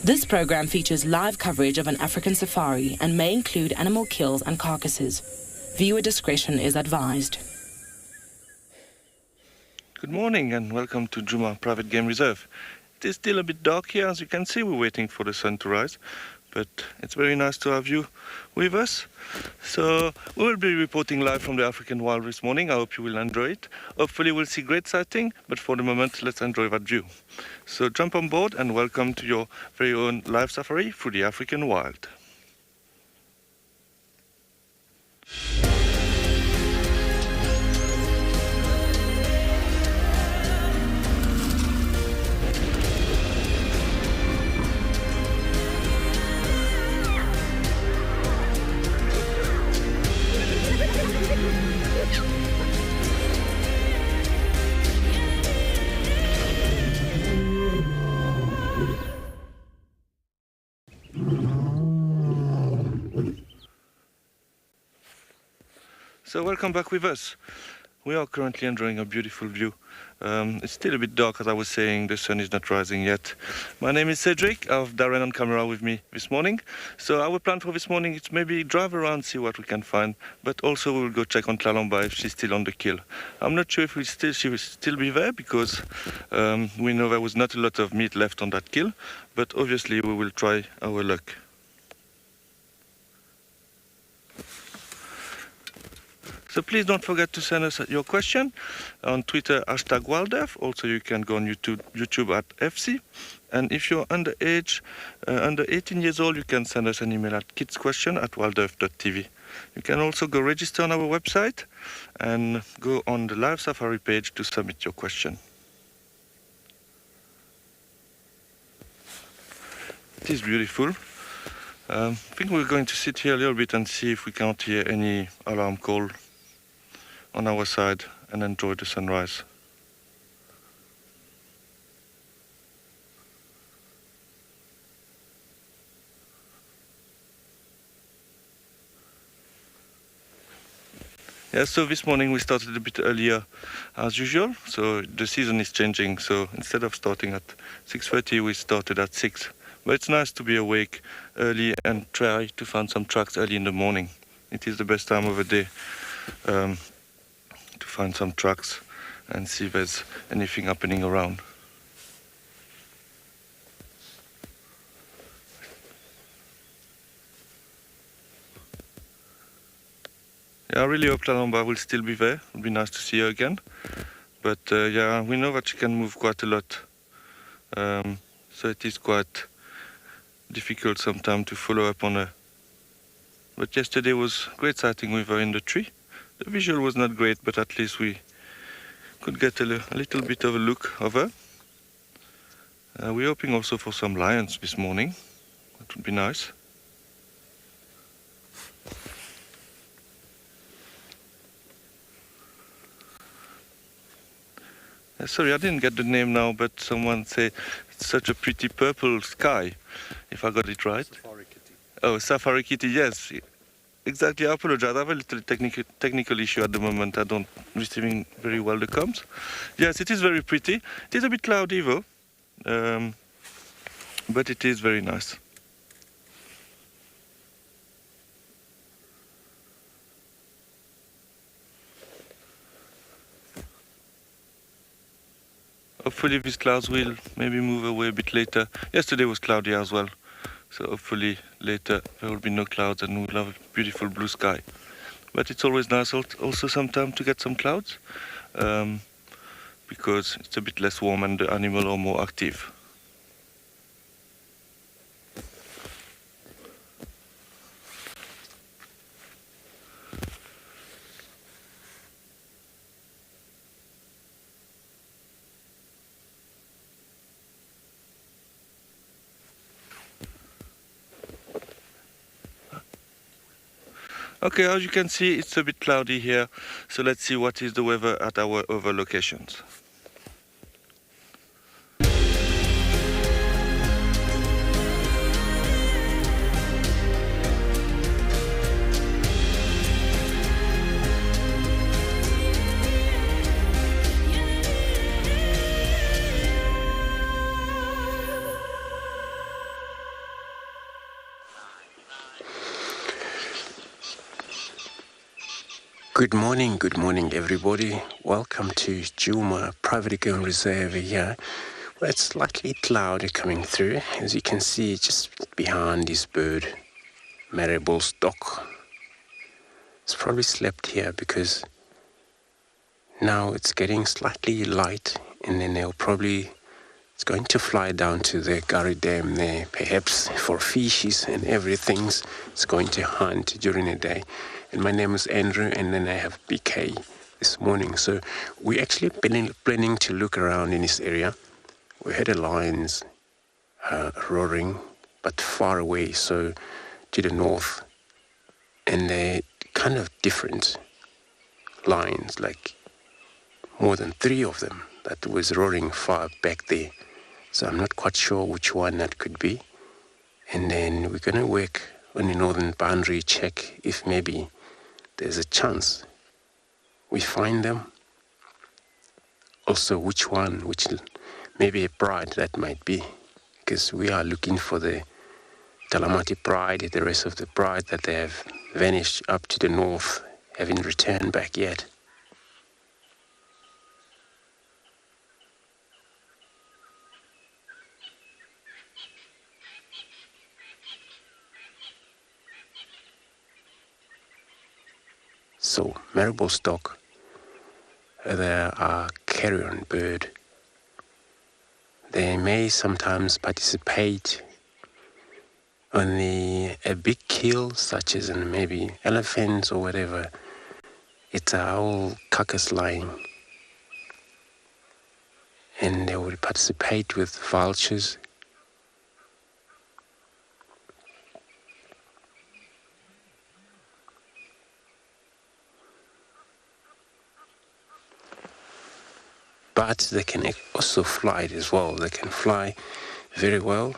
This program features live coverage of an African safari and may include animal kills and carcasses. Viewer discretion is advised. Good morning and welcome to Djuma Private Game Reserve. It is still a bit dark here, as you can see. We're waiting for the sun to rise, but it's very nice to have you with us. So we will be reporting live from the African wild this morning. I hope you will enjoy it. Hopefully we'll see great sighting, but for the moment let's enjoy that view. So jump on board and welcome to your very own live safari through the African wild. So welcome back with us. We are currently enjoying a beautiful view. It's still a bit dark, as I was saying, the sun is not rising yet. My name is Cedric. I have Darren on camera with me this morning. So our plan for this morning is maybe drive around, see what we can find, but also we will go check on Tlalamba if she's still on the kill. I'm not sure if she will still be there, because we know there was not a lot of meat left on that kill, but obviously we will try our luck. So please don't forget to send us your question on Twitter, #WildEarth. Also, you can go on YouTube at FC. And if you're underage, under 18 years old, you can send us an email at kidsquestion@wildearth.tv. You can also go register on our website and go on the live safari page to submit your question. It is beautiful. I think we're going to sit here a little bit and see if we can't hear any alarm call on our side and enjoy the sunrise. Yeah, so this morning we started a bit earlier as usual, so the season is changing, so instead of starting at 6:30 we started at 6. But it's nice to be awake early and try to find some tracks early in the morning. It is the best time of the day to find some tracks and see if there's anything happening around. Yeah, I really hope Tlalamba will still be there. It would be nice to see her again. But yeah, we know that she can move quite a lot. So it is quite difficult sometimes to follow up on her. But yesterday was great sighting with her in the tree. The visual was not great, but at least we could get a little bit of a look of her. We're hoping also for some lions this morning. That would be nice. Sorry, I didn't get the name now, but someone said it's such a pretty purple sky, if I got it right. Safari kitty. Oh, safari kitty, yes. Exactly, I apologize. I have a little technical issue at the moment. I don't receiving very well the comms. Yes, it is very pretty. It is a bit cloudy though, but it is very nice. Hopefully these clouds will maybe move away a bit later. Yesterday was cloudy as well. So hopefully later there will be no clouds and we'll have a beautiful blue sky. But it's always nice also sometimes to get some clouds, because it's a bit less warm and the animals are more active. Okay, as you can see, it's a bit cloudy here, so let's see what is the weather at our other locations. Good morning everybody. Welcome to Djuma Private Game Reserve here. Well, it's slightly cloudy coming through. As you can see, just behind this bird, marable stock. It's probably slept here because now it's getting slightly light, and then it's going to fly down to the Gari Dam there, perhaps for fishes and everything. It's going to hunt during the day. And my name is Andrew, and then I have BK this morning. So we're actually planning to look around in this area. We heard the lions roaring, but far away, so to the north. And they're kind of different lions, like more than 3 of them that was roaring far back there. So I'm not quite sure which one that could be. And then we're going to work on the northern boundary, check if maybe there's a chance we find them. Also, which maybe a pride that might be, because we are looking for the Talamati pride, the rest of the pride that they have vanished up to the north, haven't returned back yet. So, marable stock, they are carrion bird. They may sometimes participate on a big kill, such as in maybe elephants or whatever. It's a whole carcass lying. And they will participate with vultures. But they can also fly as well. They can fly very well.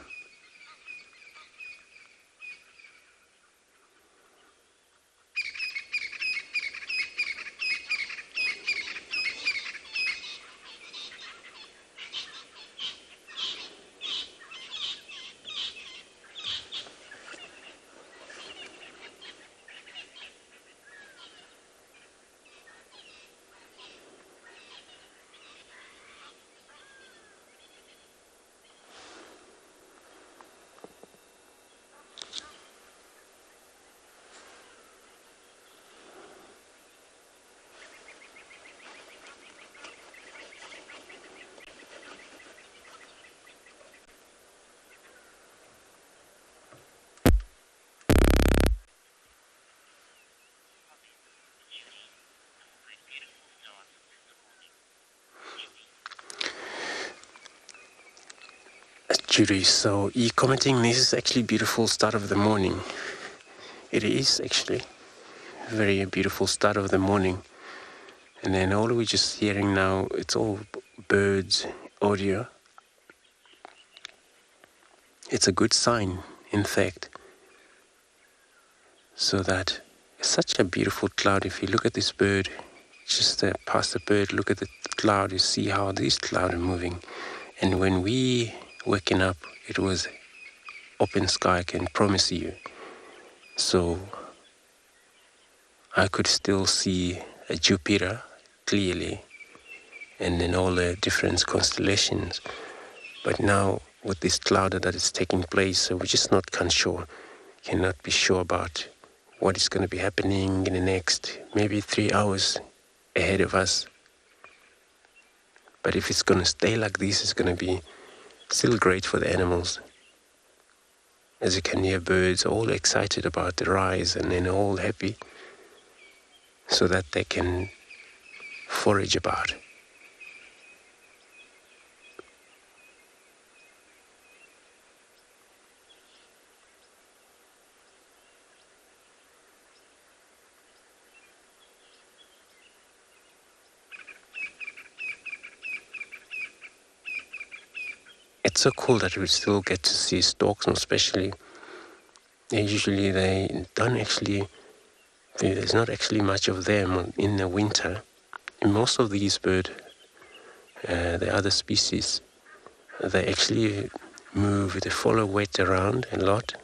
Judy, so you're commenting this is actually a beautiful start of the morning. It is actually a very beautiful start of the morning. And then all we're just hearing now, it's all birds audio. It's a good sign, in fact. So that it's such a beautiful cloud. If you look at this bird, just past the bird, look at the cloud, you see how these clouds are moving. And when we waking up, it was open sky, I can promise you. So I could still see a Jupiter clearly, and then all the different constellations. But now with this cloud that is taking place, so we're just cannot be sure about what is going to be happening in the next maybe 3 hours ahead of us. But if it's going to stay like this, it's going to be still great for the animals. As you can hear birds all excited about the rise and then all happy so that they can forage about. It's so cool that we still get to see storks, especially. Usually there's not actually much of them in the winter. And most of these birds, the other species, they actually they follow wet around a lot.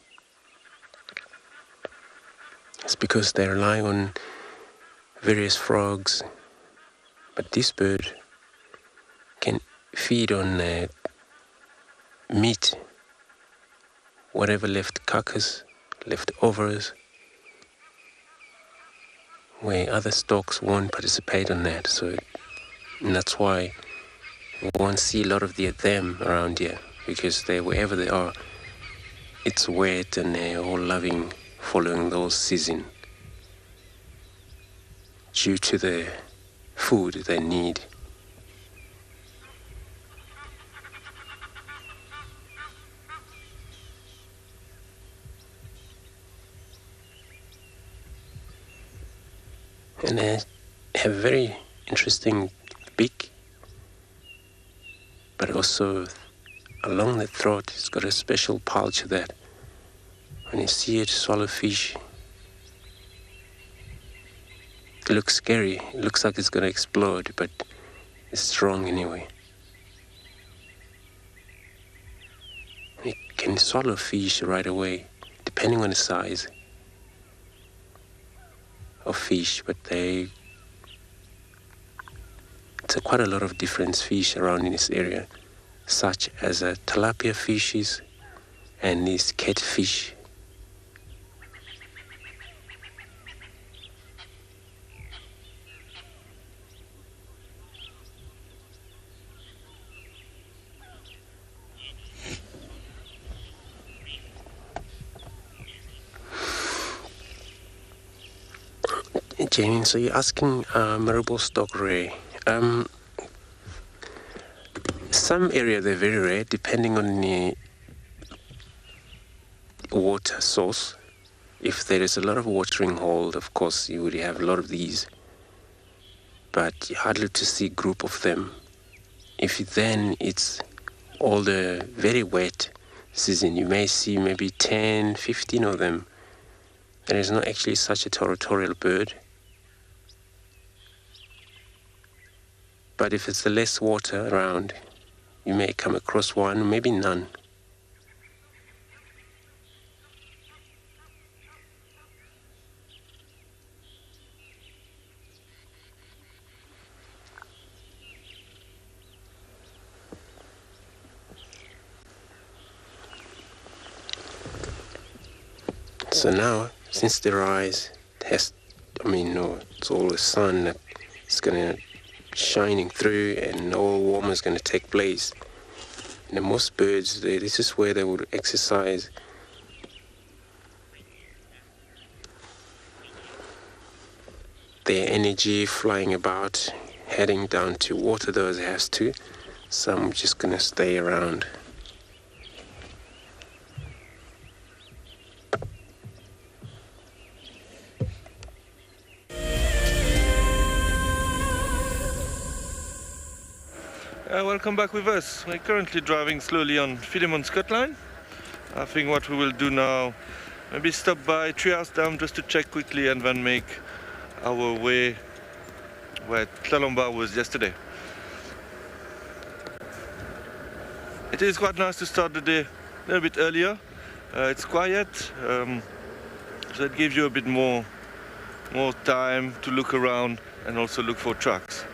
It's because they rely on various frogs. But this bird can feed on meat, whatever left carcass, leftovers, where other storks won't participate on that. So and that's why we won't see a lot of them around here, because wherever they are, it's wet and they're all loving following those seasons due to the food they need. And they have very interesting beak, but also along the throat it's got a special pouch that when you see it swallow fish, it looks scary. It looks like it's going to explode, but it's strong anyway. It can swallow fish right away, depending on the size of fish, but it's quite a lot of different fish around in this area, such as tilapia fishes and these catfish. Jamie, so you're asking marble stock rare. Some area they're very rare, depending on the water source. If there is a lot of watering hole, of course you would have a lot of these, but you hardly to see a group of them. If then it's all the very wet season, you may see maybe 10, 15 of them. And it's not actually such a territorial bird. But if it's less water around, you may come across one, maybe none. So now, since the rise it's all the sun that is going to shining through and all warmer is going to take place. And most birds, this is where they would exercise their energy, flying about, heading down to water those has to. Some just going to stay around. Welcome back with us. We're currently driving slowly on Philemon's cut line. I think what we will do now, maybe stop by Treehouse Dam just to check quickly and then make our way where Tlalomba was yesterday. It is quite nice to start the day a little bit earlier. It's quiet, so it gives you a bit more time to look around and also look for tracks.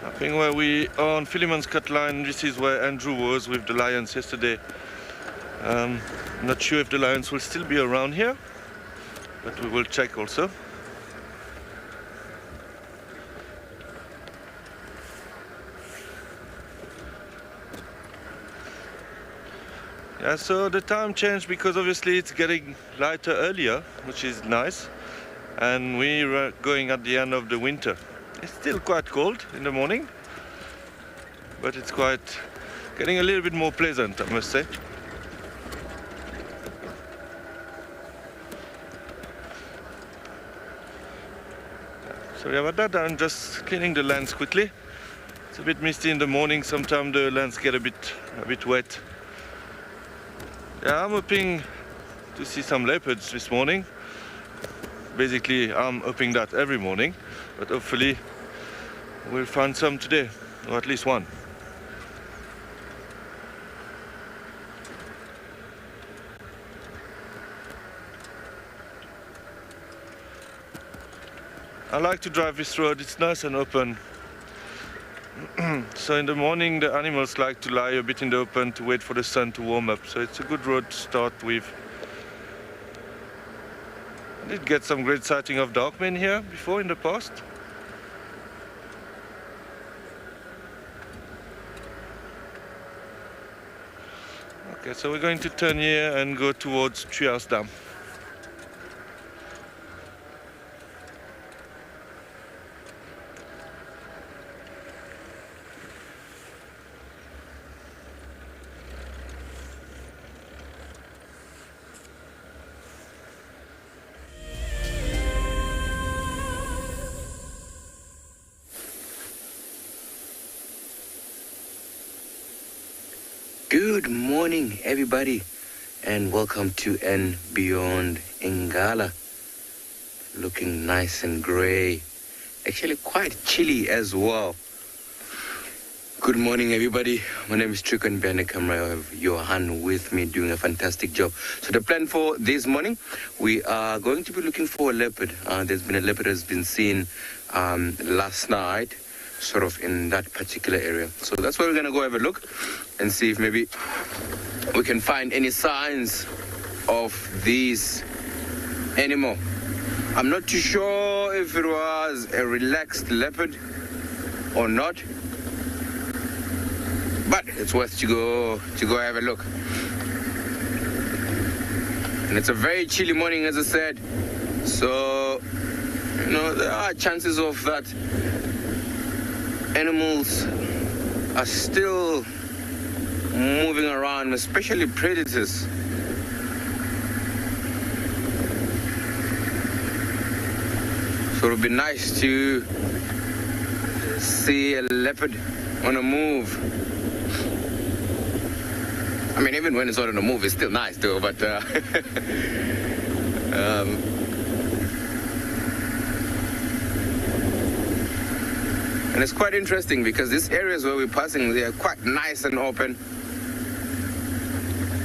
I think where we are on Philemon's cut line, this is where Andrew was with the lions yesterday. Not sure if the lions will still be around here, but we will check also. Yeah, so the time changed because obviously it's getting lighter earlier, which is nice, and we're going at the end of the winter. It's still quite cold in the morning, but it's quite getting a little bit more pleasant, I must say. Sorry about that, I'm just cleaning the lens quickly. It's a bit misty in the morning, sometimes the lens get a bit wet. Yeah, I'm hoping to see some leopards this morning. Basically, I'm hoping that every morning, but hopefully we'll find some today, or at least one. I like to drive this road, it's nice and open. So in the morning the animals like to lie a bit in the open to wait for the sun to warm up, so it's a good road to start with. I did get some great sighting of darkmen here before in the past. Okay, so we're going to turn here and go towards Treehouse Dam. Good morning, everybody, and welcome to andBeyond in Ngala. Looking nice and grey, actually quite chilly as well. Good morning, everybody. My name is Trick, and behind the camera I have Johan with me doing a fantastic job. So the plan for this morning, we are going to be looking for a leopard. There's been a leopard that's been seen last night, sort of in that particular area. So that's where we're going to go have a look and see if maybe we can find any signs of this animal. I'm not too sure if it was a relaxed leopard or not, but it's worth to go have a look. And it's a very chilly morning, as I said, so you know there are chances of that animals are still moving around, especially predators. So it would be nice to see a leopard on a move. I mean, even when it's not on a move, it's still nice though, but and it's quite interesting because these areas where we're passing, they are quite nice and open.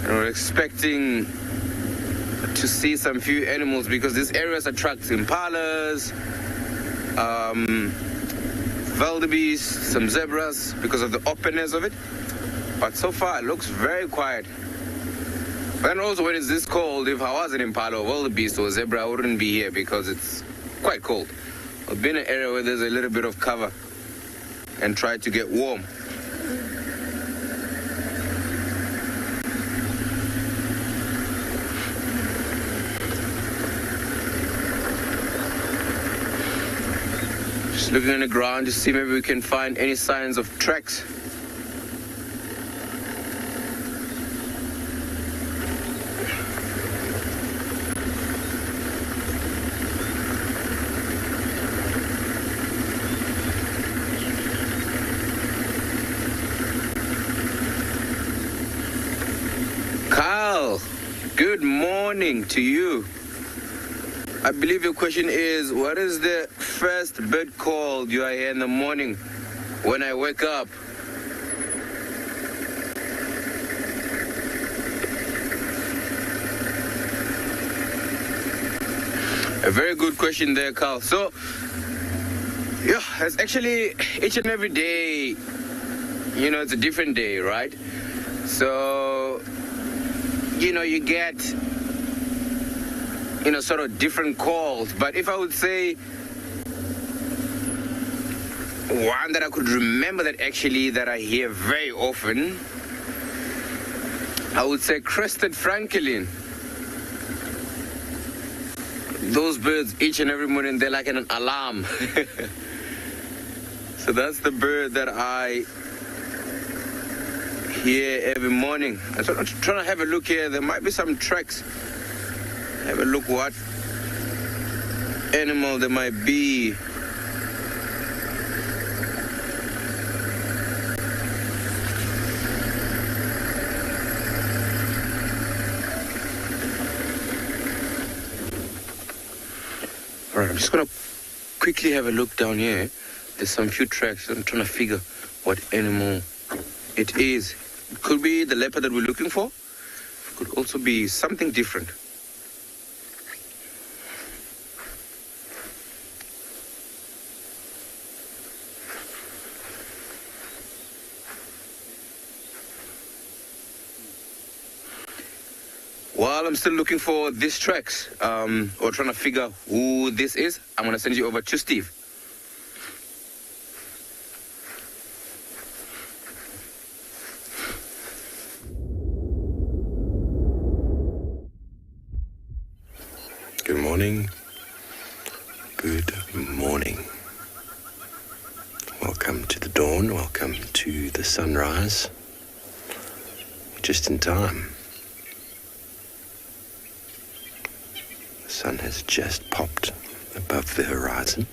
And we're expecting to see some few animals because these areas attract impalas, wildebeest, some zebras because of the openness of it. But so far it looks very quiet. But then also when it's this cold, if I was an impala or wildebeest or zebra, I wouldn't be here because it's quite cold. I've been in an area where there's a little bit of cover and try to get warm. Just looking on the ground to see maybe we can find any signs of tracks. Good morning to you. I believe your question is, what is the first bird call you hear in the morning when I wake up? A very good question there, Carl. So, yeah, it's actually each and every day, you know, it's a different day, right? So, you know, you get, you know, sort of different calls. But if I would say one that I could remember that I hear very often, I would say crested francolin. Those birds each and every morning, they're like an alarm. So that's the bird that I hear every morning. I'm trying to have a look here. There might be some tracks. Have a look what animal there might be. All right, I'm just gonna quickly have a look down here. There's some few tracks. I'm trying to figure what animal it is. It could be the leopard that we're looking for. It could also be something different. while I'm still looking for these tracks, or trying to figure who this is, I'm going to send you over to Steve. Good morning. Good morning. Welcome to the dawn. Welcome to the sunrise. Just in time. The sun has just popped above the horizon.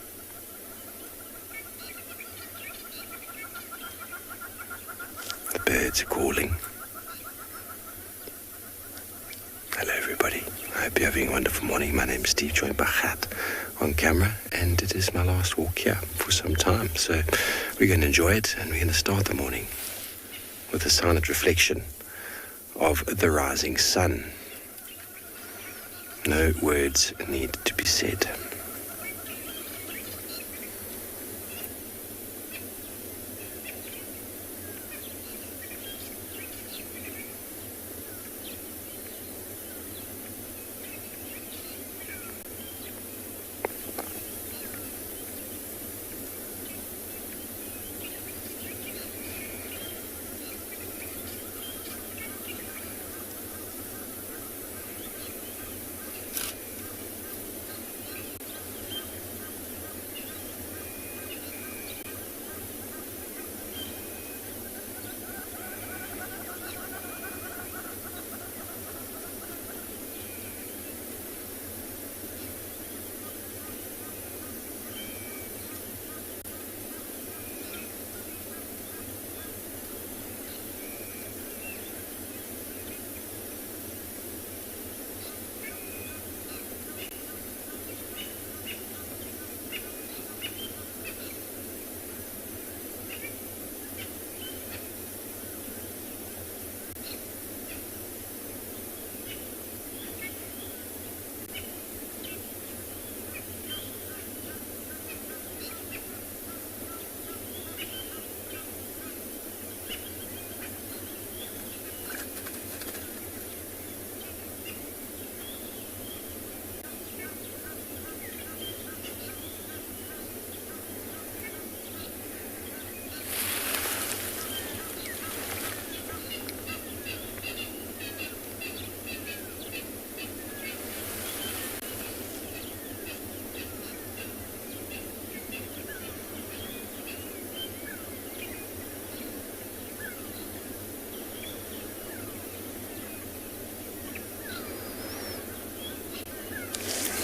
The birds are calling. Hello everybody. I hope you're having a wonderful morning. My name is Steve, joined by Khat on camera, and it is my last walk here for some time. So we're going to enjoy it, and we're going to start the morning with a silent reflection of the rising sun. No words need to be said.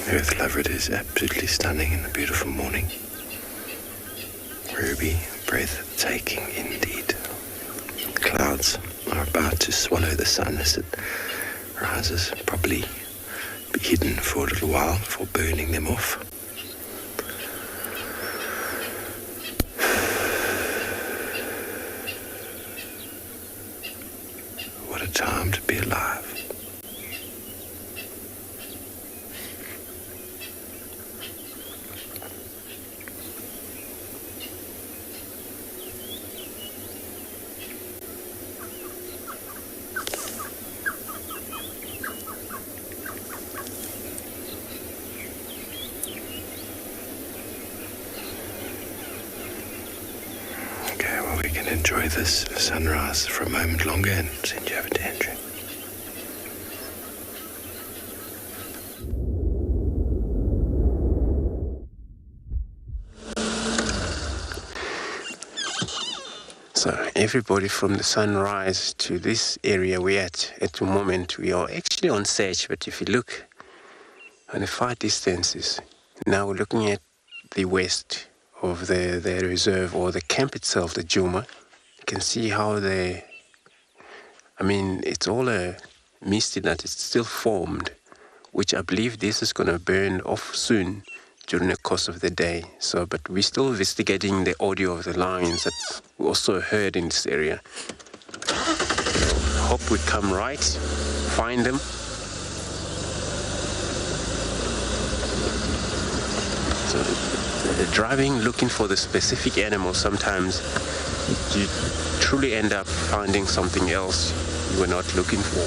Earth lover, it is absolutely stunning and a beautiful morning. Ruby, breathtaking indeed. Clouds are about to swallow the sun as it rises, probably be hidden for a little while before burning them off. What a time to be alive. Enjoy this sunrise for a moment longer and send you over to Andrew. So everybody, from the sunrise to this area we're at the moment, we are actually on search, but if you look on the far distances, now we're looking at the west of the reserve, or the camp itself, the Djuma. You can see how it's all a misty that is still formed, which I believe this is going to burn off soon during the course of the day. So, but we're still investigating the audio of the lions that we also heard in this area. Hope we come right, find them. So, driving, looking for the specific animal, sometimes you truly end up finding something else you were not looking for.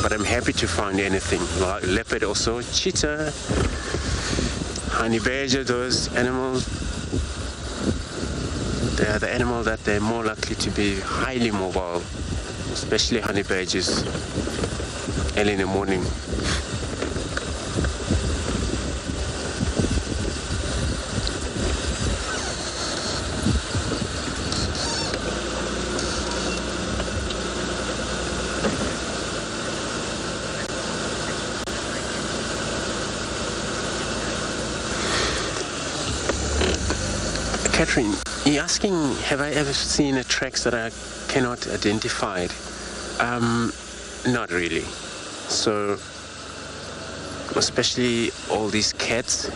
but I'm happy to find anything. Leopard also, cheetah, honey badger, those animals, they are the animals that they're more likely to be highly mobile, especially honey badgers early in the morning. Catherine, you're asking, have I ever seen a tracks that I cannot identify? Not really. So, especially all these cats,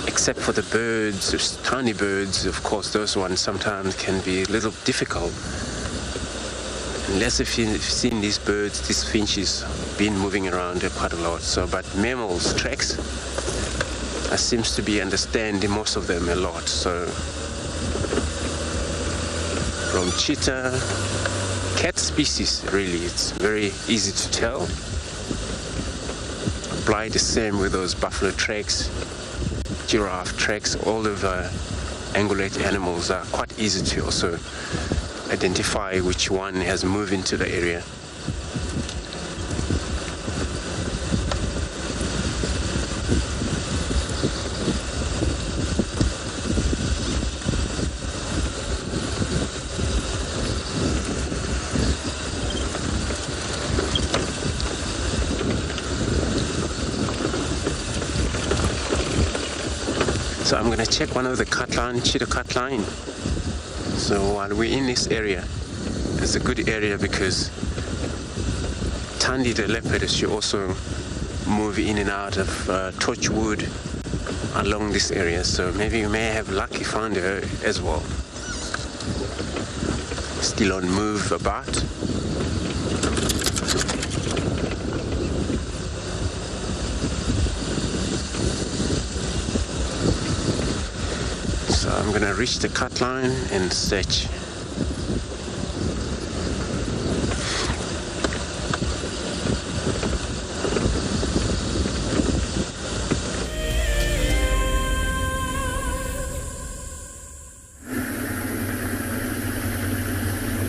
except for the birds, there's tiny birds, of course, those ones sometimes can be a little difficult. Unless if you've seen these birds, these finches, been moving around quite a lot. So, but mammals, tracks, I seems to be understanding most of them a lot. So from cheetah, cat species, really, it's very easy to tell. Apply the same with those buffalo tracks, giraffe tracks. All of ungulate animals are quite easy to also identify which one has moved into the area. So I'm going to check one of the cheetah cut line. So while we're in this area, it's a good area because Tandy the leopard should also move in and out of Torchwood along this area. So maybe you may have lucky found her as well. Still on move about. So I'm going to reach the cut line and search.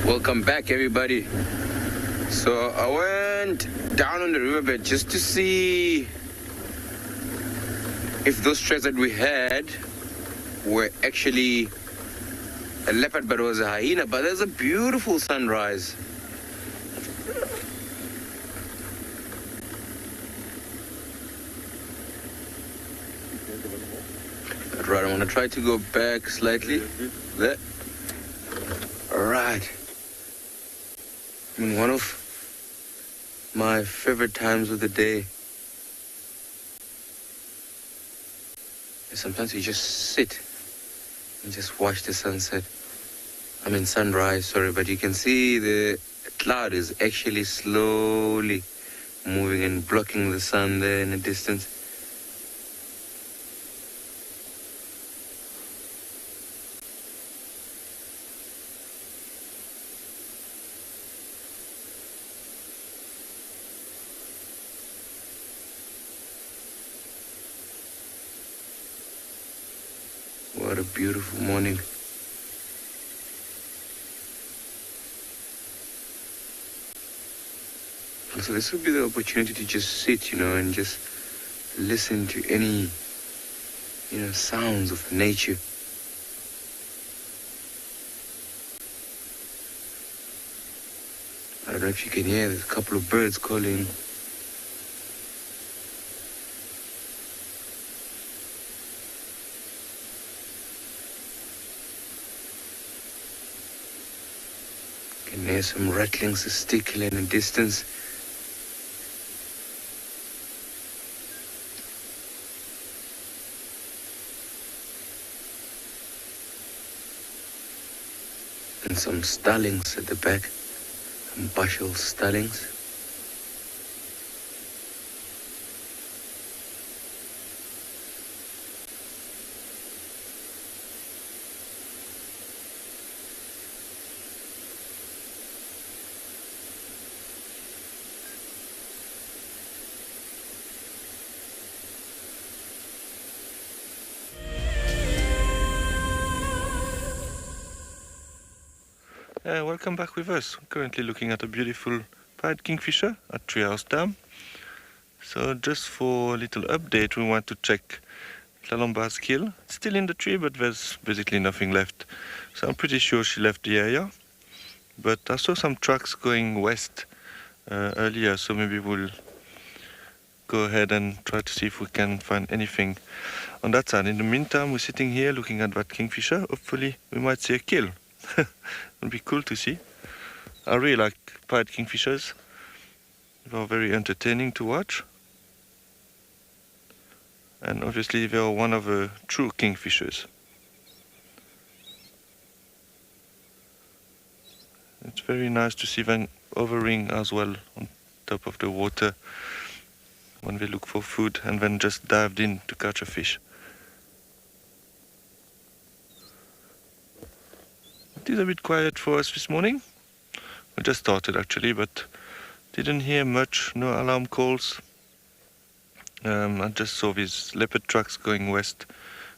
Welcome back, everybody. So I went down on the riverbed just to see if those tracks that we had were actually a leopard, but it was a hyena. But there's a beautiful sunrise. Right, I want to try to go back slightly. There. All right. I mean, one of my favorite times of the day is sometimes you just sit and just watch the sunset. I mean sunrise, sorry, but you can see the cloud is actually slowly moving and blocking the sun there in the distance. What a beautiful morning. So this would be the opportunity to just sit, and just listen to any, sounds of nature. I don't know if you can hear, there's a couple of birds calling. There's some rattlings of stickle in the distance. And some starlings at the back, some bushel starlings. Welcome back with us. We're currently looking at a beautiful pied kingfisher at Treehouse Dam. So just for a little update, we want to check Lalomba's kill. It's still in the tree, but there's basically nothing left. So I'm pretty sure she left the area. But I saw some tracks going west earlier, so maybe we'll go ahead and try to see if we can find anything on that side. In the meantime, we're sitting here looking at that kingfisher. Hopefully we might see a kill. It'll be cool to see. I really like pied kingfishers. They are very entertaining to watch. And obviously they are one of the true kingfishers. It's very nice to see them hovering as well on top of the water when they look for food and then just dived in to catch a fish. It is a bit quiet for us this morning. We just started actually, but didn't hear much, no alarm calls. I just saw these leopard tracks going west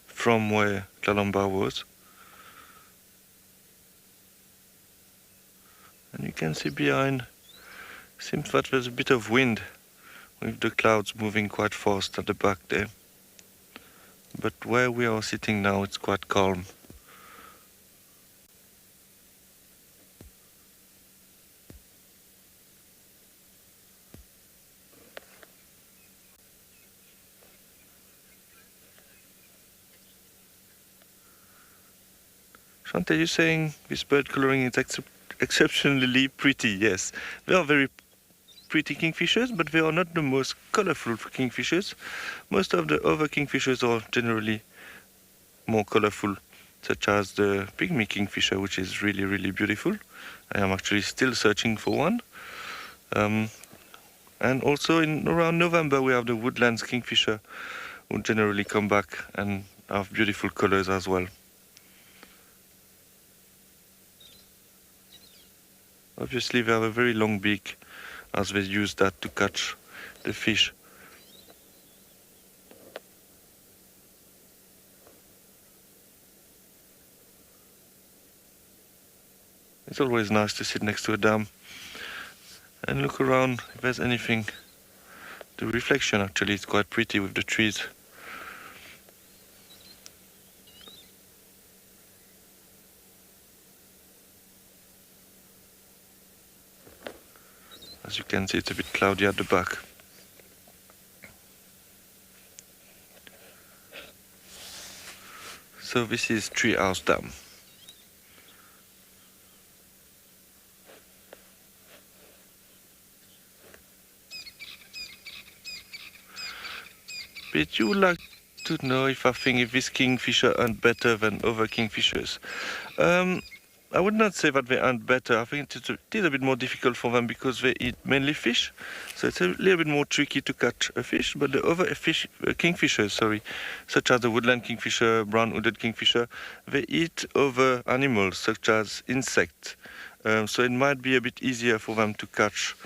from where Lalomba was. And you can see behind, seems that there's a bit of wind with the clouds moving quite fast at the back there. But where we are sitting now, it's quite calm. Shante, you're saying this bird coloring is exceptionally pretty? Yes, they are very pretty kingfishers, but they are not the most colorful kingfishers. Most of the other kingfishers are generally more colorful, such as the pygmy kingfisher, which is really, really beautiful. I am actually still searching for one. And also in around November, we have the woodlands kingfisher, who generally come back and have beautiful colors as well. Obviously they have a very long beak, as they use that to catch the fish. It's always nice to sit next to a dam and look around if there's anything. The reflection actually is quite pretty with the trees. As you can see, it's a bit cloudy at the back. So this is Treehouse Dam. But you would like to know if I think if this kingfisher aren't better than other kingfishers. I would not say that they aren't better. I think it is a bit more difficult for them because they eat mainly fish. So it's a little bit more tricky to catch a fish. But the other kingfishers, such as the woodland kingfisher, brown-hooded kingfisher, they eat other animals such as insects. So it might be a bit easier for them to catch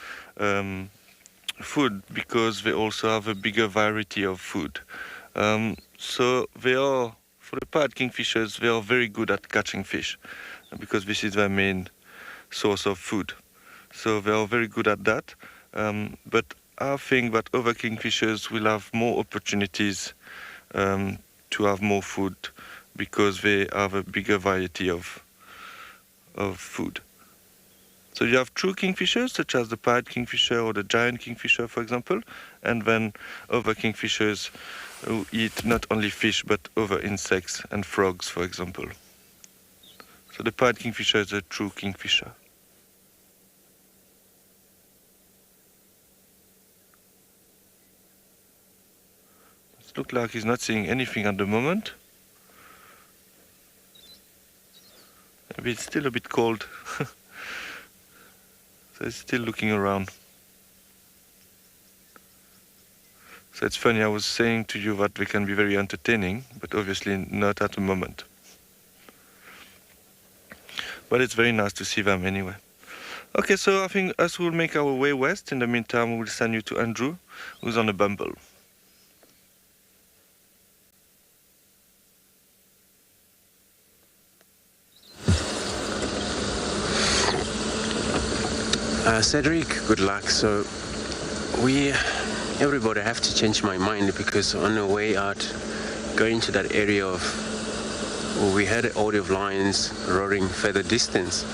food because they also have a bigger variety of food. So they are, for the pied kingfishers, they are very good at catching fish, because this is their main source of food. So they are very good at that. But I think that other kingfishers will have more opportunities to have more food because they have a bigger variety of food. So you have true kingfishers, such as the pied kingfisher or the giant kingfisher, for example, and then other kingfishers who eat not only fish but other insects and frogs, for example. So the pied kingfisher is a true kingfisher. It looks like he's not seeing anything at the moment. Maybe it's still a bit cold. So he's still looking around. So it's funny, I was saying to you that they can be very entertaining, but obviously not at the moment. But it's very nice to see them anyway. Okay, so I think us will make our way west. In the meantime, we will send you to Andrew, who's on a bumble. Cedric, good luck. So everybody have to change my mind, because on the way out, going to that area we had an order of lions roaring further distance,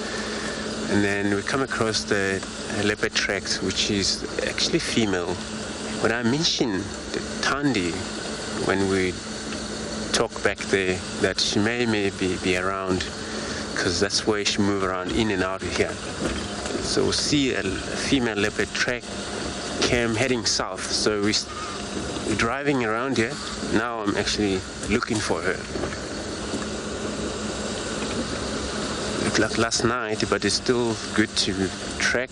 and then we come across the leopard tracks, which is actually female. When I mentioned the Tandy, when we talk back there, that she may be around, because that's where she move around in and out of here. So we see a female leopard track came heading south. So we're driving around here. Now I'm actually looking for her. Looked like last night, but it's still good to track.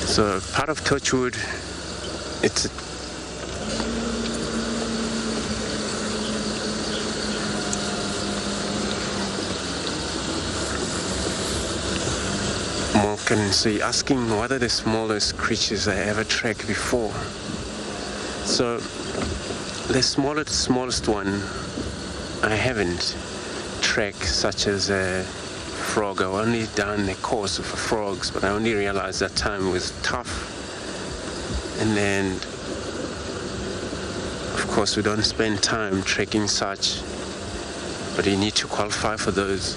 So part of Torchwood, it's Morgan, so you're asking what are the smallest creatures I ever tracked before. So the smallest one I haven't tracked, such as a frog. I've only done a course of frogs, but I only realized that time was tough. And then, of course, we don't spend time tracking such, but you need to qualify for those.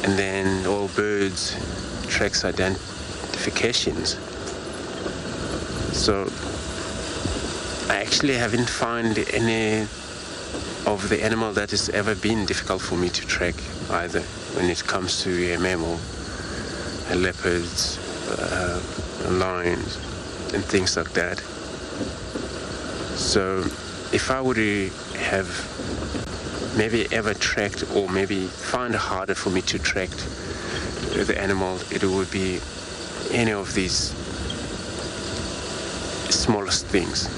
And then all birds, tracks identifications. So I actually haven't found any of the animal that has ever been difficult for me to track either, when it comes to a mammal, leopards, lions, and things like that. So if I would have maybe ever tracked, or maybe find it harder for me to track the animal, it would be any of these smallest things,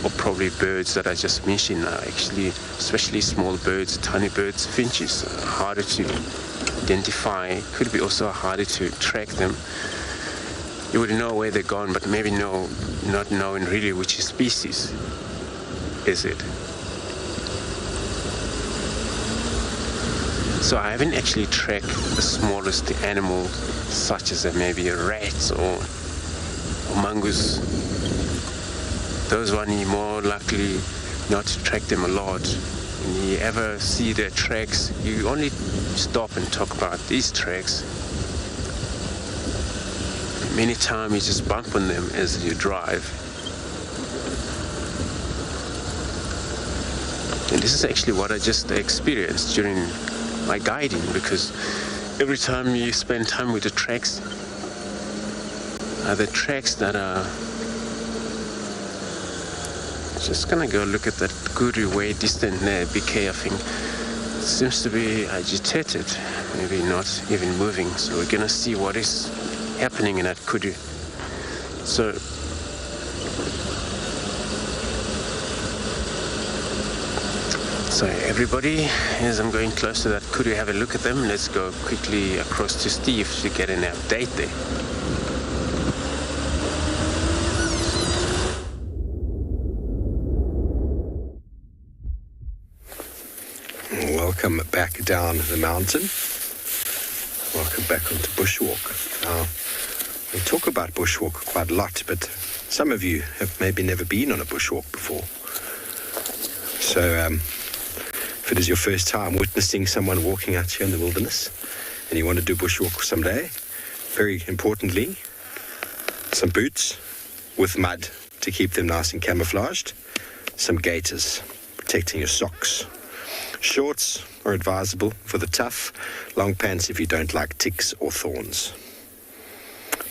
or probably birds that I just mentioned are actually, especially small birds, tiny birds, finches, harder to identify, could be also harder to track them. You would know where they're gone, but maybe not knowing really which species is it. So I haven't actually tracked the smallest animal, such as maybe a rat or mongoose. Those ones you're more likely not to track them a lot. When you ever see their tracks, you only stop and talk about these tracks. Many times you just bump on them as you drive. And this is actually what I just experienced during my guiding, because every time you spend time with the tracks that are just gonna go look at that Kudu way distant there, BK, I think seems to be agitated, maybe not even moving. So we're gonna see what is happening in that Kudu. So everybody, as I'm going close to that Kudu, have a look at them. Let's go quickly across to Steve to get an update there. Welcome back down the mountain. Welcome back onto bushwalk. Now, we talk about bushwalk quite a lot, but some of you have maybe never been on a bushwalk before. So if it is your first time witnessing someone walking out here in the wilderness and you want to do bushwalk someday, very importantly, some boots with mud to keep them nice and camouflaged, some gaiters protecting your socks. Shorts are advisable for the tough, long pants if you don't like ticks or thorns.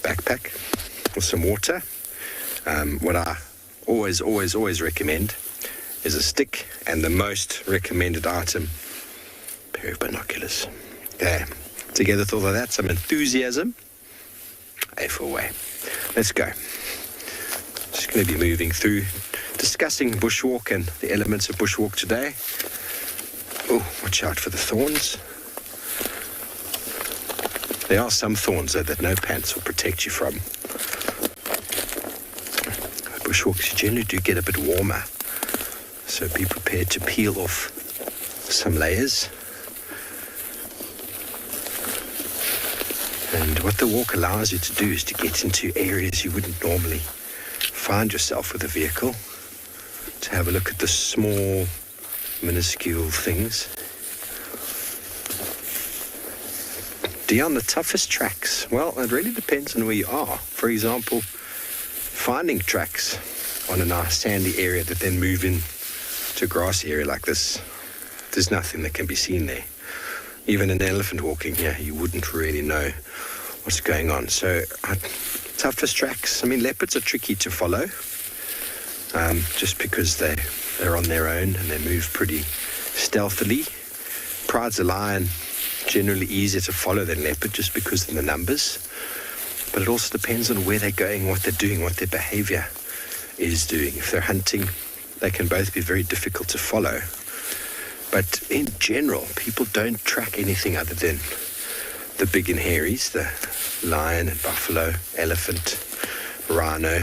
Backpack with some water. What I always recommend is a stick, and the most recommended item, a pair of binoculars. Okay, together with all of that, some enthusiasm, for away. Let's go. Just going to be moving through, discussing bushwalk and the elements of bushwalk today. Oh, watch out for the thorns. There are some thorns, though, that no pants will protect you from. bushwalks, you generally do get a bit warmer. So be prepared to peel off some layers. And what the walk allows you to do is to get into areas you wouldn't normally find yourself with a vehicle, to have a look at the small, minuscule things. Deon, the toughest tracks? Well, it really depends on where you are. For example, finding tracks on a nice sandy area that then move in to a grassy area like this, there's nothing that can be seen there. Even an elephant walking here, you wouldn't really know what's going on. So, toughest tracks, I mean, leopards are tricky to follow, just because they're on their own and they move pretty stealthily. Pride's a lion, generally easier to follow than leopard just because of the numbers. But it also depends on where they're going, what they're doing, what their behavior is doing. If they're hunting, they can both be very difficult to follow. But in general, people don't track anything other than the big and hairies, the lion and buffalo, elephant, rhino,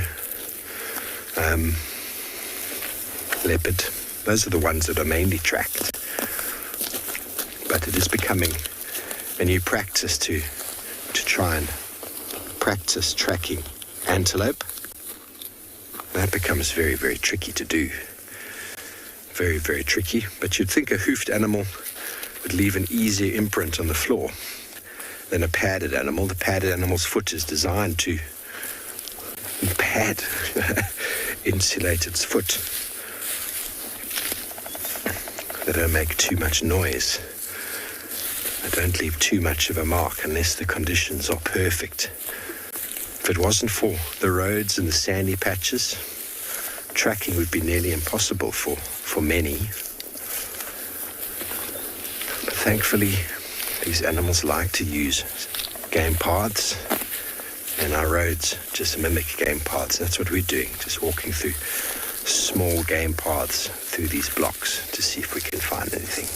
leopard. Those are the ones that are mainly tracked. But it is becoming a new practice to try and practice tracking antelope. That becomes very, very tricky to do. Very, very tricky. But you'd think a hoofed animal would leave an easier imprint on the floor than a padded animal. The padded animal's foot is designed to pad, insulate its foot. They don't make too much noise. They don't leave too much of a mark unless the conditions are perfect. If it wasn't for the roads and the sandy patches, tracking would be nearly impossible for many. But thankfully, these animals like to use game paths, and our roads just mimic game paths. That's what we're doing, just walking through small game paths through these blocks to see if we can find anything.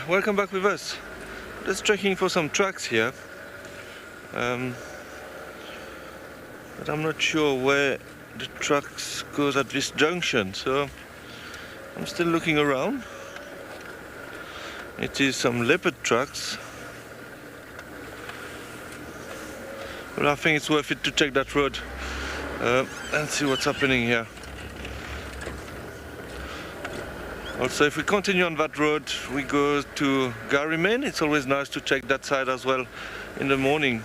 Welcome back with us. Just checking for some tracks here, but I'm not sure where the tracks goes at this junction, so I'm still looking around. It is some leopard tracks, but I think it's worth it to check that road and see what's happening here. Also, if we continue on that road, we go to Gary Main. It's always nice to check that side as well in the morning.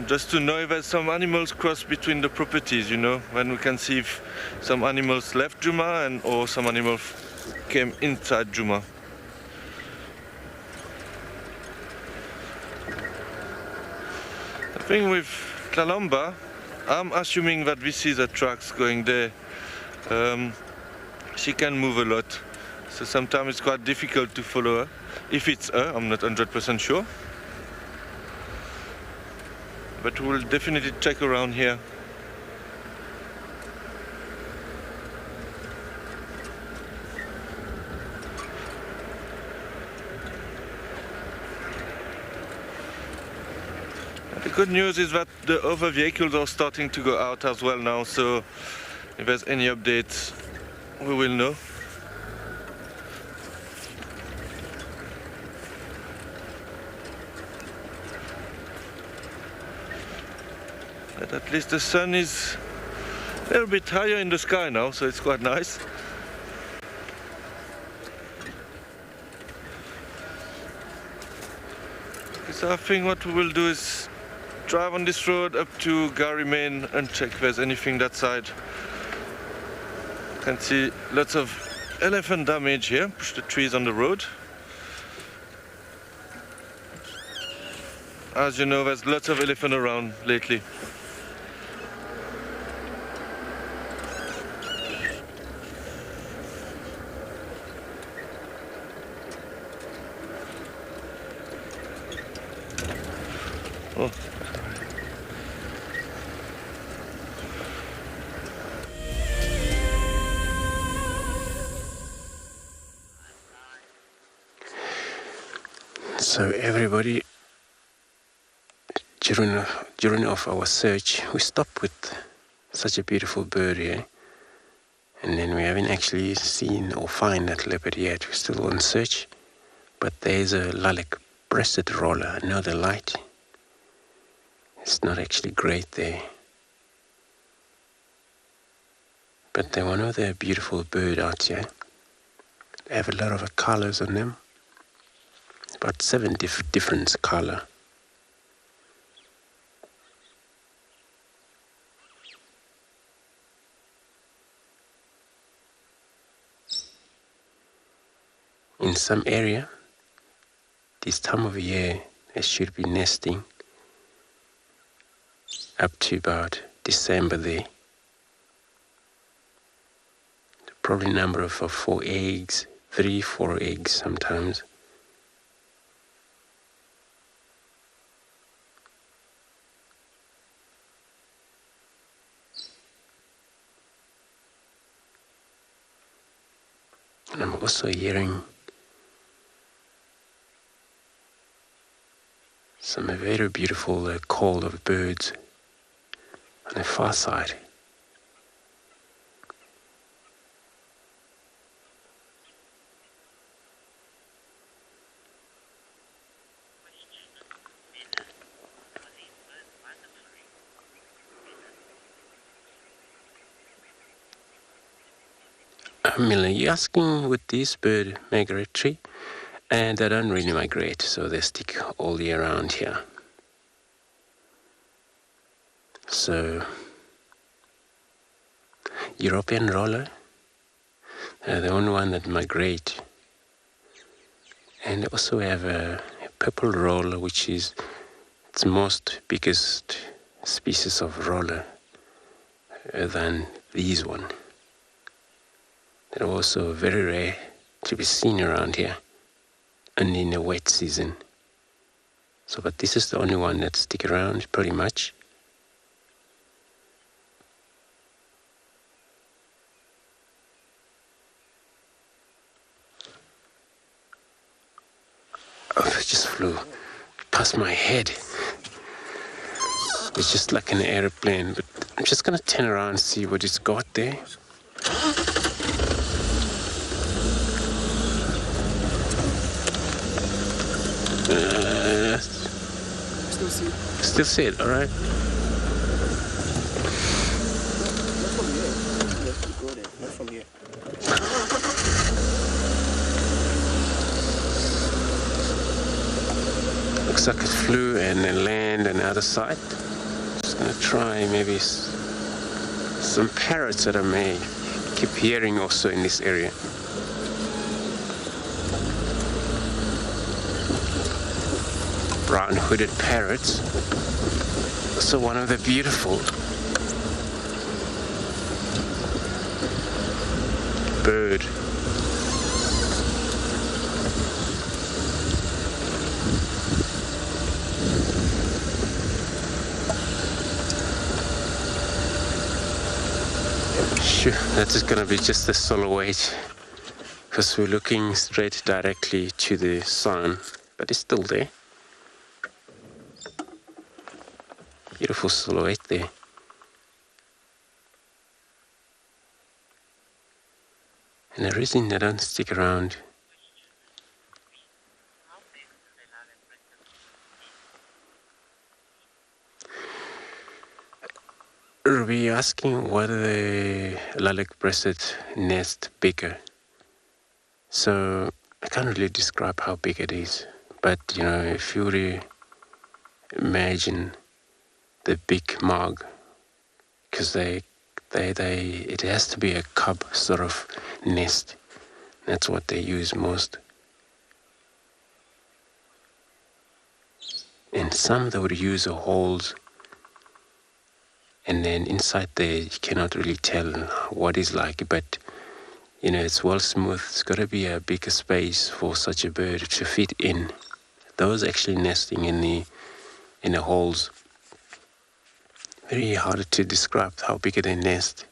Just to know if there's some animals cross between the properties, you know, when we can see if some animals left Djuma or some animals came inside Djuma. The thing with Kalamba, I'm assuming that this is the tracks going there. She can move a lot, so sometimes it's quite difficult to follow her. If it's her, I'm not 100% sure. But we'll definitely check around here. And the good news is that the other vehicles are starting to go out as well now, so if there's any updates, we will know. But at least the sun is a little bit higher in the sky now, so it's quite nice. So I think what we will do is drive on this road up to Gary Main and check if there's anything that side. You can see lots of elephant damage here, push the trees on the road. As you know, there's lots of elephant around lately. Oh. So everybody, during of our search, we stopped with such a beautiful bird here, and then we haven't actually seen or find that leopard yet. We're still on search, but there's a lilac-breasted roller. I know the light, it's not actually great there, but they're one of the beautiful bird out here. They have a lot of colors on them, about 7 different color. In some area, this time of year, they should be nesting up to about December there. Probably number of 4 eggs, 3-4 eggs sometimes. And I'm also hearing some very beautiful call of birds on the far side. Miller, you're asking would this bird migratory? And they don't really migrate, so they stick all year round here. So, European roller, they're the only one that migrate. And also we have a purple roller, which is its most biggest species of roller than these one. They're also very rare to be seen around here, and in the wet season. So, but this is the only one that stick around pretty much. Oh, it just flew past my head. It's just like an airplane, but I'm just gonna turn around and see what it's got there. Still see it, all right. Not from here. Looks like it flew and then landed on the other side. Just gonna try maybe some parrots that I may keep hearing also in this area. Brown hooded parrots. Also one of the beautiful bird. Sure, that is gonna be just a silhouette because we're looking straight directly to the sun, but it's still there. Beautiful silhouette there. And the reason they don't stick around we're asking whether the lilac-breasted nest bigger. So I can't really describe how big it is, but you know, if you really imagine the big mug, because it has to be a cub sort of nest. That's what they use most. And some they would use a holes, and then inside there you cannot really tell what it's like, but you know, it's well smooth. It's got to be a bigger space for such a bird to fit in. Those actually nesting in the holes. Very hard to describe how big they nest.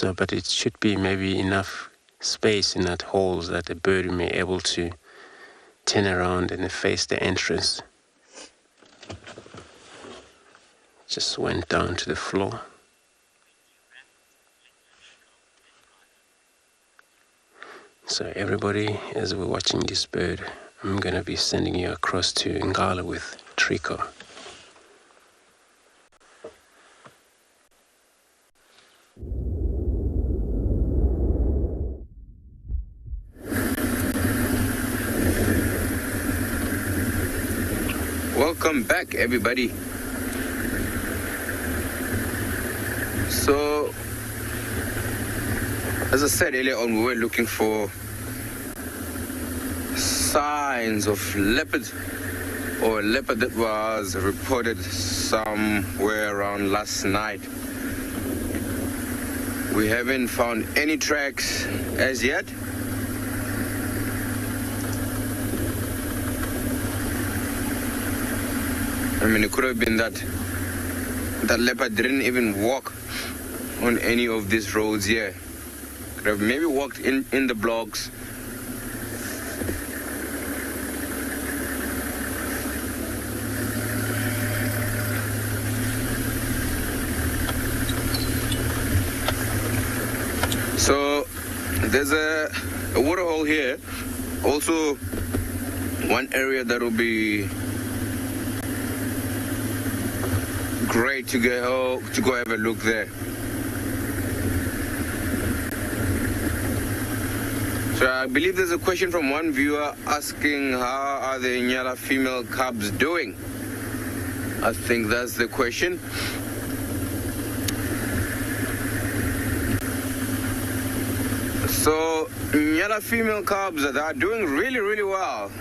So, but it should be maybe enough space in that hole so that the bird may be able to turn around and face the entrance. Just went down to the floor. So everybody, as we're watching this bird, I'm going to be sending you across to Ngala with Trico. Welcome back, everybody. So, as I said earlier on, we were looking for signs of leopard, or a leopard that was reported somewhere around last night. We haven't found any tracks as yet. I mean, it could have been that leopard didn't even walk on any of these roads here. Could have maybe walked in the blocks. So there's a waterhole here. Also, one area that will be great to go have a look there. So I believe there's a question from one viewer asking how are the Ngala female cubs doing? I think that's the question. So Ngala female cubs are doing really, really well,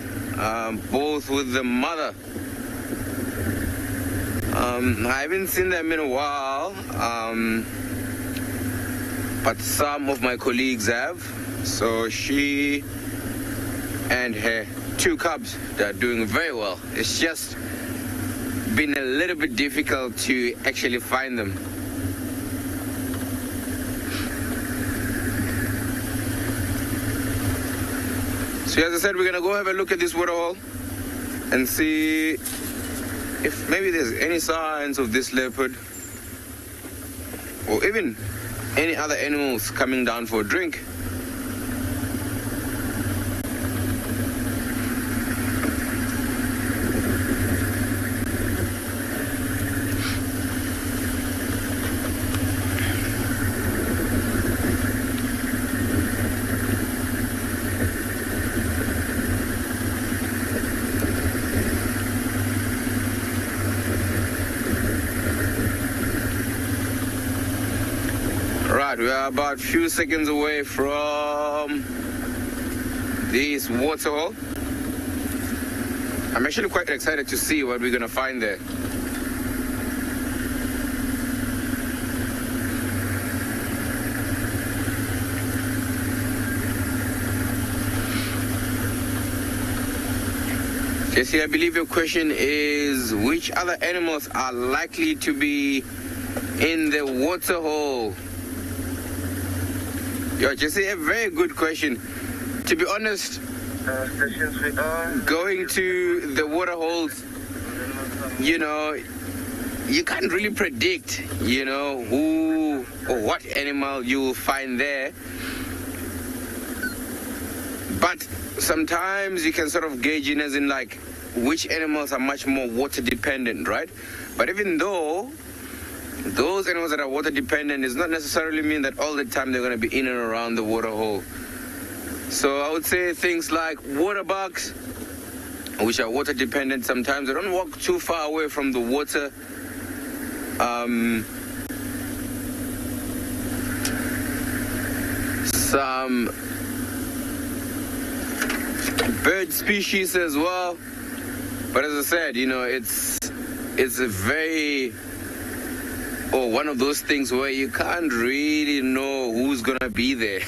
both with the mother. I haven't seen them in a while, but some of my colleagues have. So she and her two cubs, they're doing very well. It's just been a little bit difficult to actually find them. So as I said, we're gonna go have a look at this waterhole and see if maybe there's any signs of this leopard or even any other animals coming down for a drink. We are about a few seconds away from this waterhole. I'm actually quite excited to see what we're going to find there. Jesse, I believe your question is which other animals are likely to be in the waterhole? Yo, Jesse, a very good question. To be honest, going to the water holes, you know, you can't really predict, you know, who or what animal you will find there. But sometimes you can sort of gauge in as in like which animals are much more water dependent, right? But even though those animals that are water dependent does not necessarily mean that all the time they're going to be in and around the water hole. So I would say things like water bugs, which are water dependent sometimes. They don't walk too far away from the water. Some bird species as well. But as I said, you know, it's a very, or one of those things where you can't really know who's gonna be there.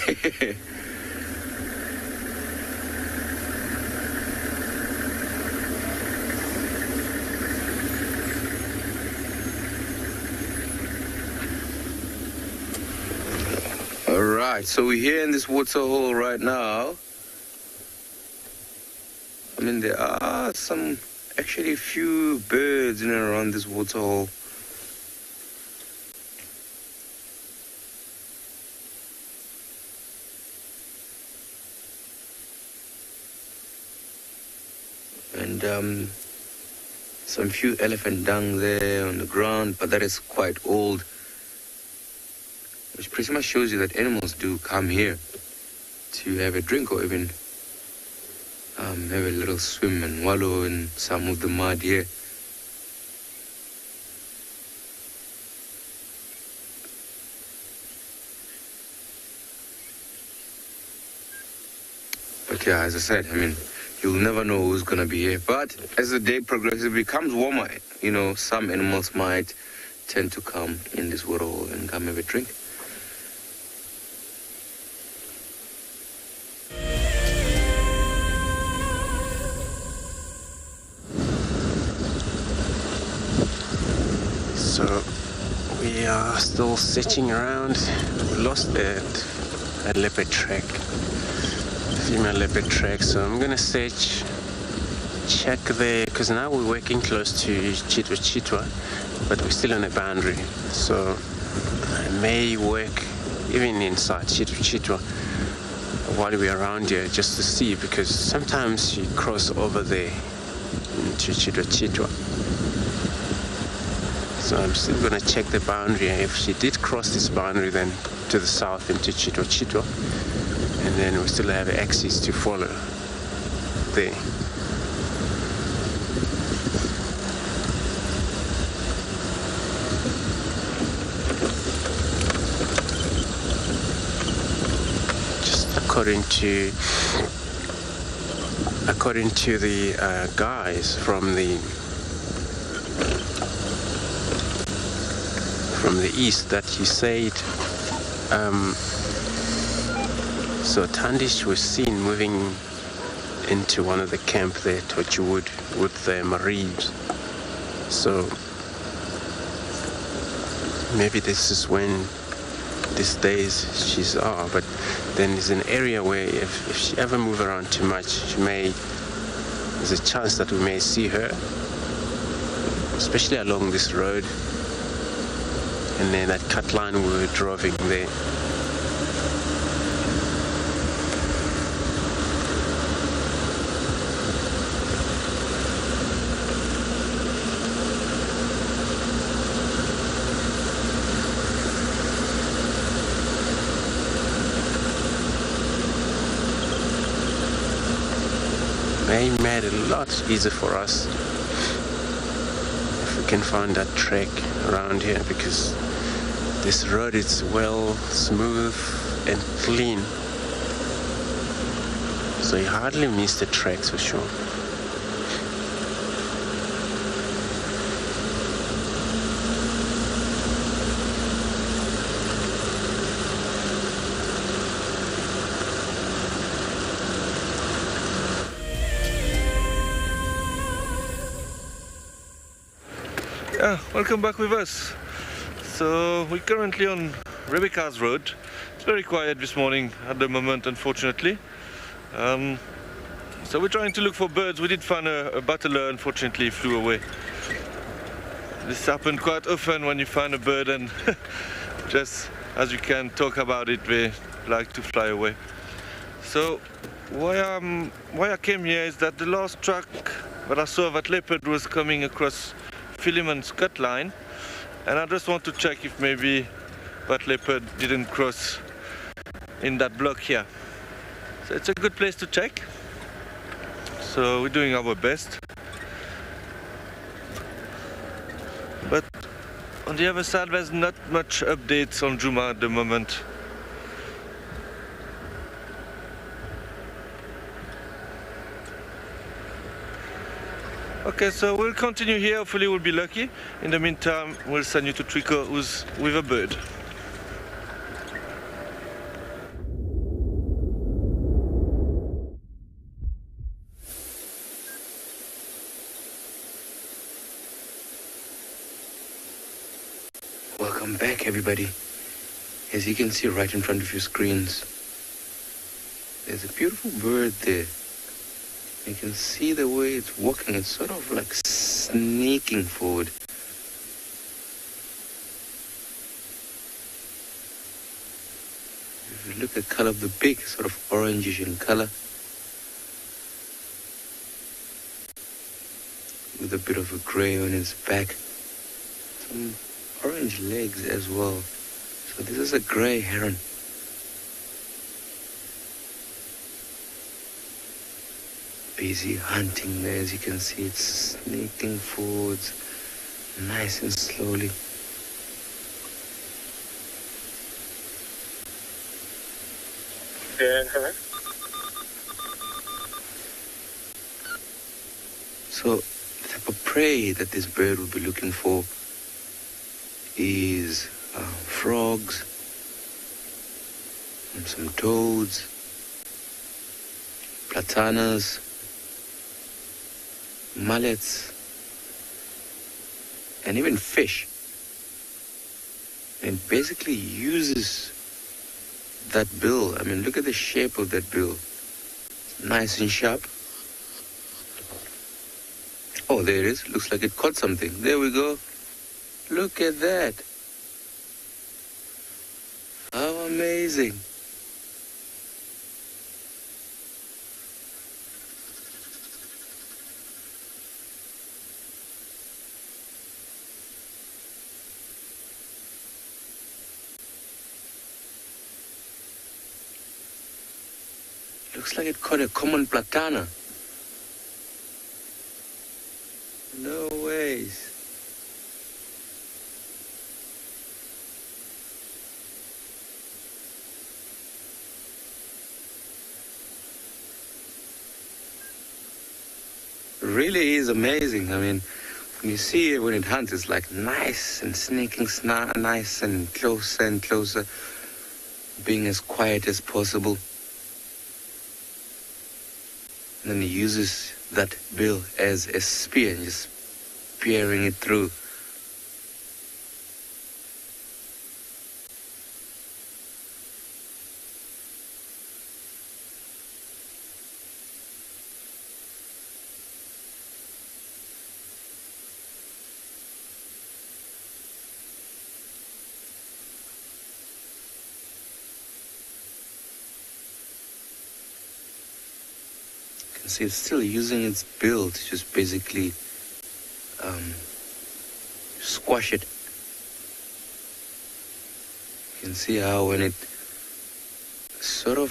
Right, so we're here in this waterhole right now. I mean, there are actually a few birds in and around this waterhole. And some few elephant dung there on the ground, but that is quite old, which pretty much shows you that animals do come here to have a drink or even have a little swim and wallow in some of the mud here. But yeah, as I said, I mean, you'll never know who's going to be here. But as the day progresses, it becomes warmer. You know, some animals might tend to come in this waterhole and come have a drink. So we are still searching around. We lost a leopard track, female leopard track. So I'm gonna check there, because now we're working close to Chitwa, but we're still on a boundary. So I may work even inside Chitwa while we're around here, just to see, because sometimes she cross over there into Chitwa. So I'm still going to check the boundary. If she did cross this boundary, then to the south into Chitwa, and then we still have axis to follow there. Just according to the guys from the east, that he said, so Tandish was seen moving into one of the camp there, Torchwood, with the Marines. So maybe this is when these days she's but then there's an area where if she ever move around too much, there's a chance that we may see her, especially along this road. And then that cut line we were driving there. May made it a lot easier for us if we can find that track around here, because this road is well smooth and clean, so you hardly miss the tracks for sure. Yeah, welcome back with us. So we're currently on Rebecca's Road. It's very quiet this morning at the moment, unfortunately. So we're trying to look for birds. We did find a battler, unfortunately, flew away. This happens quite often when you find a bird and just as you can talk about it, they like to fly away. So why I came here is that the last track that I saw that leopard was coming across Philemon's cut line. And I just want to check if maybe that leopard didn't cross in that block here. So it's a good place to check. So we're doing our best. But on the other side, there's not much updates on Djuma at the moment. Okay, so we'll continue here. Hopefully we'll be lucky. In the meantime, we'll send you to Trico, who's with a bird. Welcome back, everybody. As you can see right in front of your screens, there's a beautiful bird there. You can see the way it's walking. It's sort of like sneaking forward. If you look at the color of the beak, sort of orangish in color, with a bit of a gray on its back, some orange legs as well. So this is a gray heron. Busy hunting there. As you can see, it's sneaking forwards nice and slowly. Yeah. So the type of prey that this bird will be looking for is frogs and some toads, platanas, mullets, and even fish. And basically uses that bill. I mean, look at the shape of that bill. Nice and sharp. Oh, there it is. Looks like it caught something. There we go. Look at that. How amazing. Looks like it caught a common platana. No ways. Really is amazing. I mean, when you see it when it hunts, it's like nice and sneaking, nice and closer, being as quiet as possible. And then he uses that bill as a spear and just spearing it through. See, it's still using its bill to just basically squash it. You can see how when it sort of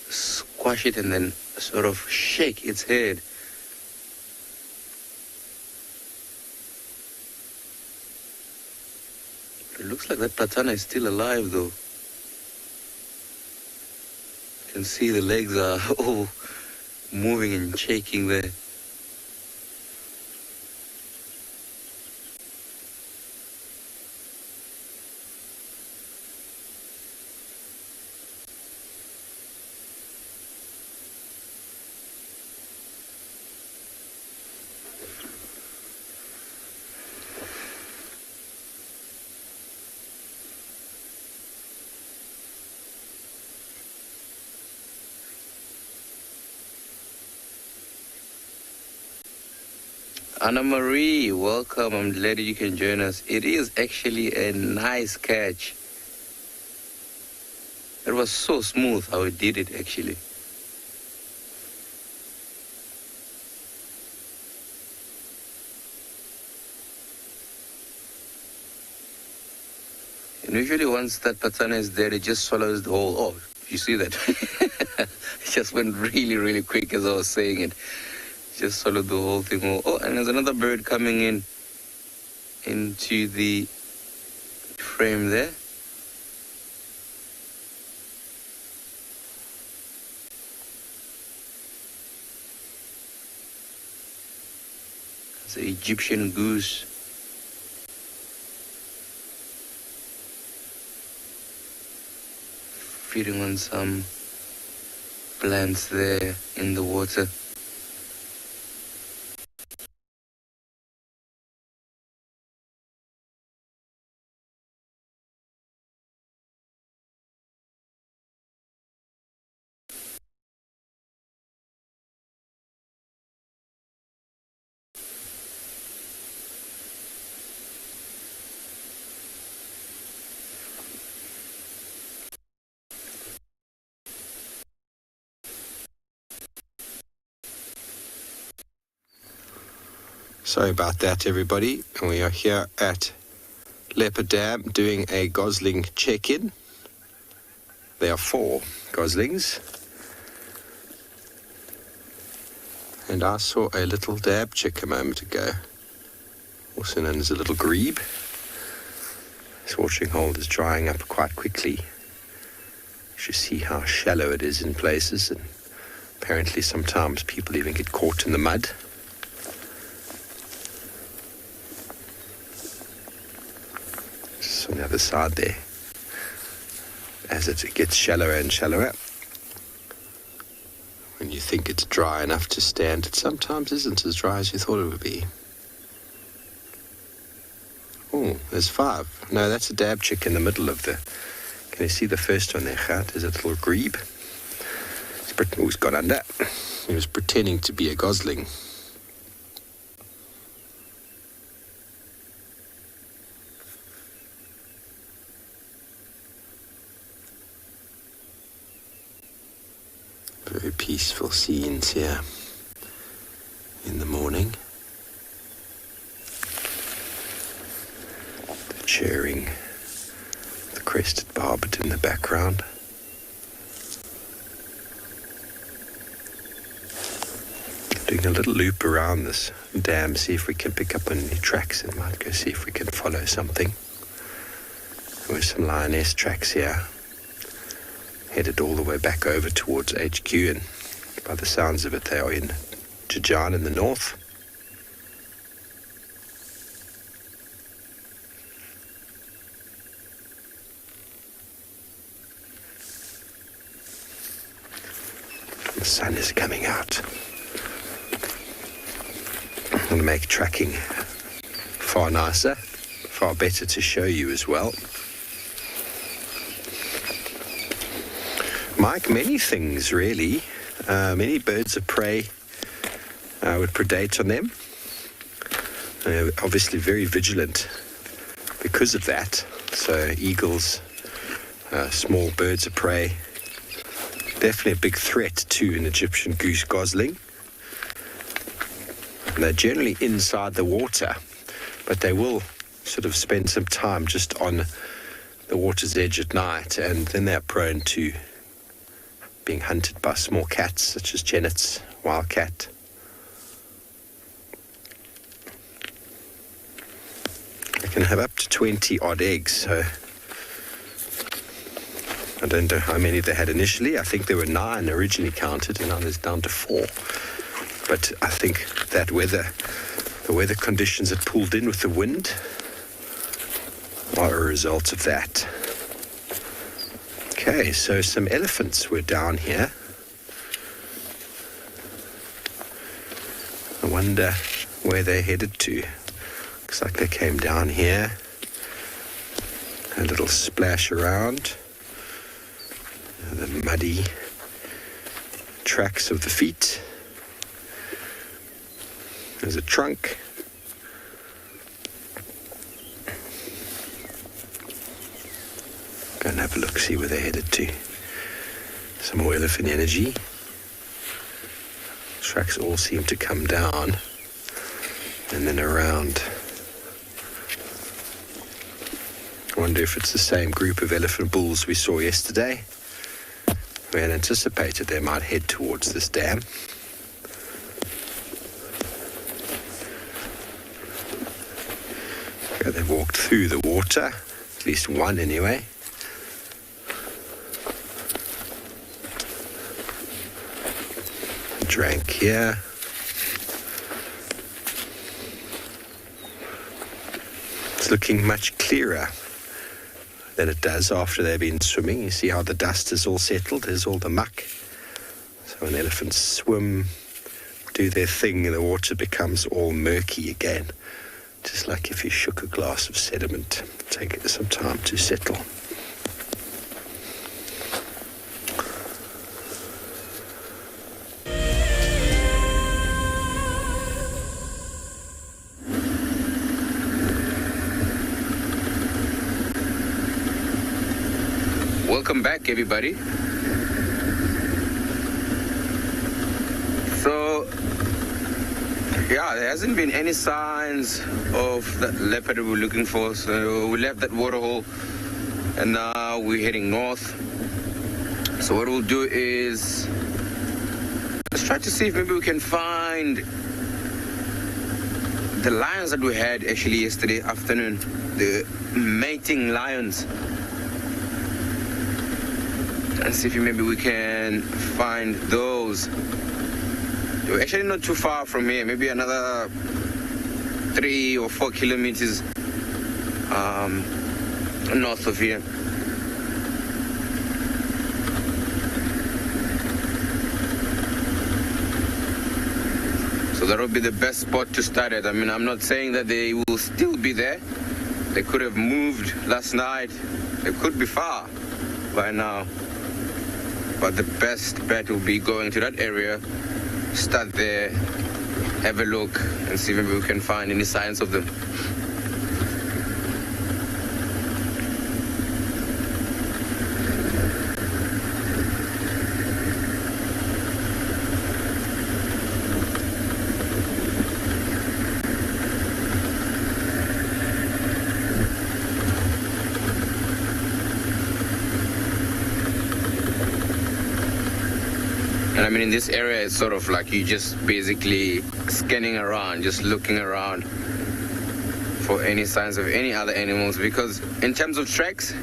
squash it and then sort of shake its head. It looks like that platana is still alive though. You can see the legs are all moving and shaking there. Anna Marie, welcome. I'm glad you can join us. It is actually a nice catch. It was so smooth how it did it actually. And usually once that patana is there, it just swallows the whole. Oh, you see that? It just went really, really quick as I was saying it. Just swallowed the whole thing. Oh, and there's another bird coming in into the frame there. It's an Egyptian goose. Feeding on some plants there in the water. Sorry about that, everybody. We are here at Leopard Dam doing a gosling check-in. There are 4 goslings. And I saw a little dab chick a moment ago, also known as a little grebe. This watering hole is drying up quite quickly. You should see how shallow it is in places, and apparently sometimes people even get caught in the mud. Just on the other side there. As it gets shallower and shallower, when you think it's dry enough to stand, it sometimes isn't as dry as you thought it would be. Oh, there's 5. No, that's a dab chick in the middle of the... Can you see the first one there, Gert? There's a little grebe. He's got under. He was pretending to be a gosling. Very peaceful scenes here in the morning. The chirring, the crested barbet in the background. Doing a little loop around this dam, see if we can pick up any tracks, and might go see if we can follow something. There were some lioness tracks here, headed all the way back over towards HQ, and by the sounds of it they are in Djuma in the north. The sun is coming out. I'm going to make tracking far nicer, far better to show you as well. Like many things, really, many birds of prey would predate on them. Obviously very vigilant because of that. So eagles, small birds of prey, definitely a big threat to an Egyptian goose gosling. And they're generally inside the water, but they will sort of spend some time just on the water's edge at night, and then they're prone to being hunted by small cats such as genets, wildcat. They can have up to 20 odd eggs, so I don't know how many they had initially. I think there were 9 originally counted, and now there's down to 4. But I think that the weather conditions that pulled in with the wind are a result of that. Okay, so some elephants were down here. I wonder where they headed to. Looks like they came down here. A little splash around. The muddy tracks of the feet. There's a trunk. Go and have a look, see where they're headed to. Some more elephant energy. Tracks all seem to come down and then around. I wonder if it's the same group of elephant bulls we saw yesterday. We had anticipated they might head towards this dam. They've walked through the water, at least one anyway. Drank here. It's looking much clearer than it does after they've been swimming. You see how the dust is all settled, there's all the muck. So when elephants swim, do their thing, the water becomes all murky again. Just like if you shook a glass of sediment, take it some time to settle. Welcome back, everybody. So Yeah, there hasn't been any signs of that leopard we were looking for. So we left that waterhole and now we're heading north. So what we'll do is let's try to see if maybe we can find the lions that we had actually yesterday afternoon, the mating lions. And see if maybe we can find those. We're actually not too far from here, maybe another 3 or 4 kilometers north of here. So that would be the best spot to start at. I mean, I'm not saying that they will still be there. They could have moved last night. They could be far by now. But the best bet will be going to that area, start there, have a look, and see if maybe we can find any signs of them. And I mean, in this area, it's sort of like you just basically scanning around, just looking around for any signs of any other animals, because in terms of tracks,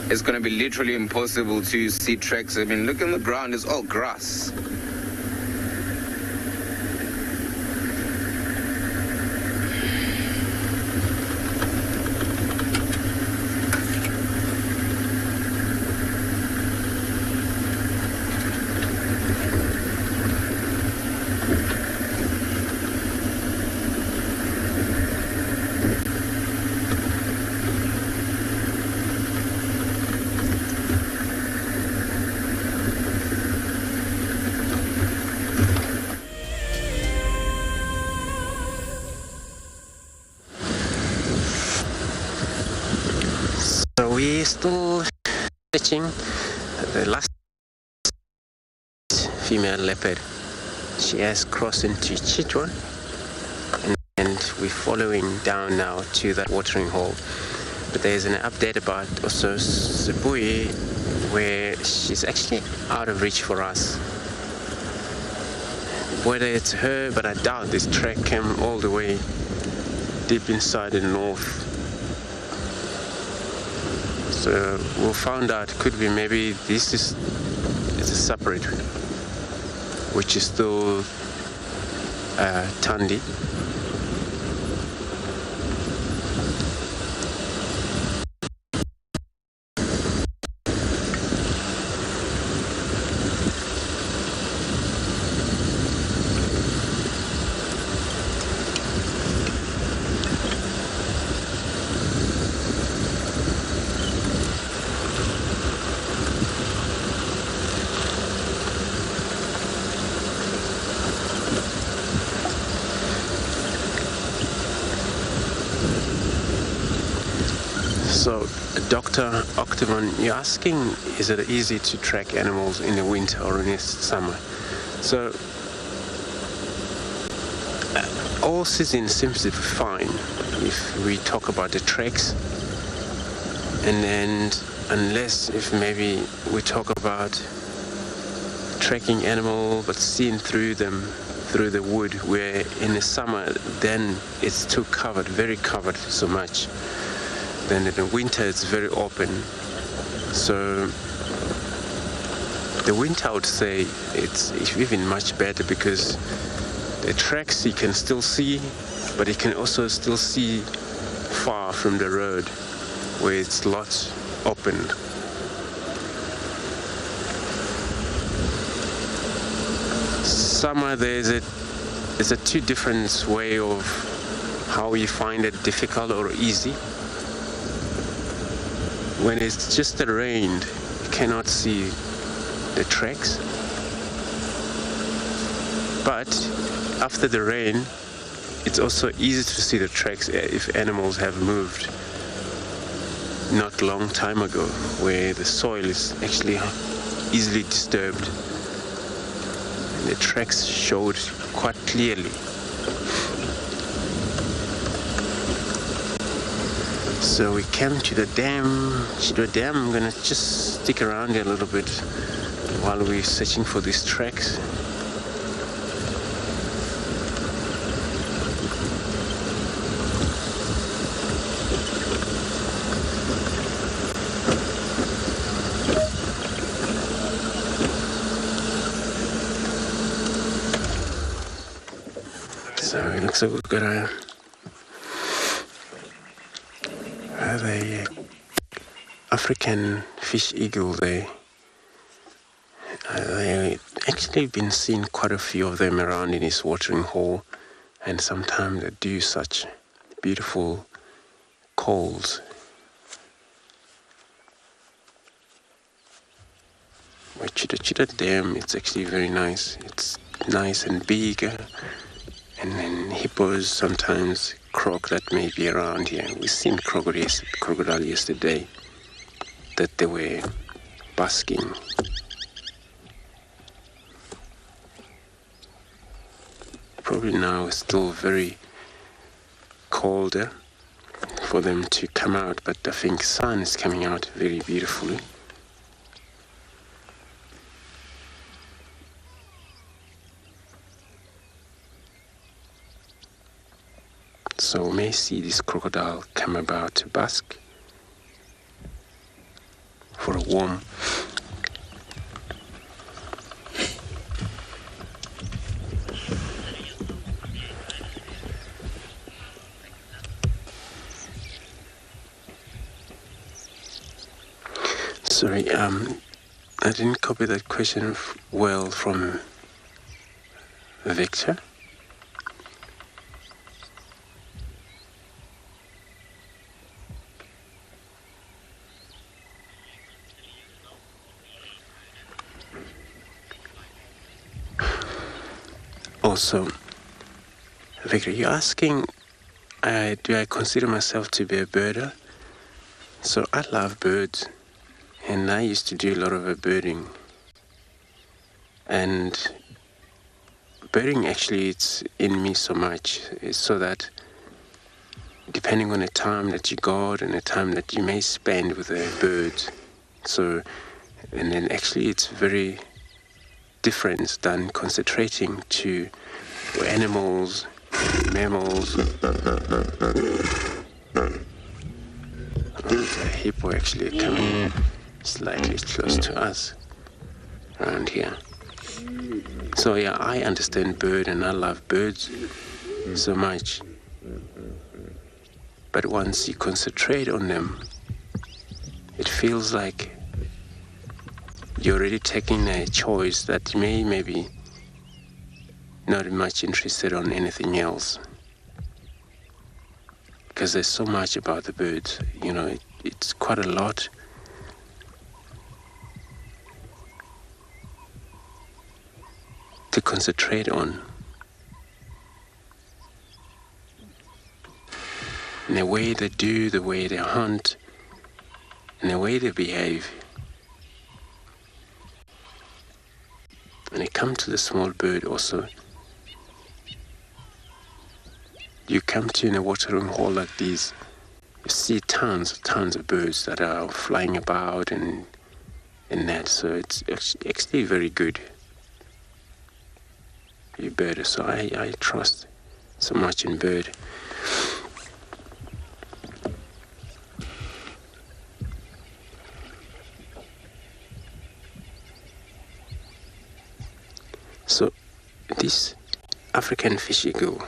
it's going to be literally impossible to see tracks. I mean, look on the ground, it's all grass. We're still searching the last female leopard. She has crossed into Chitwan, and we're following down now to that watering hole. But there's an update about also Sibui, where she's actually out of reach for us. Whether it's her, but I doubt this track came all the way deep inside the north. So we'll find out, could be maybe this is a separate, which is still Tandi. So, Dr. Octagon, you're asking, is it easy to track animals in the winter or in the summer? So, all season seems to be fine if we talk about the tracks, and then unless if maybe we talk about tracking animal but seeing through them through the wood, where in the summer then it's too covered, very covered so much. Then in the winter it's very open. So the winter I would say it's even much better, because the tracks you can still see, but you can also still see far from the road where it's lots open. Summer it's a two different way of how you find it difficult or easy. When it's just rained, you cannot see the tracks. But after the rain, it's also easy to see the tracks if animals have moved not long time ago, where the soil is actually easily disturbed. And the tracks showed quite clearly. So we came to the dam, Chido Dam. I'm gonna just stick around here a little bit while we're searching for these tracks. So it looks like we've got the African fish eagle there. They actually been seen quite a few of them around in this watering hole, and sometimes they do such beautiful calls. But Chida Dam, it's actually very nice. It's nice and big, and then hippos, sometimes croc that may be around here. We've seen crocodile yesterday that they were basking. Probably now it's still very colder for them to come out, but I think sun is coming out very beautifully. So we may see this crocodile come about to bask for a warm. Sorry, I didn't copy that question well from Victor. Also, Victor, you're asking, do I consider myself to be a birder? So I love birds, and I used to do a lot of birding. And birding actually, it's in me so much, it's so that depending on the time that you got and the time that you may spend with the birds, so, and then actually it's very different than concentrating to animals, mammals. The hippo actually coming slightly close to us around here. So yeah, I understand bird and I love birds so much. But once you concentrate on them, it feels like you're already taking a choice that you maybe not much interested on anything else. Because there's so much about the birds, you know, it's quite a lot. To concentrate on. And the way they do, the way they hunt, and the way they behave. When it comes to the small bird also, you come to in a watering hole like this, you see tons of birds that are flying about and that, so it's actually very good. You bird, so I trust so much in bird. So this African fish eagle,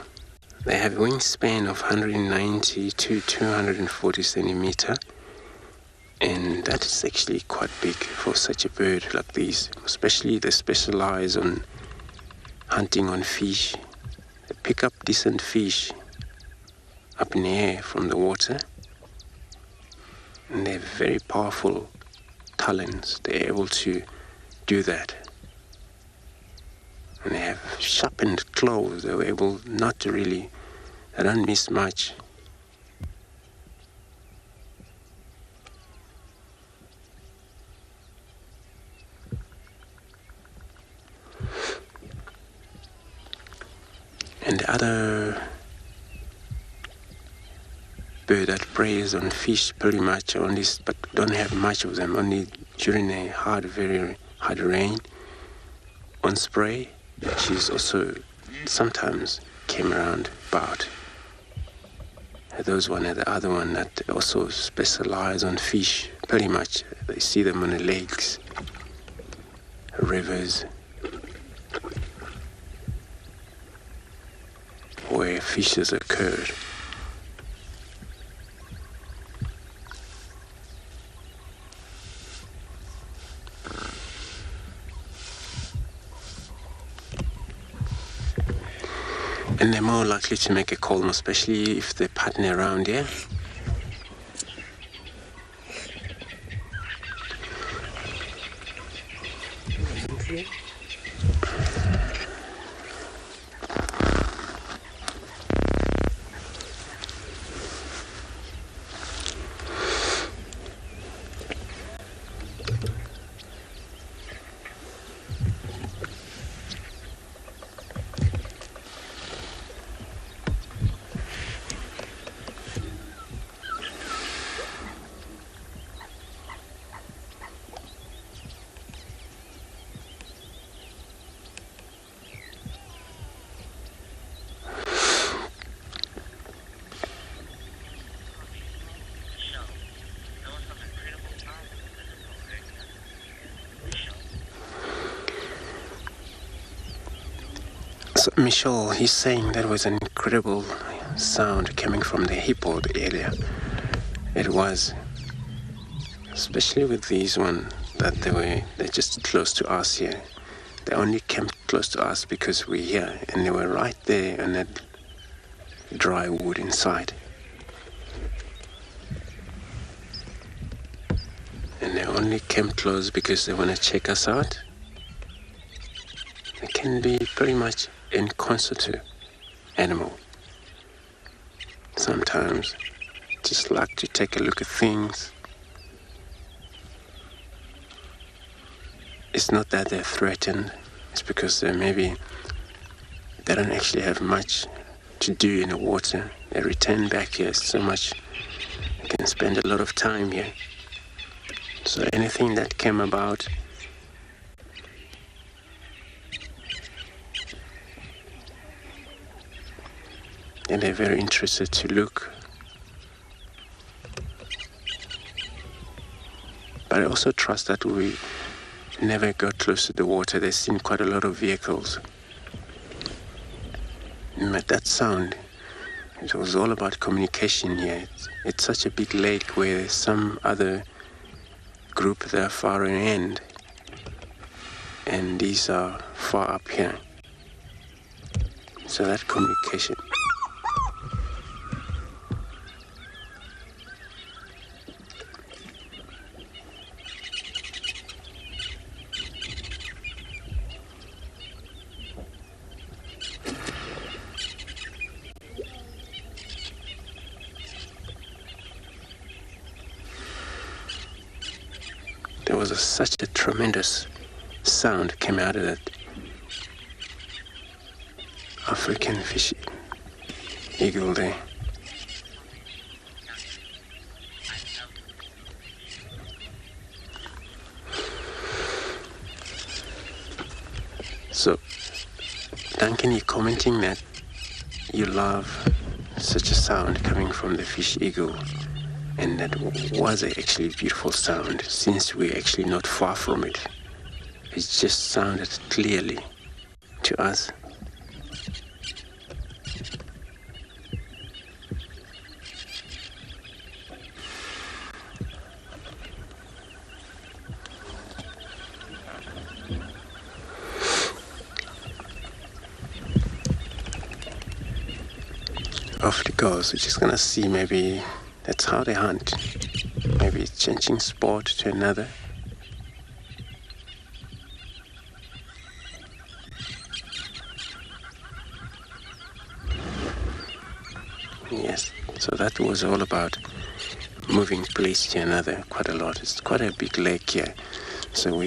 they have a wingspan of 190 to 240 centimeter, and that is actually quite big for such a bird like this. Especially they specialize on hunting on fish. They pick up decent fish up in the air from the water, and they have very powerful talents. They're able to do that. And they have sharpened claws. They were able not to really, they don't miss much. And the other bird that preys on fish pretty much only, but don't have much of them, only during a very hard rain on spray. She's also sometimes came around about. Those one and the other one that also specialize on fish pretty much. They see them on the lakes, rivers, where fishes occurred. And they're more likely to make a call, especially if they partner around here. So Michelle, he's saying that was an incredible sound coming from the Hippo area. It was, especially with these one that they're just close to us here. They only came close to us because we're here, and they were right there on that dry wood inside. And they only came close because they want to check us out. They can be pretty much inconsequential animal. Sometimes just like to take a look at things. It's not that they're threatened, it's because they don't actually have much to do in the water. They return back here so much, they can spend a lot of time here. So anything that came about, and they're very interested to look. But I also trust that we never got close to the water. They've seen quite a lot of vehicles. But that sound, it was all about communication here. It's such a big lake where there's some other group that are far end, and these are far up here. So that communication. There was such a tremendous sound came out of that African fish eagle there. So, Duncan, you're commenting that you love such a sound coming from the fish eagle. And that was actually a beautiful sound, since we're actually not far from it. It just sounded clearly to us. Off it goes. We're just gonna see, maybe that's how they hunt. Maybe changing sport to another. Yes, so that was all about moving place to another quite a lot. It's quite a big lake here. So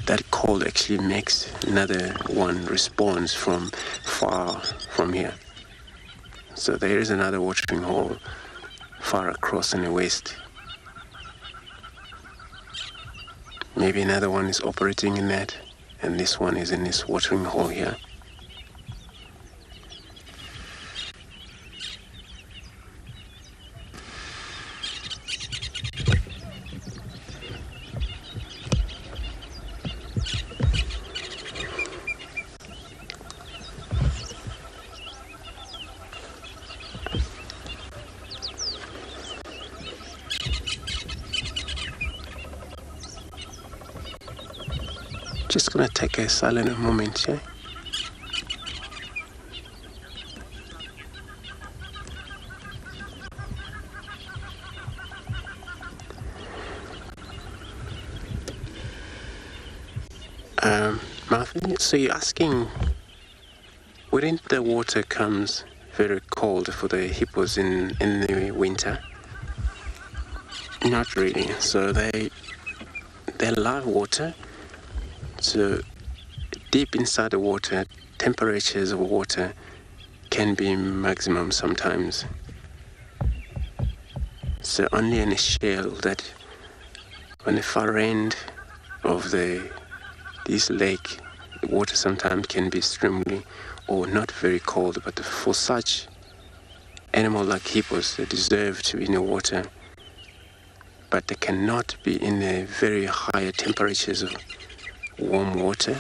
that call actually makes another one response from far from here. So there is another watering hole far across in the west. Maybe another one is operating in that, and this one is in this watering hole here. Just gonna take a silent moment here. Martin, so you're asking, wouldn't the water comes very cold for the hippos in the winter? Not really. So they love water. So deep inside the water, temperatures of water can be maximum sometimes. So only in a shell that on the far end of this lake, the water sometimes can be extremely or not very cold. But for such animals like hippos, they deserve to be in the water, but they cannot be in the very high temperatures of warm water,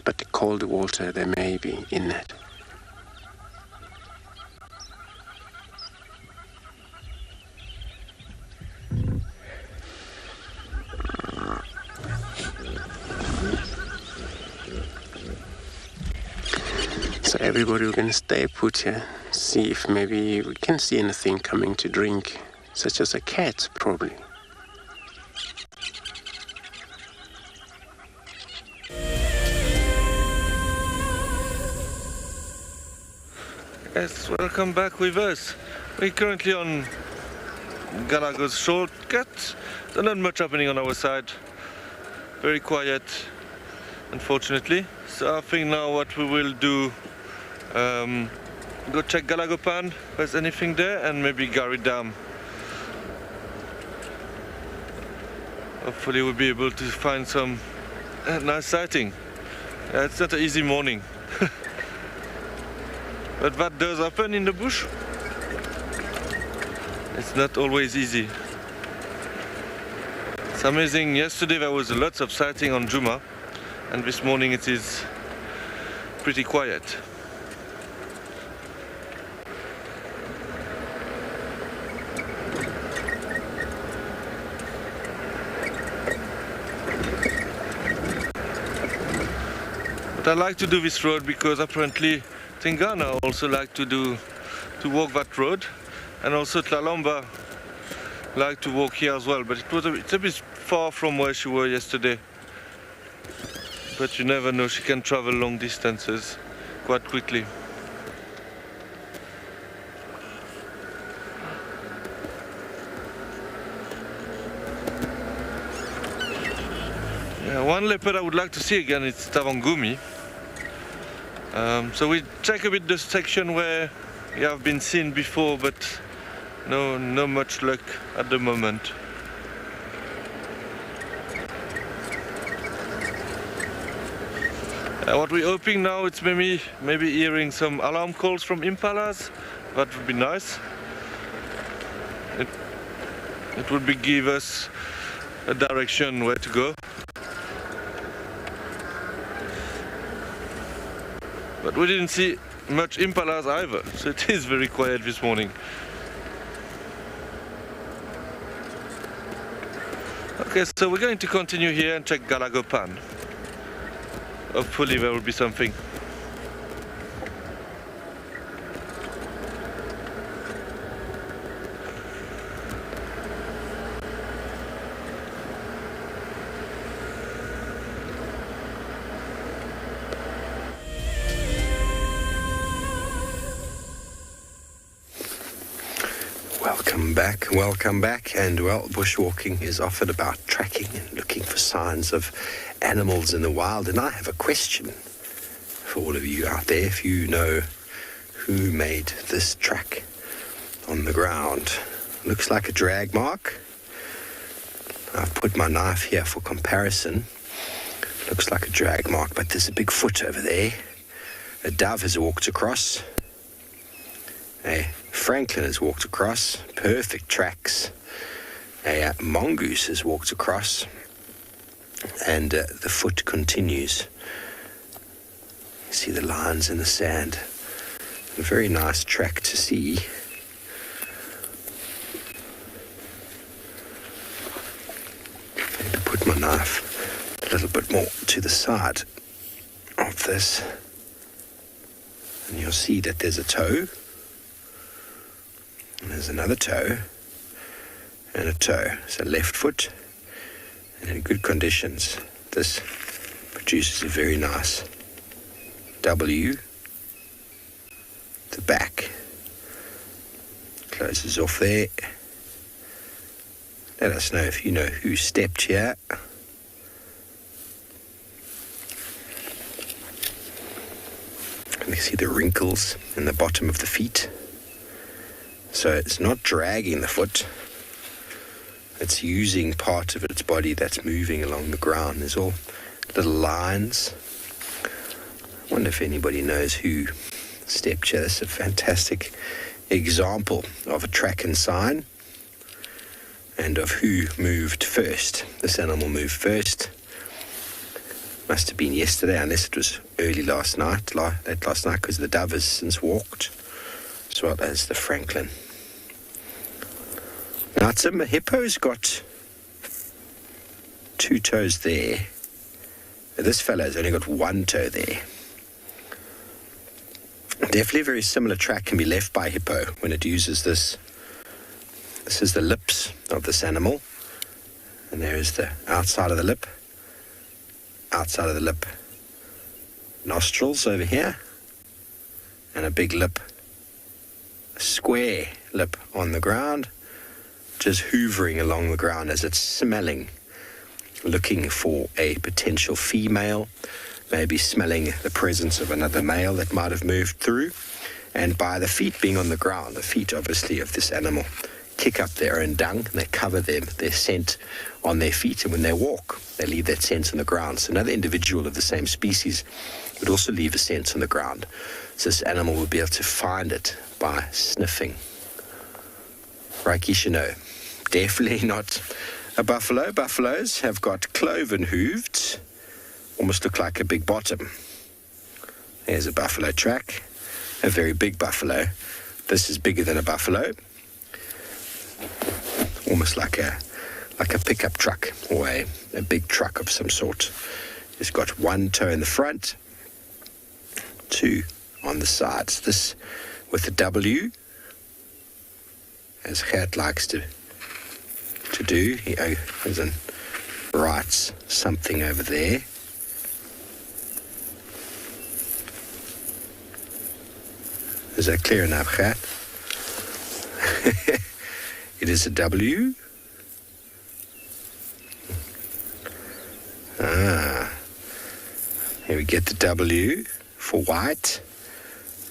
but the cold water they may be in that. So everybody, we're going to stay put here, see if maybe we can see anything coming to drink, such as a cat probably. Yes, welcome back with us. We're currently on Galago's shortcut. There's not much happening on our side. Very quiet, unfortunately. So I think now what we will do, go check Galago Pan, if there's anything there, and maybe Gary Dam. Hopefully we'll be able to find some nice sighting. It's not an easy morning. But that does happen in the bush. It's not always easy. It's amazing. Yesterday there was lots of sighting on Djuma, and this morning it is pretty quiet. But I like to do this road because apparently Tingana also like to walk that road, and also Tlalomba like to walk here as well, but it's a bit far from where she was yesterday. But you never know, she can travel long distances quite quickly. Yeah, one leopard I would like to see again is Tavangumi. So we check a bit the section where we have been seen before, but no much luck at the moment. What we're hoping now, it's maybe hearing some alarm calls from impalas. That would be nice. It would give us a direction where to go. But we didn't see much impalas either, so it is very quiet this morning. Okay, so we're going to continue here and check Galago Pan. Hopefully there will be something. Welcome back, and well, bushwalking is often about tracking and looking for signs of animals in the wild. And I have a question for all of you out there. If you know who made this track on the ground, Looks like a drag mark. I've put my knife here for comparison. Looks like a drag mark, but there's a big foot over there. A dove has walked across. A francolin has walked across. Perfect tracks. A mongoose has walked across. And the foot continues. You see the lines in the sand. A very nice track to see. Maybe put my knife a little bit more to the side of this. And you'll see that there's a toe. And there's another toe. And a toe. So left foot. And in good conditions, this produces a very nice W. The back closes off there. Let us know if you know who stepped here. And you see the wrinkles in the bottom of the feet. So it's not dragging the foot. It's using part of its body that's moving along the ground. There's all little lines. I wonder if anybody knows who stepped here. This is a fantastic example of a track and sign and of who moved first. This animal moved first. Must have been yesterday, unless it was early last night, late last night, because the dove has since walked, as well as the francolin. Now, Tswalu, Hippo's got 2 toes there. This fellow's only got 1 toe there. Definitely a very similar track can be left by Hippo when it uses this. This is the lips of this animal. And there is the outside of the lip. Outside of the lip. Nostrils over here. And a big lip. A square lip on the ground. Just hoovering along the ground as it's smelling. Looking for a potential female. Maybe smelling the presence of another male that might have moved through. And by the feet being on the ground, the feet obviously of this animal kick up their own dung and they cover their scent on their feet, and when they walk they leave that scent on the ground. So another individual of the same species would also leave a scent on the ground. So this animal would be able to find it by sniffing. Raikishino, definitely not a buffalo. Buffaloes have got cloven hooved. Almost look like a big bottom. There's a buffalo track, a very big buffalo. This is bigger than a buffalo. Almost like a pickup truck or a big truck of some sort. It's got 1 toe in the front, 2 on the sides. This with the W, as Gert likes to do. He goes and writes something over there. Is that clear enough, Gert? It is a W. Here we get the W for white.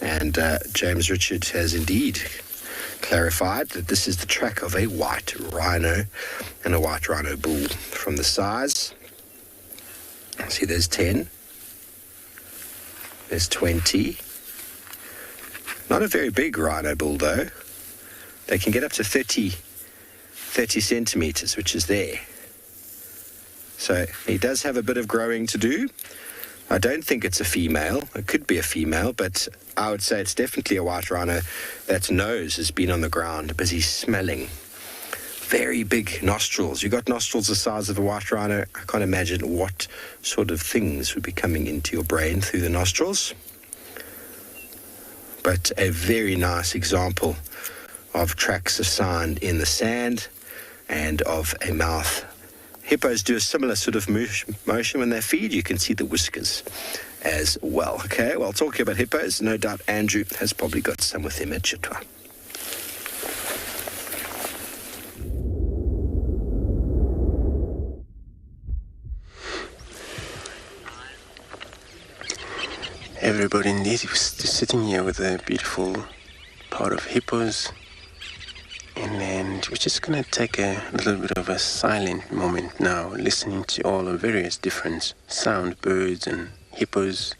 And James Richard has indeed clarified that this is the track of a white rhino and a white rhino bull. From the size, see there's 10, there's 20. Not a very big rhino bull though. They can get up to 30 centimeters, which is there. So he does have a bit of growing to do. I don't think it's a female. It could be a female, but I would say it's definitely a white rhino that nose has been on the ground busy smelling. Very big nostrils. You've got nostrils the size of a white rhino. I can't imagine what sort of things would be coming into your brain through the nostrils. But a very nice example of tracks of sign in the sand and of a mouth. Hippos do a similar sort of motion when they feed. You can see the whiskers as well. Okay, well, talking about hippos, no doubt Andrew has probably got some with him at Chitwa. Everybody indeed was sitting here with a beautiful part of hippos, and then moment. We're just going to take a little bit of a silent moment now, listening to all the various different sound birds and hippos.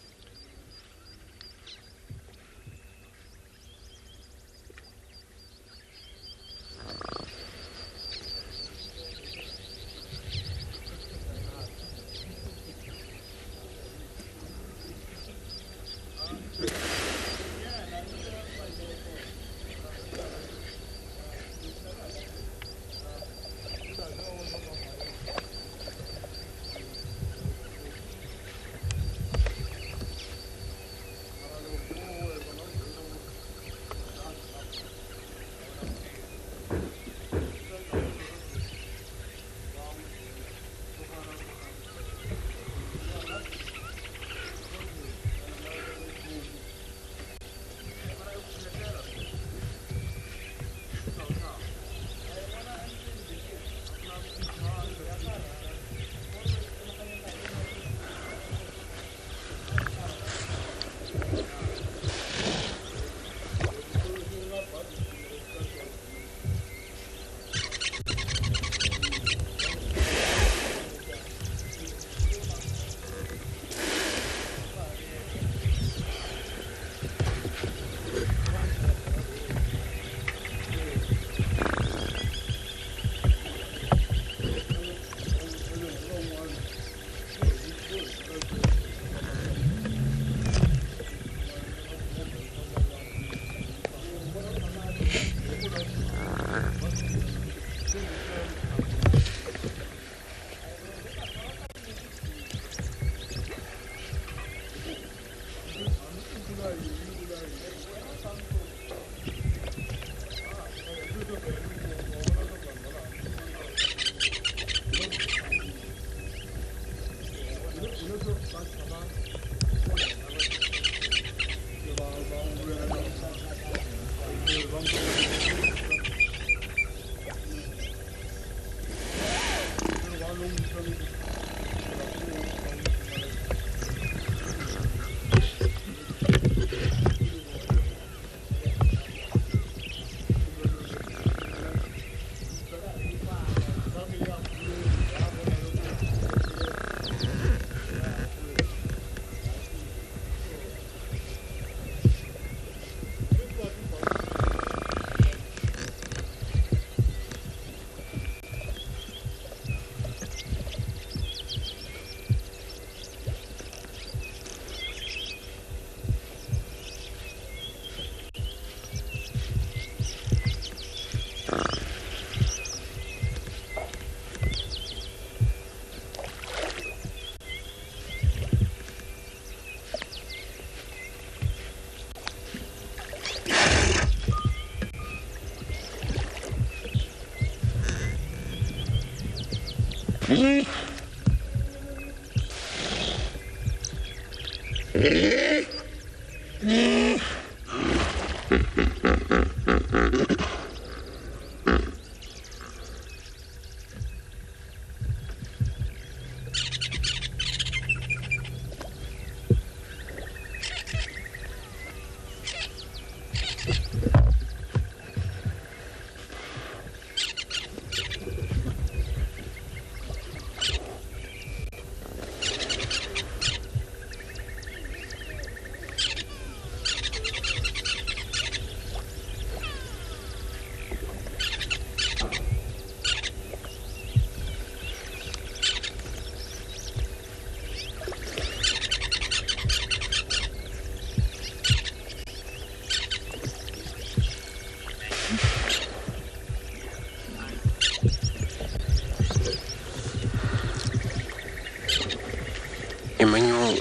Emmanuel,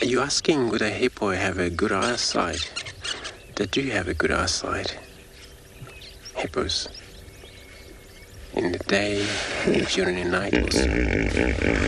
are you asking would a hippo have a good eyesight? They do have a good eyesight. Hippos. In the day, during the night also.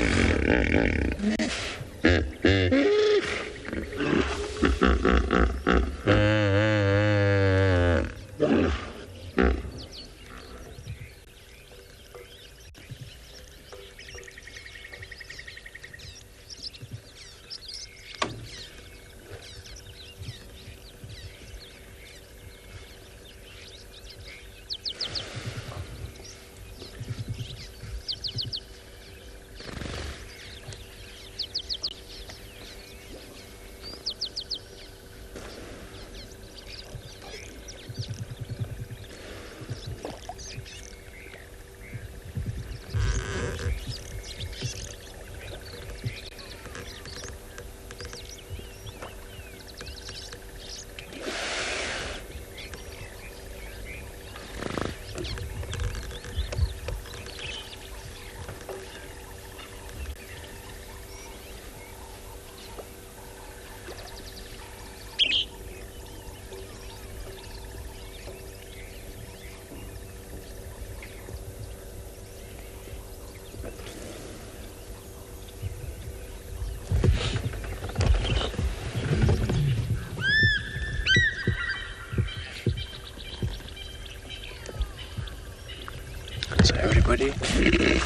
everybody.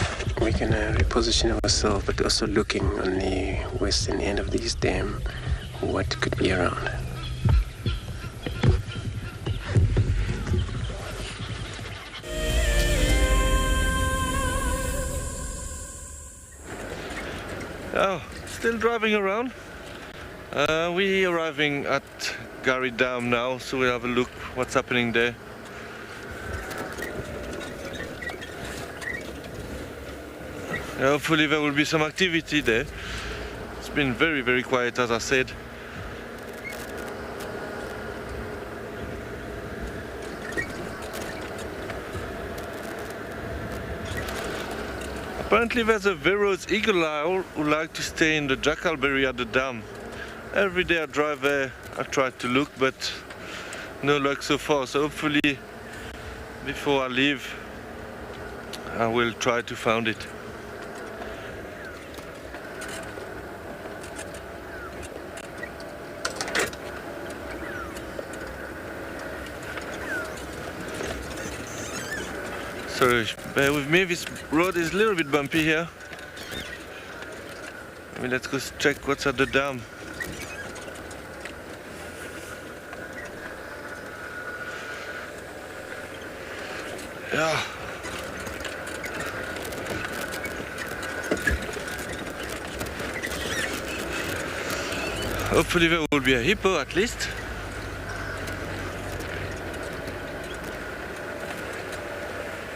We can reposition ourselves, but also looking on the western end of this dam, what could be around. Oh, still driving around. We're arriving at Gary Dam now, so we'll have a look what's happening there. Hopefully there will be some activity there. It's been very, very quiet, as I said. Apparently there's a Vero's eagle owl who like to stay in the jackalberry at the dam. Every day I drive there, I try to look, but no luck so far. So hopefully before I leave, I will try to find it. Sorry, bear with me, this road is a little bit bumpy here. I mean, let's go check what's at the dam. Yeah. Hopefully there will be a hippo at least.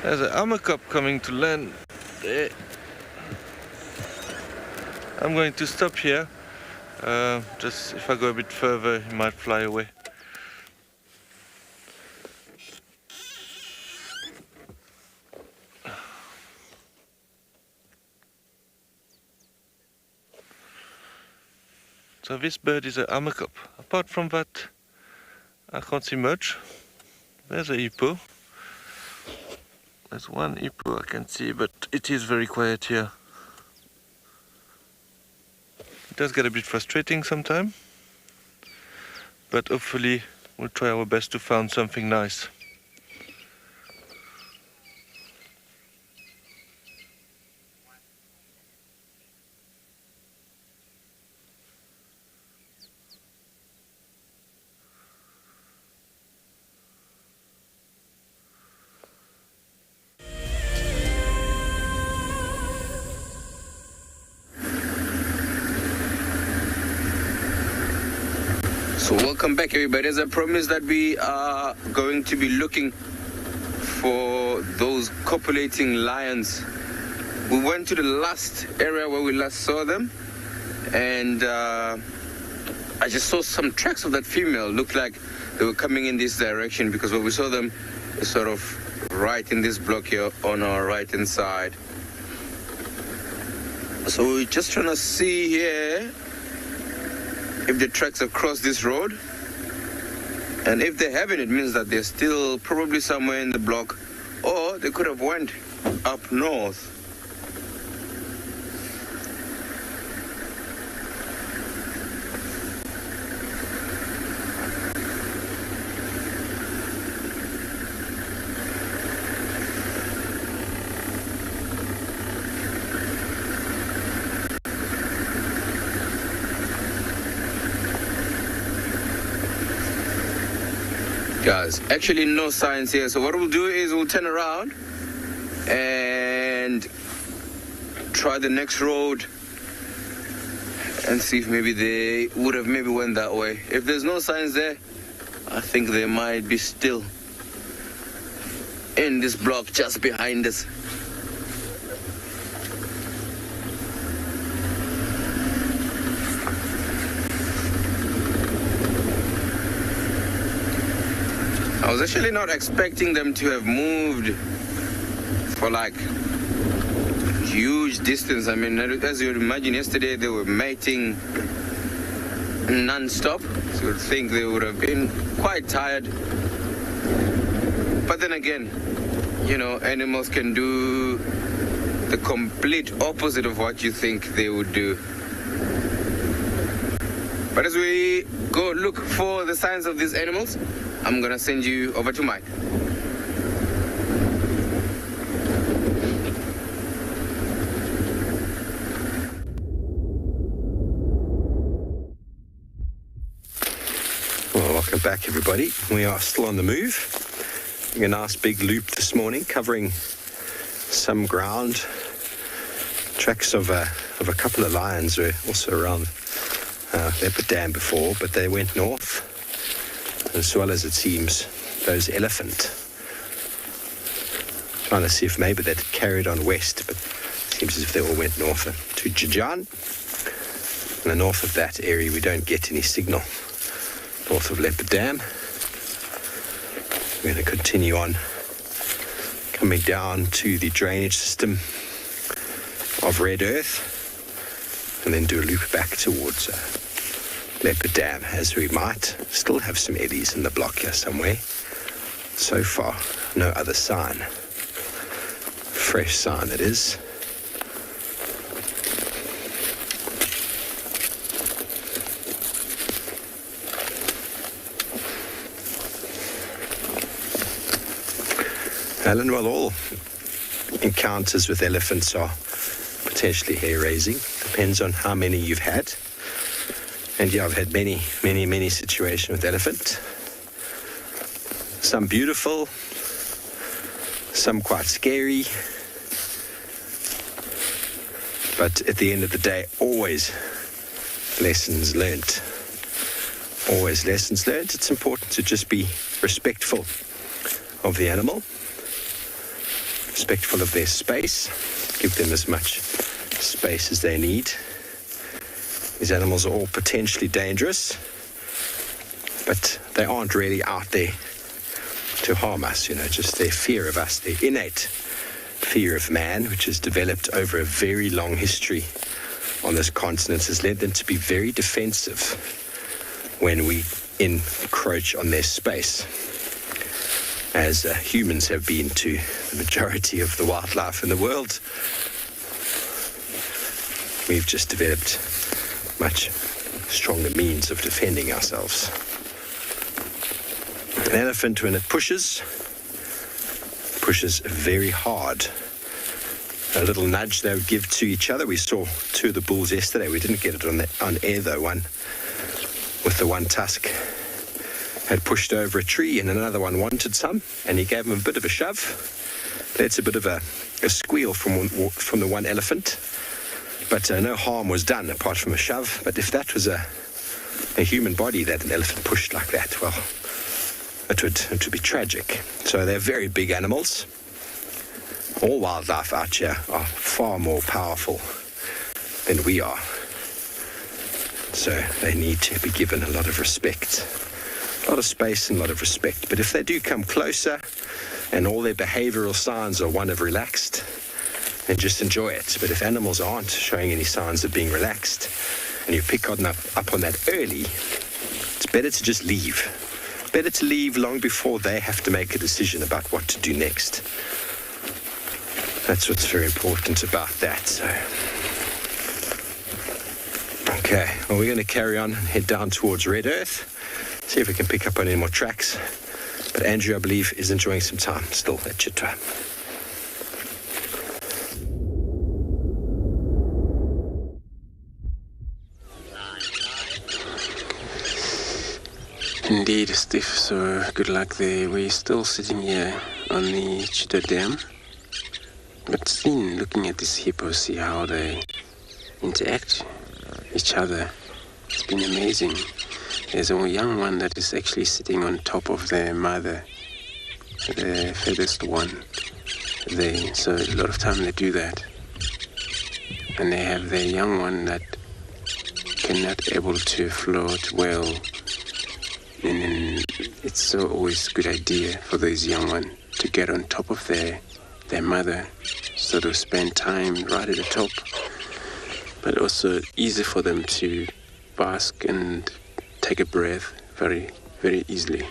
There's an armor cup coming to land there. I'm going to stop here. Just if I go a bit further, he might fly away. So this bird is an armor cup. Apart from that, I can't see much. There's a hippo. There's one hippo I can see, but it is very quiet here. It does get a bit frustrating sometimes, but hopefully we'll try our best to find something nice. So welcome back, everybody. As I promised that we are going to be looking for those copulating lions. We went to the last area where we last saw them, and I just saw some tracks of that female. Looked like they were coming in this direction, because when we saw them, it's sort of right in this block here on our right hand side. So we're just trying to see here if the tracks have crossed this road, and if they haven't, it means that they're still probably somewhere in the block, or they could have went up north. Guys, actually no signs here, so what we'll do is we'll turn around and try the next road and see if maybe they would have maybe went that way. If there's no signs there, I think they might be still in this block just behind us. I was actually not expecting them to have moved for like huge distance. I mean, as you would imagine, yesterday they were mating non-stop, so you would think they would have been quite tired. But then again, you know, animals can do the complete opposite of what you think they would do. But as we go look for the signs of these animals, I'm gonna send you over to Mike. Welcome back, everybody. We are still on the move. A nice big loop this morning, covering some ground. Tracks of a couple of lions were also around Leopard Dam before, but they went north, as well as, it seems, those elephant. Trying to see if maybe they'd carried on west, but it seems as if they all went north to Jijan. And the north of that area, we don't get any signal. North of Leopard Dam. We're going to continue on, coming down to the drainage system of Red Earth, and then do a loop back towards Leopard Dam, as we might still have some eddies in the block here somewhere. So far, no other sign. Fresh sign, it is. Alan, well, all encounters with elephants are potentially hair-raising. Depends on how many you've had. And yeah, I've had many situations with elephant. Some beautiful, some quite scary. But at the end of the day, always lessons learnt. Always lessons learnt. It's important to just be respectful of the animal, respectful of their space, give them as much space as they need. These animals are all potentially dangerous, but they aren't really out there to harm us, just their fear of us, their innate fear of man, which has developed over a very long history on this continent, has led them to be very defensive when we encroach on their space, as humans have been to the majority of the wildlife in the world. We've just developed much stronger means of defending ourselves. An elephant, when it pushes very hard. A little nudge they would give to each other. We saw two of the bulls yesterday. We didn't get it on air, though. One with the one tusk had pushed over a tree, and another one wanted some, and he gave him a bit of a shove. That's a bit of a squeal from the one elephant, but no harm was done apart from a shove. But if that was a human body that an elephant pushed like that, well, it would be tragic. So they're very big animals. All wildlife out here are far more powerful than we are, so they need to be given a lot of respect. A lot of space and a lot of respect. But if they do come closer and all their behavioral signs are one of relaxed, then just enjoy it. But if animals aren't showing any signs of being relaxed and you pick up on that early, it's better to just leave. Better to leave long before they have to make a decision about what to do next. That's what's very important about that. So, okay, well, we're going to carry on and head down towards Red Earth. See if we can pick up on any more tracks. But Andrew, I believe, is enjoying some time still at Chitwa. Indeed, Steve, so good luck there. We're still sitting here on the Chitwa Dam. But looking at these hippos, see how they interact with each other. It's been amazing. There's a young one that is actually sitting on top of their mother, the furthest one there. So a lot of time they do that. And they have their young one that cannot able to float well. And then it's so always a good idea for those young ones to get on top of their mother, so to spend time right at the top, but also easy for them to bask and take a breath very, very easily.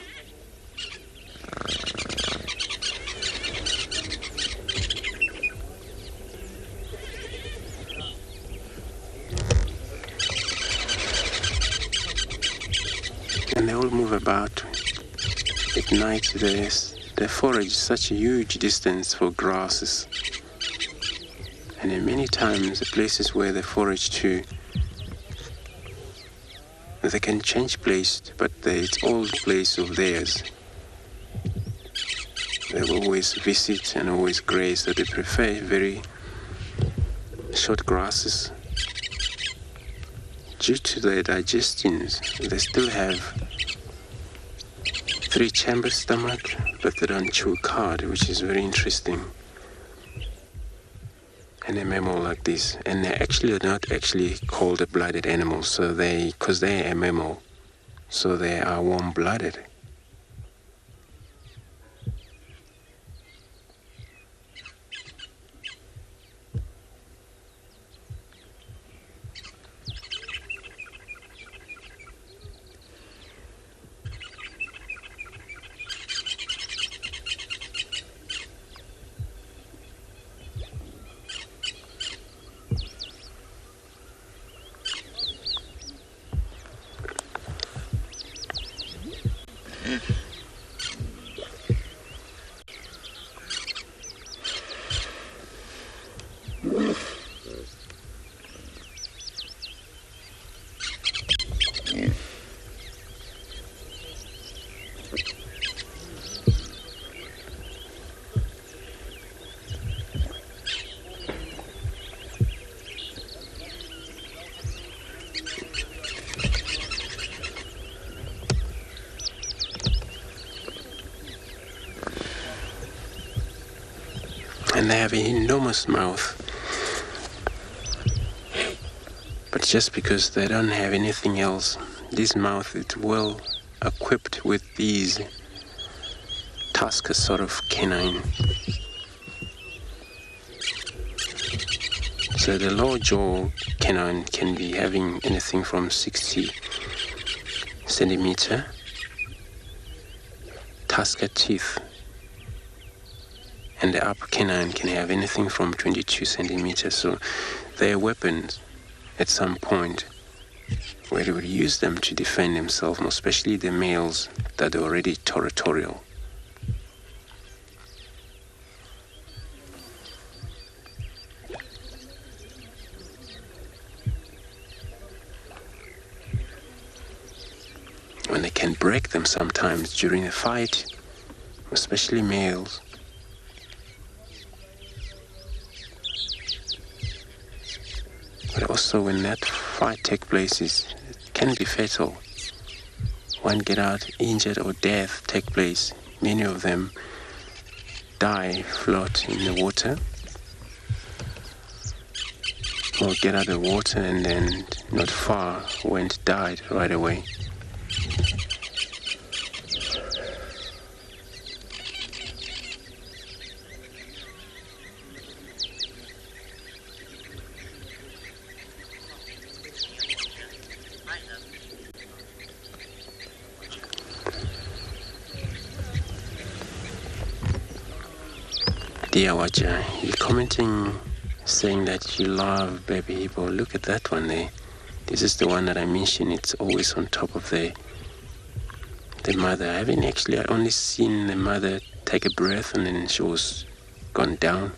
And they all move about. At night they forage such a huge distance for grasses. And in many times the places where they forage to, the they can change place, but it's all place of theirs. They always visit and always graze, so they prefer very short grasses. Due to their digestions, they still have 3-chamber stomach, but they don't chew cud, which is very interesting. And a mammal like this, and they actually are not actually called a blooded animal, so because they are a mammal, so they are warm-blooded. And they have an enormous mouth. But just because they don't have anything else, this mouth is well equipped with these tusker sort of canine. So the lower jaw canine can be having anything from 60 centimeter tusker teeth. And the upper canine can have anything from 22 centimeters. So their weapons at some point where they would use them to defend themselves, especially the males that are already territorial. When they can break them sometimes during a fight, especially males. But also when that fight takes place, it can be fatal. One get out injured or death take place. Many of them die, float in the water, or get out of the water and then not far went died right away. Dear watcher, you're commenting saying that you love baby hippo. Look at that one there. This is the one that I mentioned. It's always on top of the mother. I only seen the mother take a breath and then she was gone down.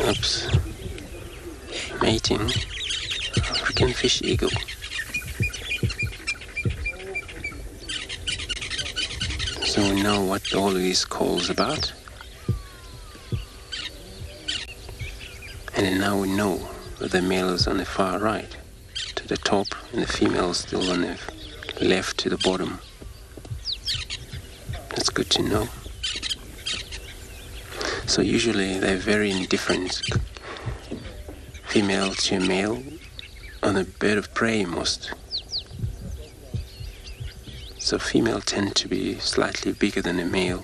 Oops. Mating. African fish eagle. So we know what all of these calls about. And then now we know that the male is on the far right to the top and the female is still on the left to the bottom. That's good to know. So usually they're very indifferent, female to male, on a bird of prey most. So female tend to be slightly bigger than a male.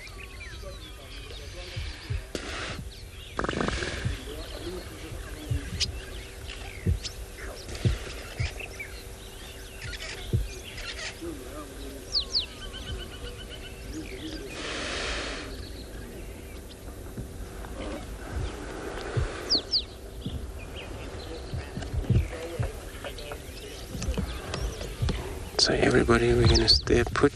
So everybody, we're going to stay put.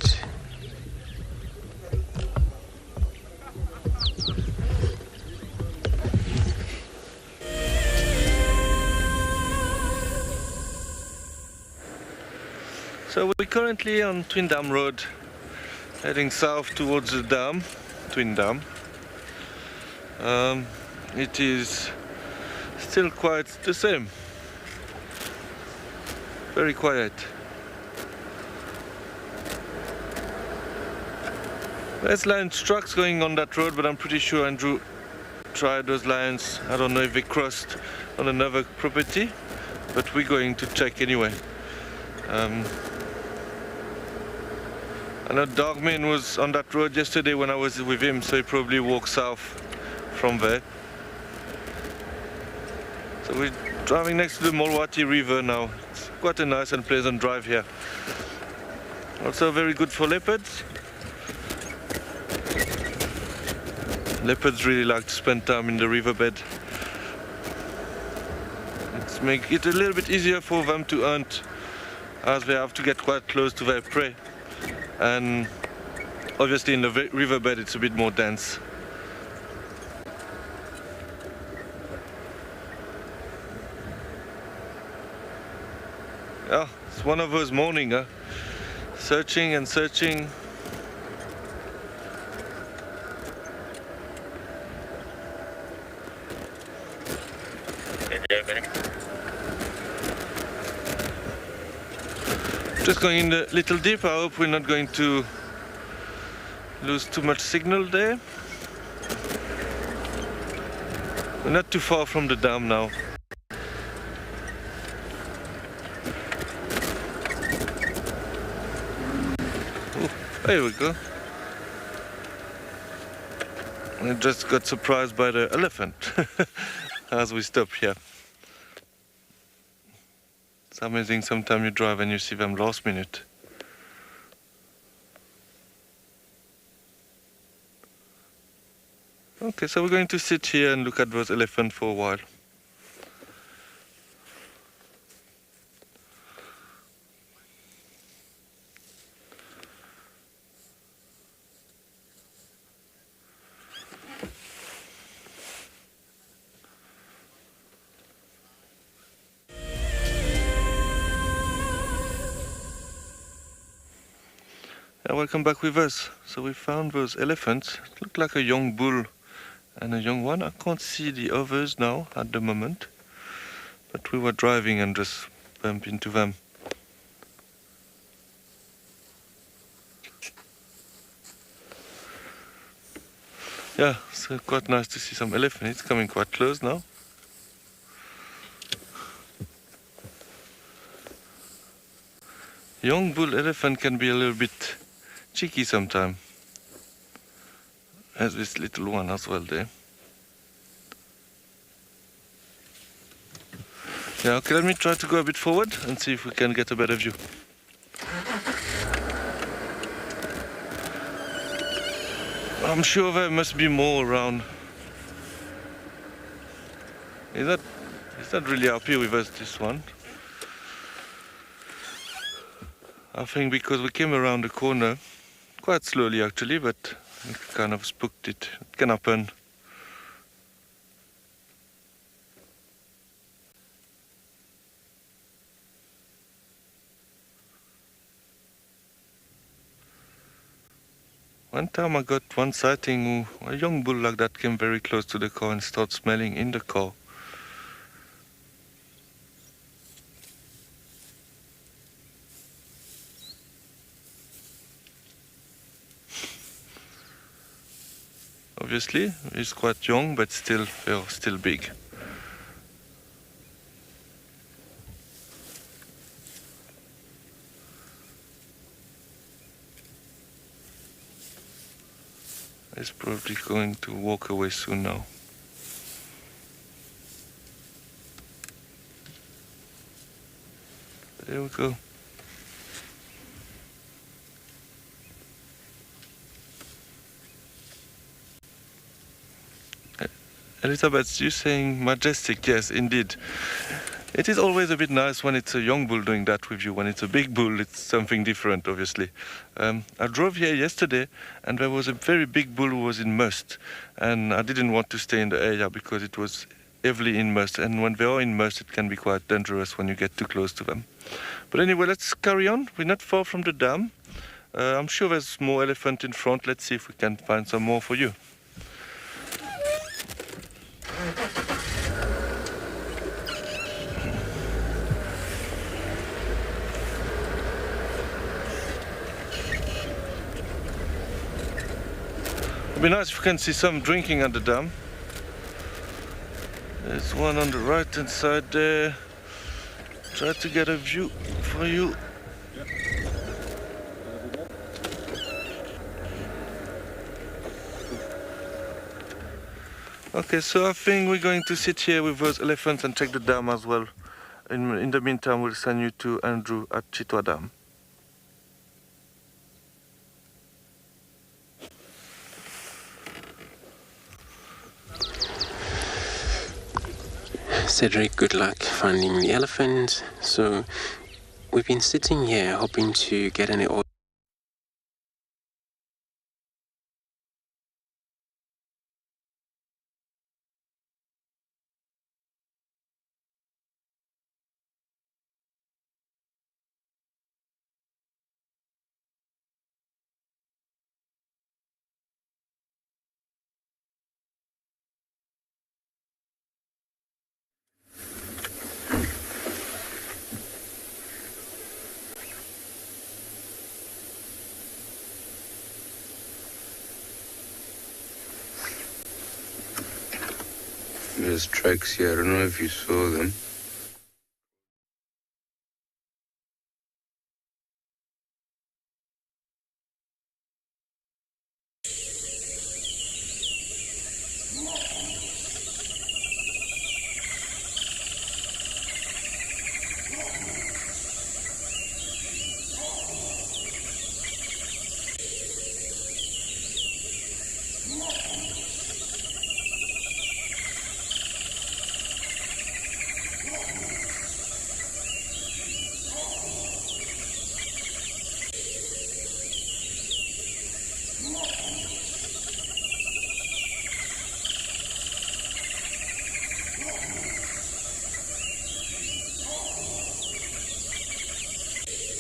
So we're currently on Twin Dam Road, heading south towards the dam, Twin Dam. It is still quite the same. Very quiet. There's lions trucks going on that road, but I'm pretty sure Andrew tried those lions. I don't know if they crossed on another property, but we're going to check anyway. I know Dogman was on that road yesterday when I was with him, so he probably walked south from there. So we're driving next to the Molwati River now. It's quite a nice and pleasant drive here. Also very good for leopards. Leopards really like to spend time in the riverbed. It's make it a little bit easier for them to hunt, as they have to get quite close to their prey. And obviously in the riverbed it's a bit more dense. Yeah, it's one of those mornings, huh? Searching and searching. Just going in a little deep. I hope we're not going to lose too much signal there. We're not too far from the dam now. Oh, there we go. I just got surprised by the elephant as we stop here. It's amazing sometimes you drive and you see them last minute. Okay, so we're going to sit here and look at those elephants for a while. Welcome back with us. So we found those elephants. It looked like a young bull and a young one. I can't see the others now at the moment, but we were driving and just bumped into them. Yeah, so quite nice to see some elephants. It's coming quite close now. Young bull elephant can be a little bit cheeky sometimes. There's this little one as well there. Yeah, okay, let me try to go a bit forward and see if we can get a better view. I'm sure there must be more around. Is that really happy with us, this one? I think because we came around the corner quite slowly actually, but we kind of spooked it. It can happen. One time I got one sighting, a young bull like that came very close to the car and started smelling in the car. Obviously, he's quite young, but still big. He's probably going to walk away soon now. There we go. Elizabeth, you saying majestic? Yes, indeed. It is always a bit nice when it's a young bull doing that with you. When it's a big bull, it's something different, obviously. I drove here yesterday, and there was a very big bull who was in must, and I didn't want to stay in the area because it was heavily in must, and when they are in must, it can be quite dangerous when you get too close to them. But anyway, let's carry on. We're not far from the dam. I'm sure there's more elephant in front. Let's see if we can find some more for you. It'd be nice if you can see some drinking at the dam. There's one on the right hand side there. Try to get a view for you. Okay, so I think we're going to sit here with those elephants and check the dam as well. In the meantime, we'll send you to Andrew at Chitwa Dam. Cedric, good luck finding the elephant. So we've been sitting here hoping to get any audio. There's tracks here, I don't know if you saw them.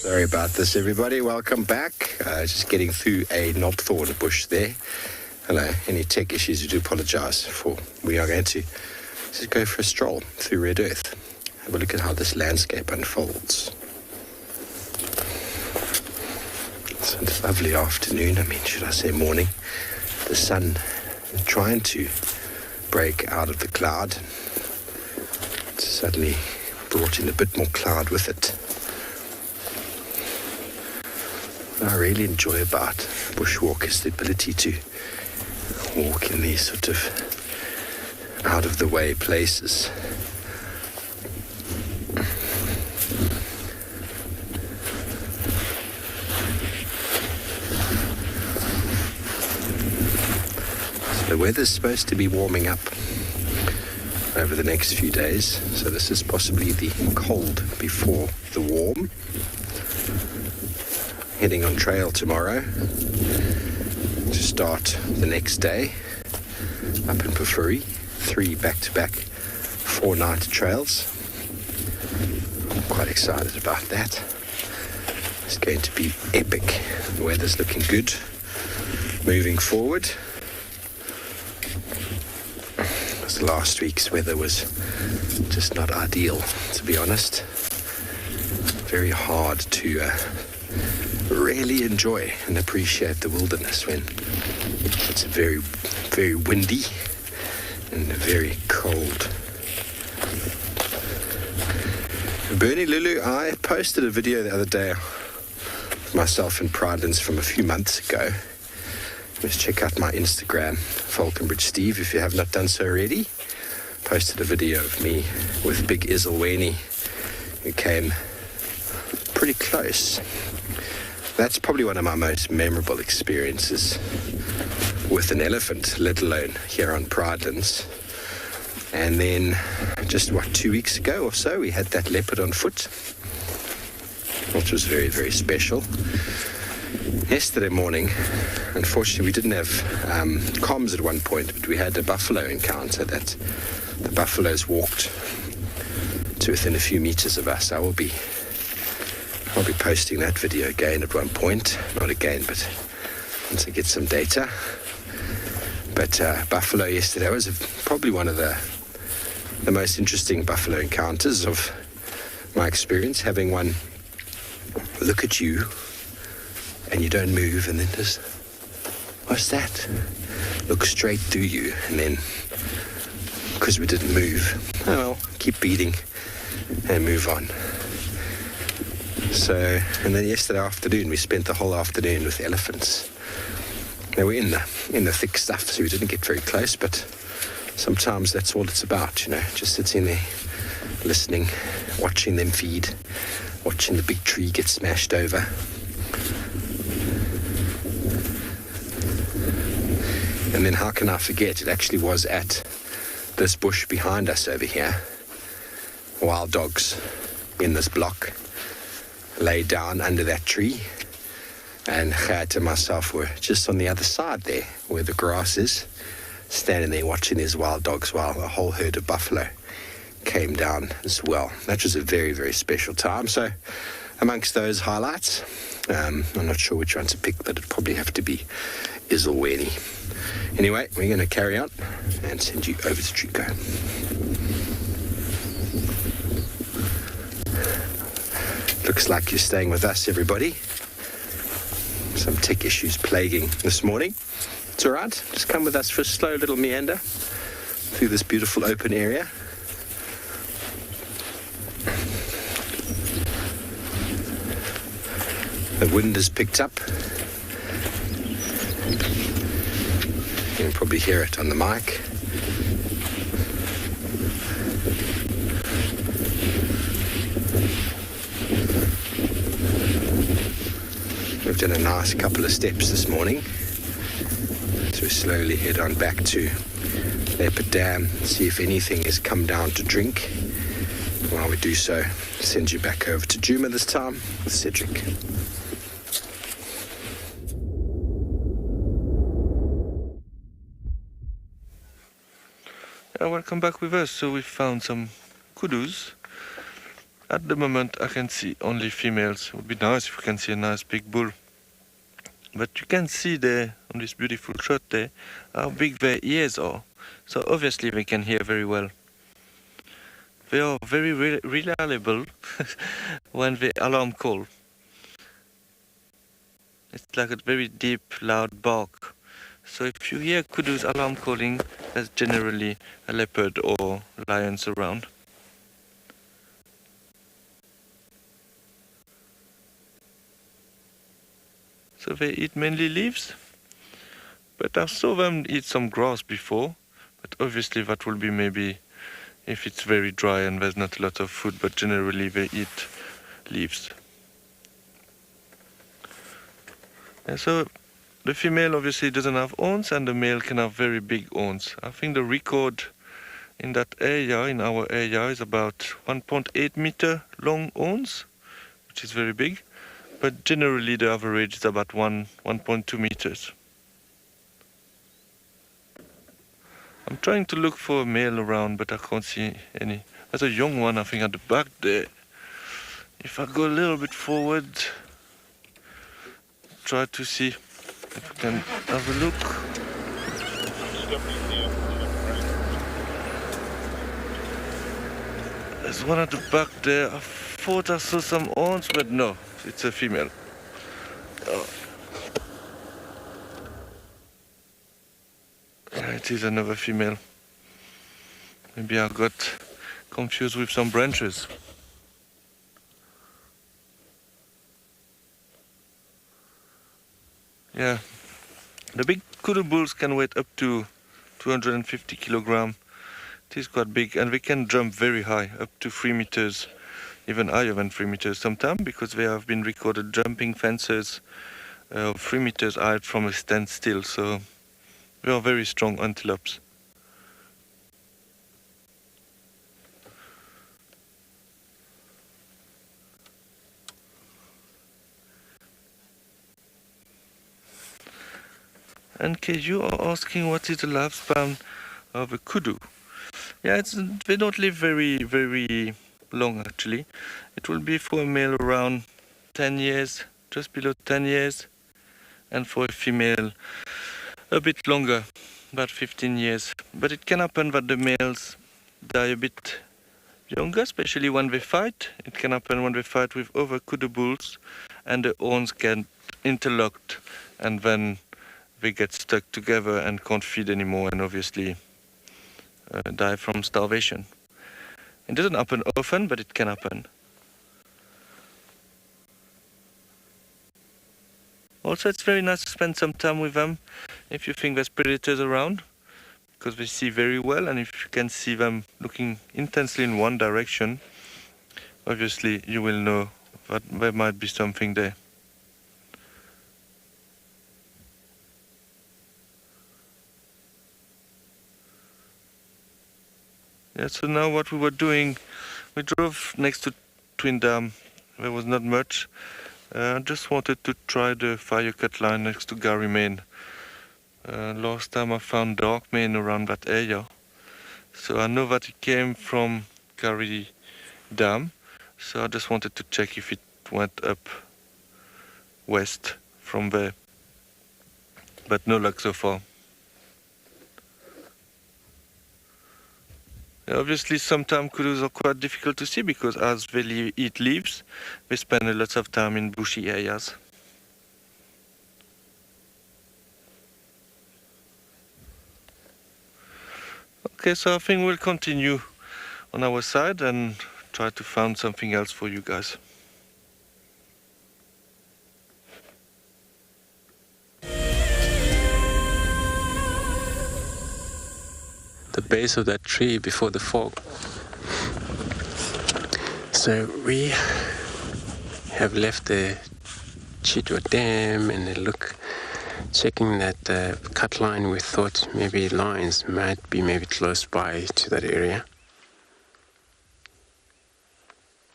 Sorry about this, everybody. Welcome back. Just getting through a not-thorn bush there. Hello. Any tech issues, I do apologize for. We are going to just go for a stroll through Red Earth. Have a look at how this landscape unfolds. It's a lovely afternoon. I mean, should I say morning? The sun is trying to break out of the cloud. It's suddenly brought in a bit more cloud with it. What I really enjoy about bushwalk is the ability to walk in these sort of out-of-the-way places. So the weather's supposed to be warming up over the next few days, so this is possibly the cold before the warm. Heading on trail tomorrow to start the next day up in Pafuri. 3 back-to-back 4-night trails. I'm quite excited about that. It's going to be epic. The weather's looking good. Moving forward. Because last week's weather was just not ideal, to be honest. Very hard to really enjoy and appreciate the wilderness when it's very, very windy and very cold. Bernie Lulu, I posted a video the other day of myself in Pridelands from a few months ago. Just check out my Instagram, Falconbridge Steve, if you have not done so already. Posted a video of me with Big Izzleweni, who came pretty close. That's probably one of my most memorable experiences with an elephant, let alone here on Pridelands. And then just, 2 weeks ago or so, we had that leopard on foot, which was very, very special. Yesterday morning, unfortunately, we didn't have comms at one point, but we had a buffalo encounter that the buffaloes walked to within a few meters of us. I'll be posting that video again at one point. Not again, but once I get some data. But buffalo yesterday was probably one of the most interesting buffalo encounters of my experience, having one look at you and you don't move, and then just, what's that? Look straight through you, and then, because we didn't move, oh well, keep beating and move on. So, and then yesterday afternoon, we spent the whole afternoon with elephants. They were in the thick stuff, so we didn't get very close, but sometimes that's all it's about, just sitting there, listening, watching them feed, watching the big tree get smashed over. And then how can I forget, it actually was at this bush behind us over here. Wild dogs in this block lay down under that tree, and Gert and myself were just on the other side there where the grass is, standing there watching these wild dogs while a whole herd of buffalo came down as well. That was a very, very special time. So amongst those highlights, I'm not sure which one to pick, but it'd probably have to be Iselweni. Anyway, we're going to carry on and send you over to Trico. Looks like you're staying with us, everybody. Some tech issues plaguing this morning. It's all right. Just come with us for a slow little meander through this beautiful open area. The wind has picked up. You can probably hear it on the mic. We've done a nice couple of steps this morning. So we slowly head on back to Leopard Dam, see if anything has come down to drink. While we do so, send you back over to Djuma this time with Cedric. Welcome back with us. So we found some Kudus. At the moment I can see only females. It would be nice if we can see a nice big bull. But you can see there on this beautiful shot there how big their ears are. So obviously they can hear very well. They are very reliable when the alarm call. It's like a very deep, loud bark. So if you hear Kudu's alarm calling, that's generally a leopard or lions around. So they eat mainly leaves, but I saw them eat some grass before, but obviously that will be maybe if it's very dry and there's not a lot of food, but generally they eat leaves. And so the female obviously doesn't have horns and the male can have very big horns. I think the record in that area, in our area, is about 1.8 meter long horns, which is very big. But generally the average is about 1.2 meters. I'm trying to look for a male around, but I can't see any. There's a young one, I think, at the back there. If I go a little bit forward, try to see if I can have a look. There's one at the back there. I thought I saw some horns, but no, it's a female. Oh. Yeah, it is another female. Maybe I got confused with some branches. Yeah, the big Kudu bulls can weigh up to 250 kilograms. It is quite big, and they can jump very high, up to 3 meters, even higher than 3 meters sometimes, because they have been recorded jumping fences 3 meters high from a standstill. So they are very strong antelopes. Okay, you are asking what is the lifespan of a kudu. Yeah, they don't live very long actually. It will be for a male around 10 years, just below 10 years, and for a female a bit longer, about 15 years. But it can happen that the males die a bit younger, especially when they fight. It can happen when they fight with other kudu bulls and the horns get interlocked and then they get stuck together and can't feed anymore and obviously die from starvation. It doesn't happen often, but it can happen. Also, it's very nice to spend some time with them if you think there's predators around, because they see very well, and if you can see them looking intensely in one direction, obviously you will know that there might be something there. Yeah, so now what we were doing, we drove next to Twin Dam. There was not much. I just wanted to try the fire cut line next to Gary Main. Last time I found dark main around that area. So I know that it came from Gary Dam. So I just wanted to check if it went up west from there. But no luck so far. Obviously, sometimes kudus are quite difficult to see because as they eat leaves, they spend a lot of time in bushy areas. Okay, so I think we'll continue on our side and try to find something else for you guys. The base of that tree before the fog. So we have left the Chitwa Dam and a look, checking that cut line. We thought maybe lions might be maybe close by to that area.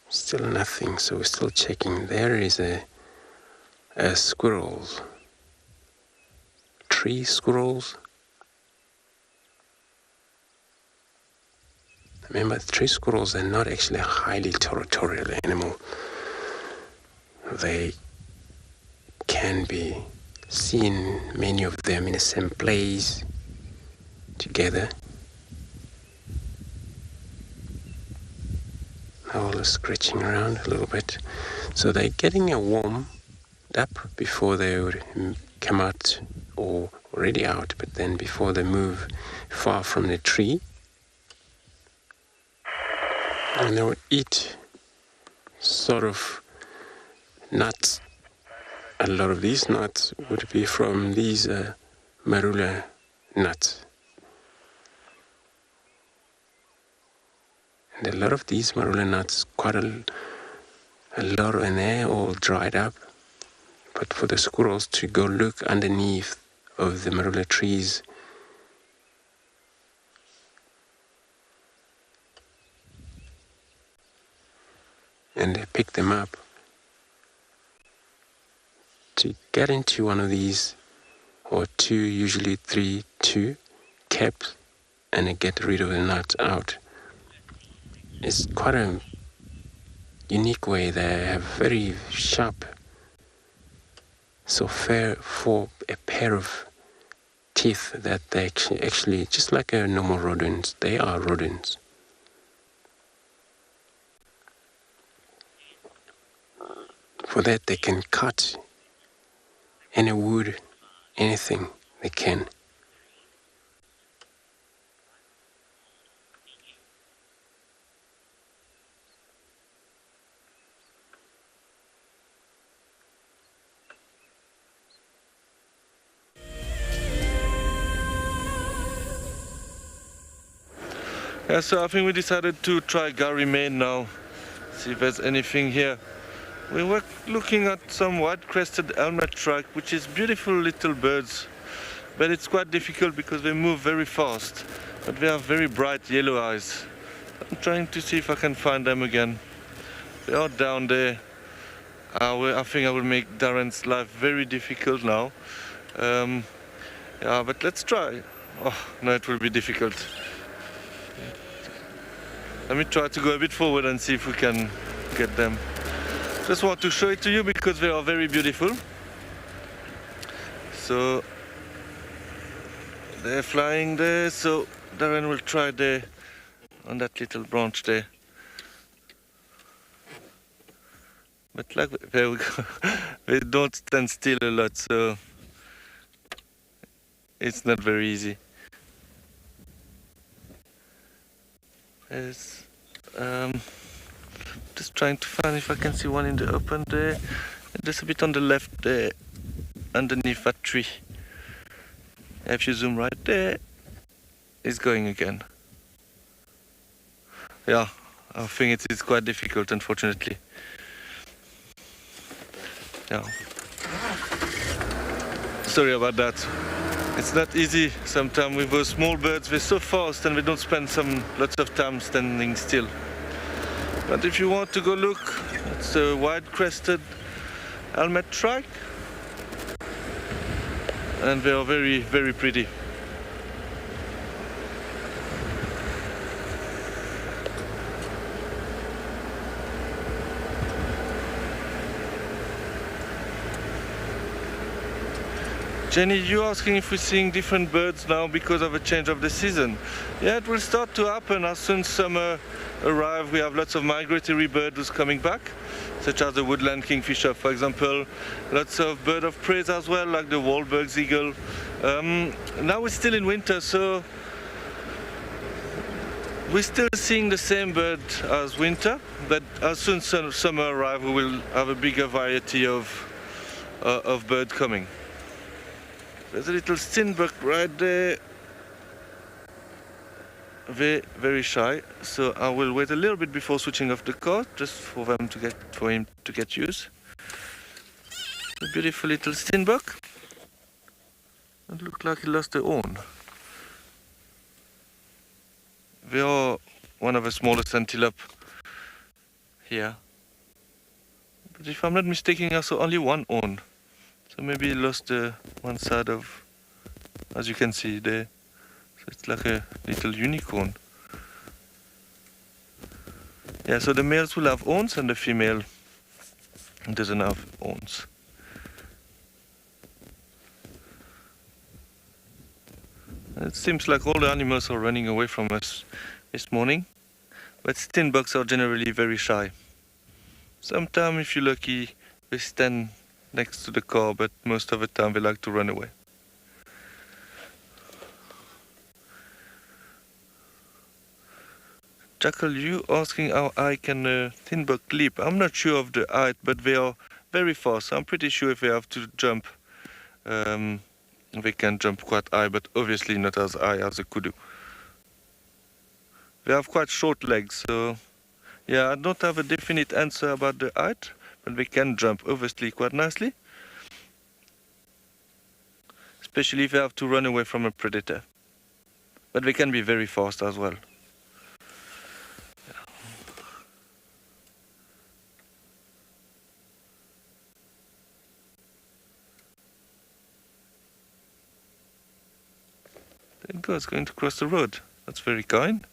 Still nothing, so we're still checking. There is a squirrel, tree squirrels. Remember, tree squirrels are not actually a highly territorial animal. They can be seen, many of them, in the same place together. All are scratching around a little bit. So they're getting a warm up before they would come out, or already out, but then before they move far from the tree. And they would eat sort of nuts. A lot of these nuts would be from these marula nuts. And a lot of these marula nuts, quite a lot, and they're all dried up. But for the squirrels to go look underneath of the marula trees, and they pick them up, to get into one of these, or two, usually three, two caps, and they get rid of the nuts out. It's quite a unique way. They have very sharp, so fair for a pair of teeth that they actually, just like a normal rodent, they are rodents. For that, they can cut any wood, anything they can. Yeah, so I think we decided to try Gary Main now, see if there's anything here. We were looking at some white-crested helmet shrike, which is beautiful little birds, but it's quite difficult because they move very fast, but they have very bright yellow eyes. I'm trying to see if I can find them again. They are down there. I think I will make Darren's life very difficult now. Yeah, but let's try. Oh, no, it will be difficult. Let me try to go a bit forward and see if we can get them. Just want to show it to you because they are very beautiful. So they're flying there, so Darren will try there on that little branch there. But like, there we go. They don't stand still a lot, so it's not very easy. Yes. Just trying to find if I can see one in the open there. Just a bit on the left there, underneath that tree. If you zoom right there, it's going again. Yeah, I think it is quite difficult, unfortunately. Yeah. Sorry about that. It's not easy sometimes with those small birds. They're so fast and they don't spend lots of time standing still. But if you want to go look, it's a wide-crested helmet shrike. And they are very, very pretty. Jenny, you're asking if we're seeing different birds now because of a change of the season. Yeah, it will start to happen as soon as summer arrives. We have lots of migratory birds coming back, such as the woodland kingfisher, for example. Lots of bird of prey as well, like the Wahlberg's eagle. Now we're still in winter, so we're still seeing the same bird as winter, but as soon as summer arrives, we will have a bigger variety of birds coming. There's a little steenbok right there. Very, very shy. So I will wait a little bit before switching off the car, just for him to get used. A beautiful little steenbok. It looks like he lost the horn. They are one of the smallest antelope here. But if I'm not mistaken, I saw only one horn. So maybe he lost one side of, as you can see there. So it's like a little unicorn. Yeah, so the males will have horns and the female doesn't have horns. It seems like all the animals are running away from us this morning, but steenboks are generally very shy. Sometimes, if you're lucky, they stand next to the car, but most of the time they like to run away. Jackal, you asking how high can a steenbok leap? I'm not sure of the height, but they are very fast. I'm pretty sure if they have to jump, they can jump quite high, but obviously not as high as a kudu. They have quite short legs, so yeah, I don't have a definite answer about the height, but they can jump obviously quite nicely. Especially if they have to run away from a predator. But they can be very fast as well. There it goes, going to cross the road. That's very kind.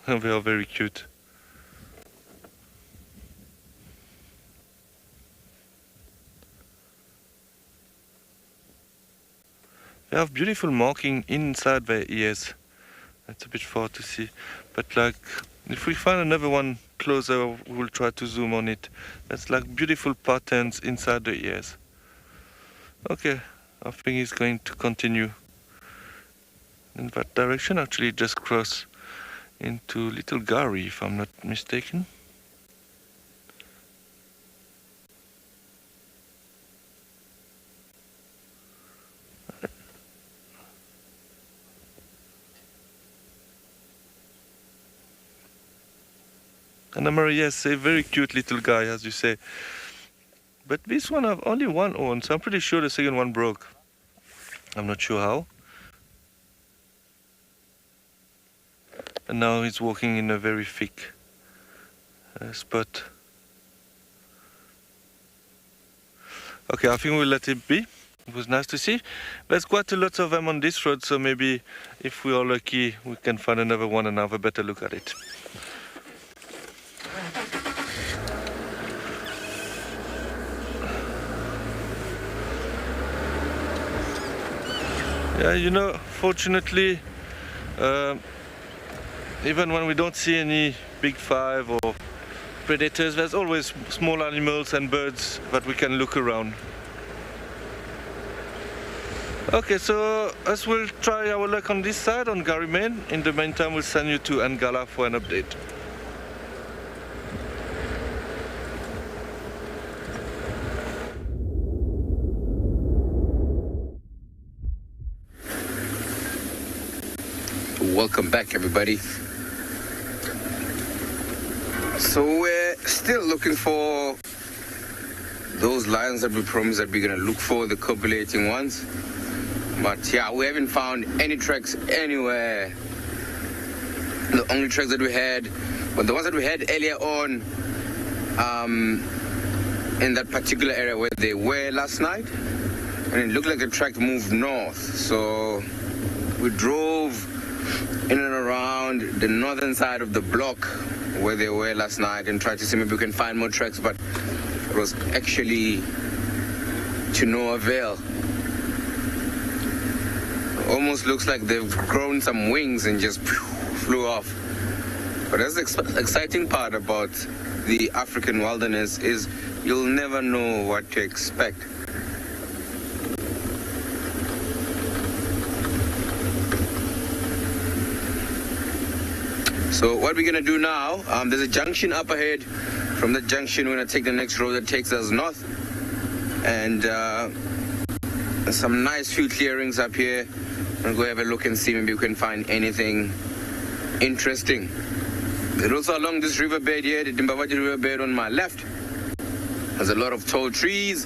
And they are very cute. They have beautiful marking inside their ears. It's a bit far to see, but like if we find another one closer, we will try to zoom on it. That's like beautiful patterns inside the ears. Okay, I think he's going to continue in that direction. Actually, just cross into Little Gary, if I'm not mistaken. Anna-Marie, yes, a very cute little guy, as you say. But this one have only one horn, so I'm pretty sure the second one broke. I'm not sure how. And now he's walking in a very thick spot. Okay, I think we'll let it be. It was nice to see. There's quite a lot of them on this road, so maybe if we are lucky, we can find another one and have a better look at it. Yeah, you know, fortunately, even when we don't see any big five or predators, there's always small animals and birds that we can look around. Okay, so us will try our luck on this side, on Gary Main. In the meantime, we'll send you to Ngala for an update. Welcome back, everybody. So we're still looking for those lions that we promised that we're going to look for, the copulating ones. But yeah, we haven't found any tracks anywhere. The only tracks that we had were the ones that we had earlier on in that particular area where they were last night. And it looked like the track moved north. So we drove in and around the northern side of the block where they were last night and tried to see maybe we can find more tracks, but it was actually to no avail. Almost looks like they've grown some wings and just flew off. But that's the exciting part about the African wilderness, is you'll never know what to expect. So what we're gonna do now, there's a junction up ahead. From the junction, we're gonna take the next road that takes us north. And some nice few clearings up here. I'm gonna go have a look and see maybe we can find anything interesting. There's also along this riverbed here, the Dimbawati riverbed on my left. There's a lot of tall trees,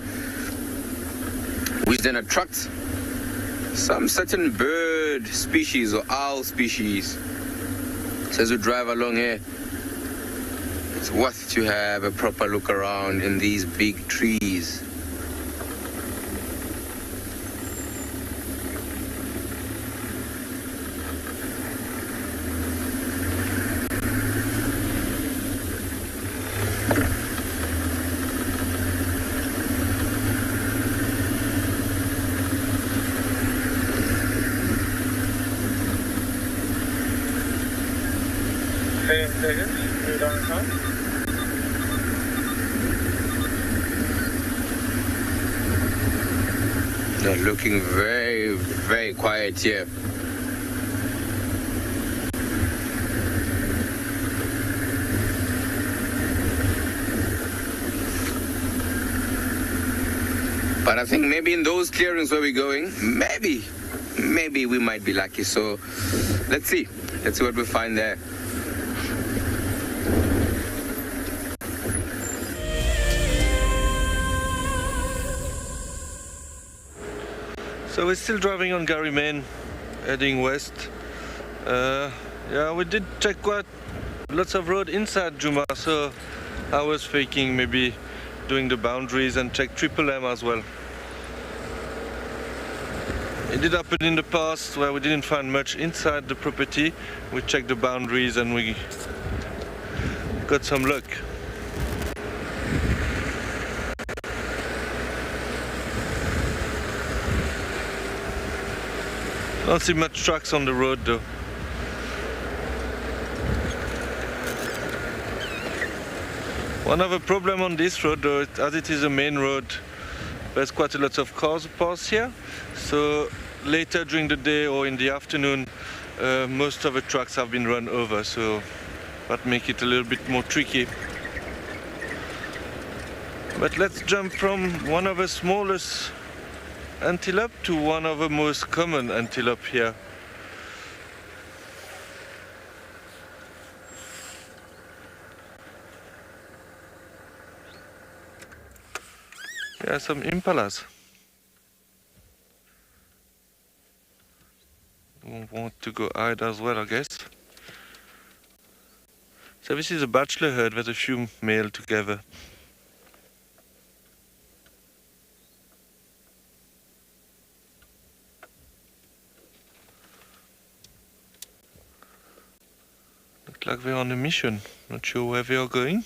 which then attracts some certain bird species or owl species. So as we drive along here, it's worth to have a proper look around in these big trees. They're looking very, very quiet here. But I think maybe in those clearings where we're going, maybe we might be lucky. So let's see what we find there. So we're still driving on Gary Main, heading west. Yeah, we did check quite lots of road inside Djuma, so I was thinking maybe doing the boundaries and check Triple M as well. It did happen in the past where we didn't find much inside the property. We checked the boundaries and we got some luck. Don't see much trucks on the road though. One other problem on this road though, as it is a main road, there's quite a lot of cars pass here. So later during the day or in the afternoon, most of the trucks have been run over, so that makes it a little bit more tricky. But let's jump from one of the smallest antelope to one of the most common antelope here. There are some impalas. Want to go hide as well, I guess. So this is a bachelor herd with a few male together. Looks like they're on a mission. Not sure where they are going.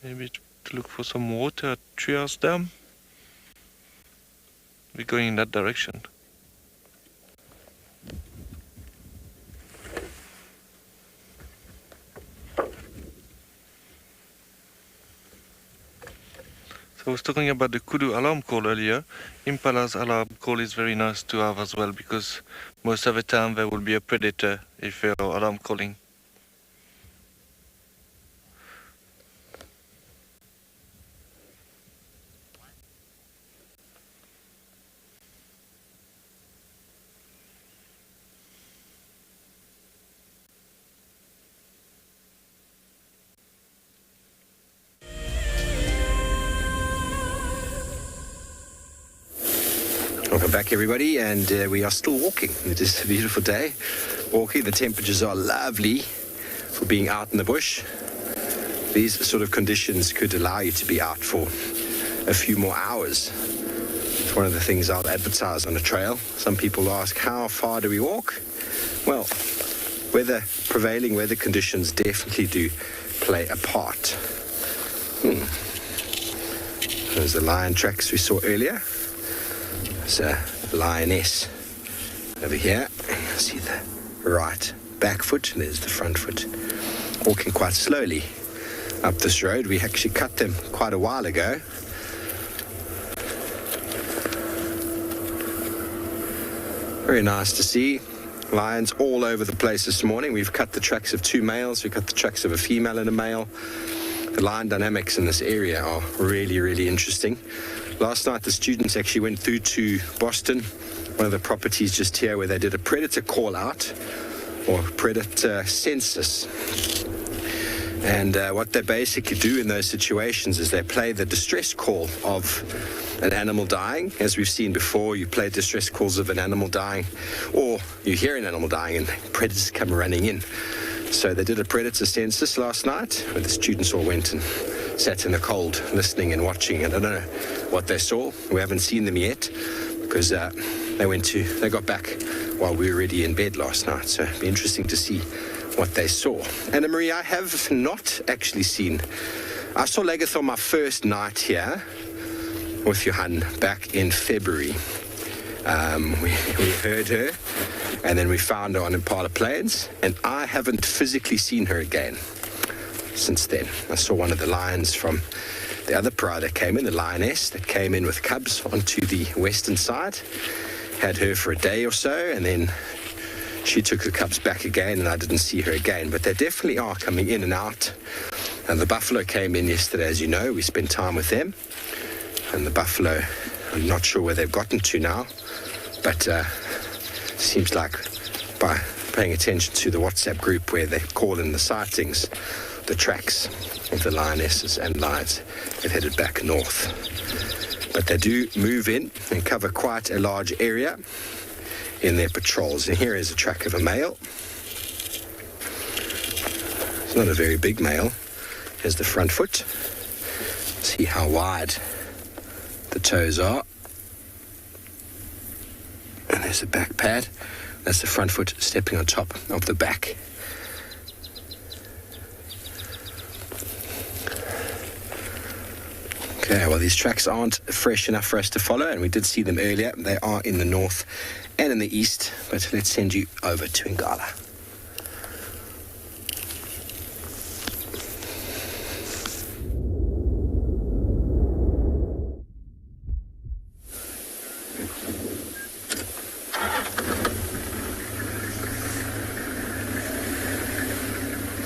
Maybe to look for some water at Trias Dam. We're going in that direction. So I was talking about the Kudu alarm call earlier. Impala's alarm call is very nice to have as well, because most of the time there will be a predator if you're alarm calling. Welcome back, everybody, and we are still walking. It is a beautiful day. Walking, the temperatures are lovely for being out in the bush. These sort of conditions could allow you to be out for a few more hours. It's one of the things I'll advertise on a trail. Some people ask, how far do we walk? Well, prevailing weather conditions definitely do play a part. There's the lion tracks we saw earlier. There's a lioness over here. You see the right back foot, and there's the front foot. Walking quite slowly up this road. We actually cut them quite a while ago. Very nice to see. Lions all over the place this morning. We've cut the tracks of 2 males. We've cut the tracks of a female and a male. The lion dynamics in this area are really, really interesting. Last night, the students actually went through to Boston, one of the properties just here, where they did a predator call-out, or predator census. And what they basically do in those situations is they play the distress call of an animal dying. As we've seen before, you play distress calls of an animal dying, or you hear an animal dying and predators come running in. So they did a predator census last night, where the students all went and sat in the cold, listening and watching. And I don't know what they saw. We haven't seen them yet, because they got back while we were already in bed last night. So it'll be interesting to see what they saw. Anna Marie, I have not actually seen. I saw Lagarth on my first night here with Johan back in February. We heard her, and then we found her on Impala Plains, and I haven't physically seen her again since then. I saw one of the lions from the other pride that came in, the lioness that came in with cubs onto the western side. Had her for a day or so, and then she took the cubs back again, and I didn't see her again. But they definitely are coming in and out. And the buffalo came in yesterday, as you know. We spent time with them. And the buffalo, I'm not sure where they've gotten to now, but seems like by paying attention to the WhatsApp group where they call in the sightings, the tracks of the lionesses and lions have headed back north. But they do move in and cover quite a large area in their patrols. And here is a track of a male. It's not a very big male. Here's the front foot. See how wide the toes are. And there's the back pad. That's the front foot stepping on top of the back. Okay, well, these tracks aren't fresh enough for us to follow, and we did see them earlier. They are in the north and in the east, but let's send you over to Ngala.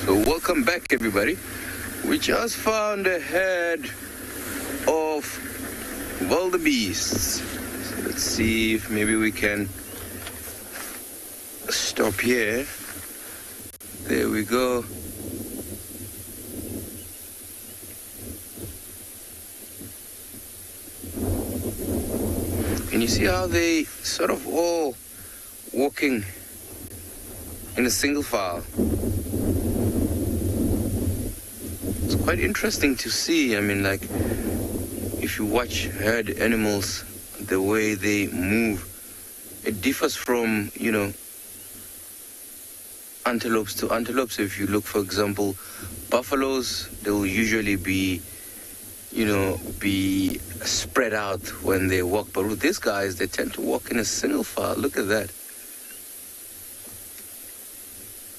So welcome back, everybody. We just found a herd of Wildebeests. So let's see if maybe we can stop here. There we go. And you see how they sort of all walking in a single file. It's quite interesting to see. I mean, like, if you watch herd animals, the way they move, it differs from, antelopes to antelopes. If you look, for example, buffaloes, they will usually be spread out when they walk. But with these guys, they tend to walk in a single file. Look at that.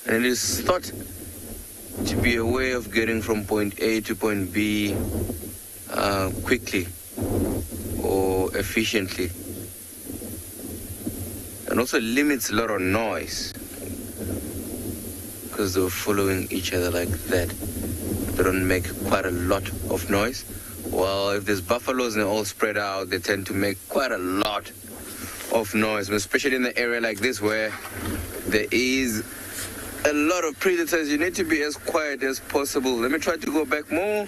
And it is thought to be a way of getting from point A to point B quickly or efficiently. And also limits a lot of noise because they're following each other like that. They don't make quite a lot of noise. Well, if there's buffaloes and they're all spread out, they tend to make quite a lot of noise, especially in the area like this where there is a lot of predators. You need to be as quiet as possible. Let me try to go back more.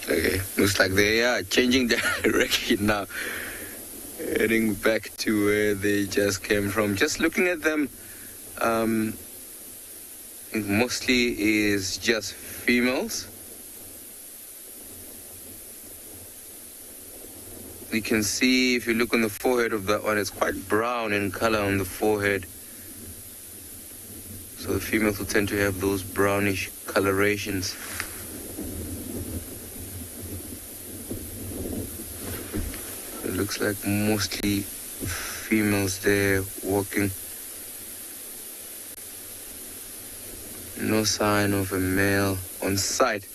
Okay, looks like they are changing direction now, heading back to where they just came from. Just looking at them, it mostly is just females. You can see if you look on the forehead of that one, it's quite brown in color on the forehead. So the females will tend to have those brownish colorations. It looks like mostly females there walking. No sign of a male on sight.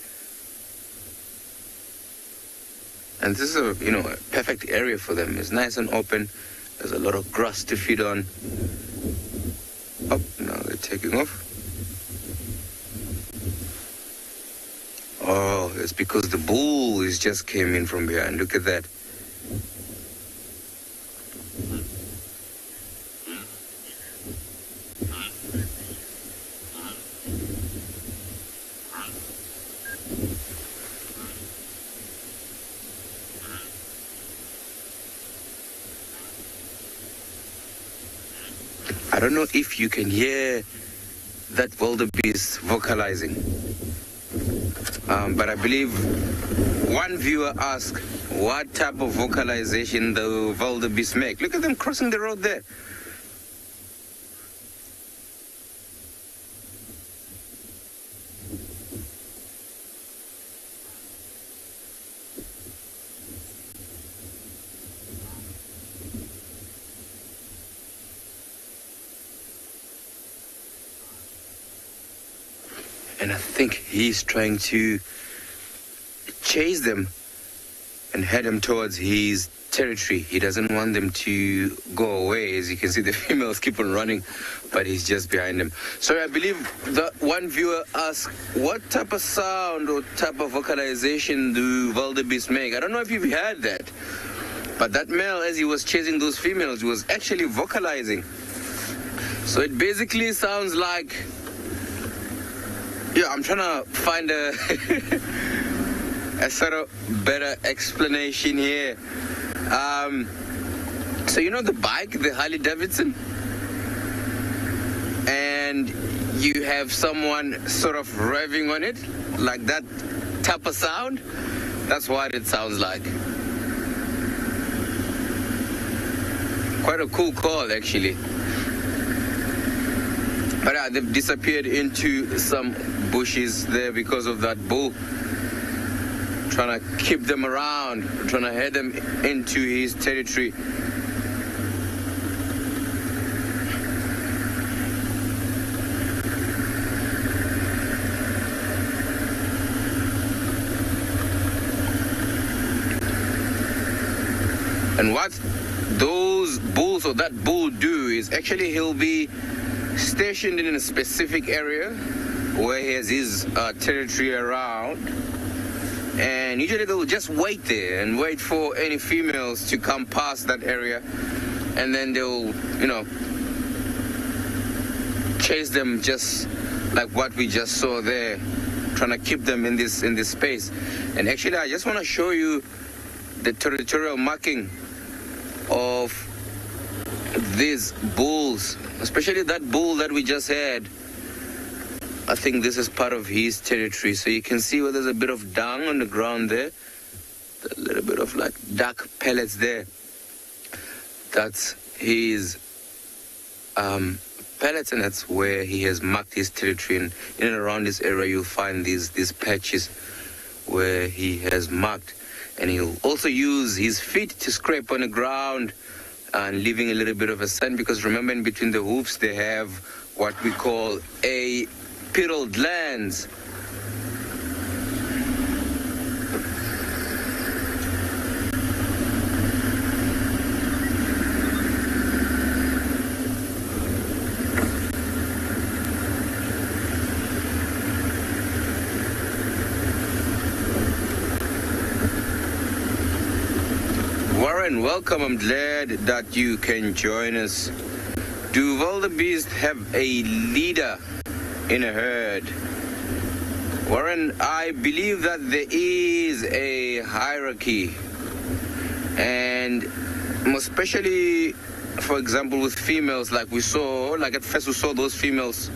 And this is a perfect area for them. It's nice and open. There's a lot of grass to feed on. Oh, now they're taking off. Oh, it's because the bull just came in from behind. Look at that. I don't know if you can hear that wildebeest vocalizing, but I believe one viewer asked what type of vocalization the wildebeest make. Look at them crossing the road there. And I think he's trying to chase them and head them towards his territory. He doesn't want them to go away. As you can see, the females keep on running, but he's just behind them. So I believe the one viewer asked, what type of sound or type of vocalization do wildebeest make? I don't know if you've heard that, but that male, as he was chasing those females, was actually vocalizing. So it basically sounds like, yeah, I'm trying to find a a sort of better explanation here. So you know the bike, the Harley Davidson, and you have someone sort of revving on it, like that type of sound. That's what it sounds like. Quite a cool call, actually. But they've disappeared into some bushes there because of that bull. Trying to keep them around, trying to head them into his territory. And what those bulls or that bull do is actually he'll be stationed in a specific area where he has his territory around, and usually they'll just wait there and wait for any females to come past that area, and then they'll chase them just like what we just saw there, trying to keep them in this space. And actually I just want to show you the territorial marking of these bulls, especially that bull that we just had. I think this is part of his territory. So you can see where there's a bit of dung on the ground there. A little bit of like dark pellets there. That's his pellets, and that's where he has marked his territory. And in and around this area, you'll find these patches where he has marked. And he'll also use his feet to scrape on the ground and leaving a little bit of a sand, because remember, in between the hoofs, they have what we call a pedal glands. Warren, welcome. I'm glad that you can join us. Do Wildebeest have a leader in a herd? Warren, I believe that there is a hierarchy, and especially, for example, with females, like we saw, like at first we saw those females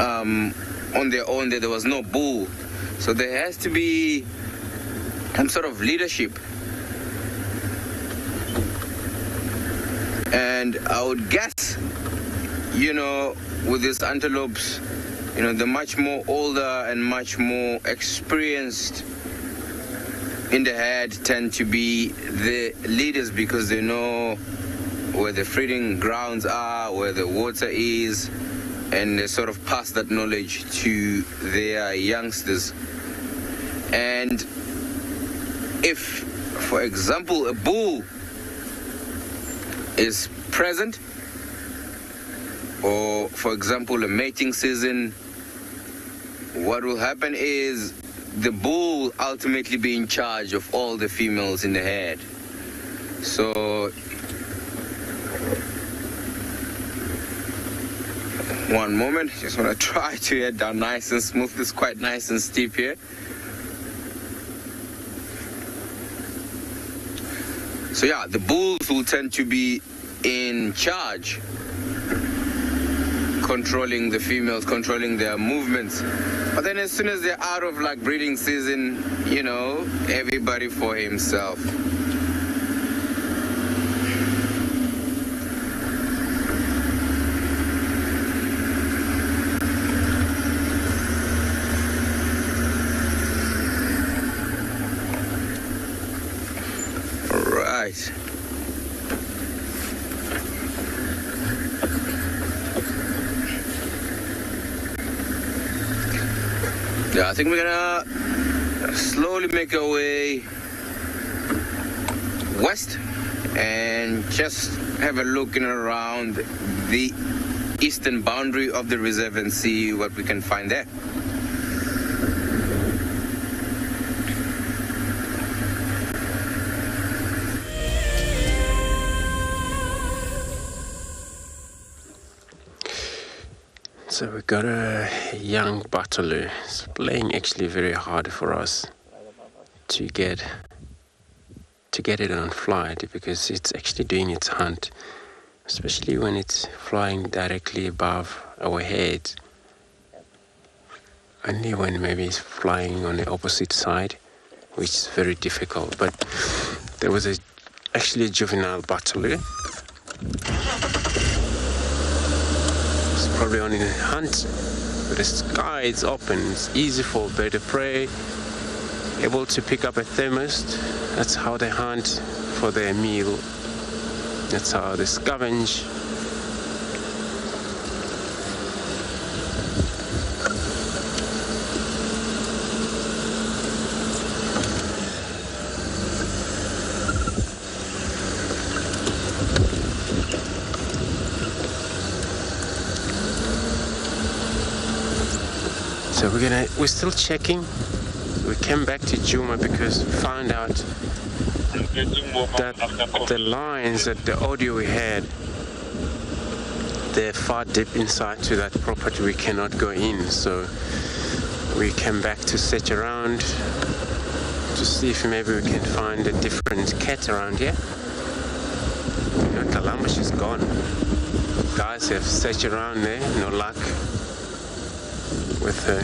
on their own, there was no bull. So there has to be some sort of leadership. And I would guess, with these antelopes, they're much more older and much more experienced in the herd, tend to be the leaders, because they know where the feeding grounds are, where the water is, and they sort of pass that knowledge to their youngsters. And if, for example, a bull is present, or for example a mating season, what will happen is the bull will ultimately be in charge of all the females in the herd. So one moment, just want to try to head down nice and smooth. This is quite nice and steep here. So yeah, the bulls will tend to be in charge, controlling the females, controlling their movements. But then as soon as they're out of like breeding season, everybody for himself. Right. Yeah, I think we're gonna slowly make our way west and just have a look in around the eastern boundary of the reserve and see what we can find there. So we got a young Bataloo. It's playing actually very hard for us to get it on flight, because it's actually doing its hunt, especially when it's flying directly above our heads. Only when maybe it's flying on the opposite side, which is very difficult. But there was actually a juvenile Bataloo. Probably on a hunt, but the sky is open. It's easy for bird of prey, able to pick up a thermos. That's how they hunt for their meal. That's how they scavenge. So we're still checking. We came back to Djuma because we found out that the lines, that the audio we had, they're far deep inside to that property. We cannot go in. So we came back to search around to see if maybe we can find a different cat around here. Columbus is gone. Guys have searched around there, no luck. with her.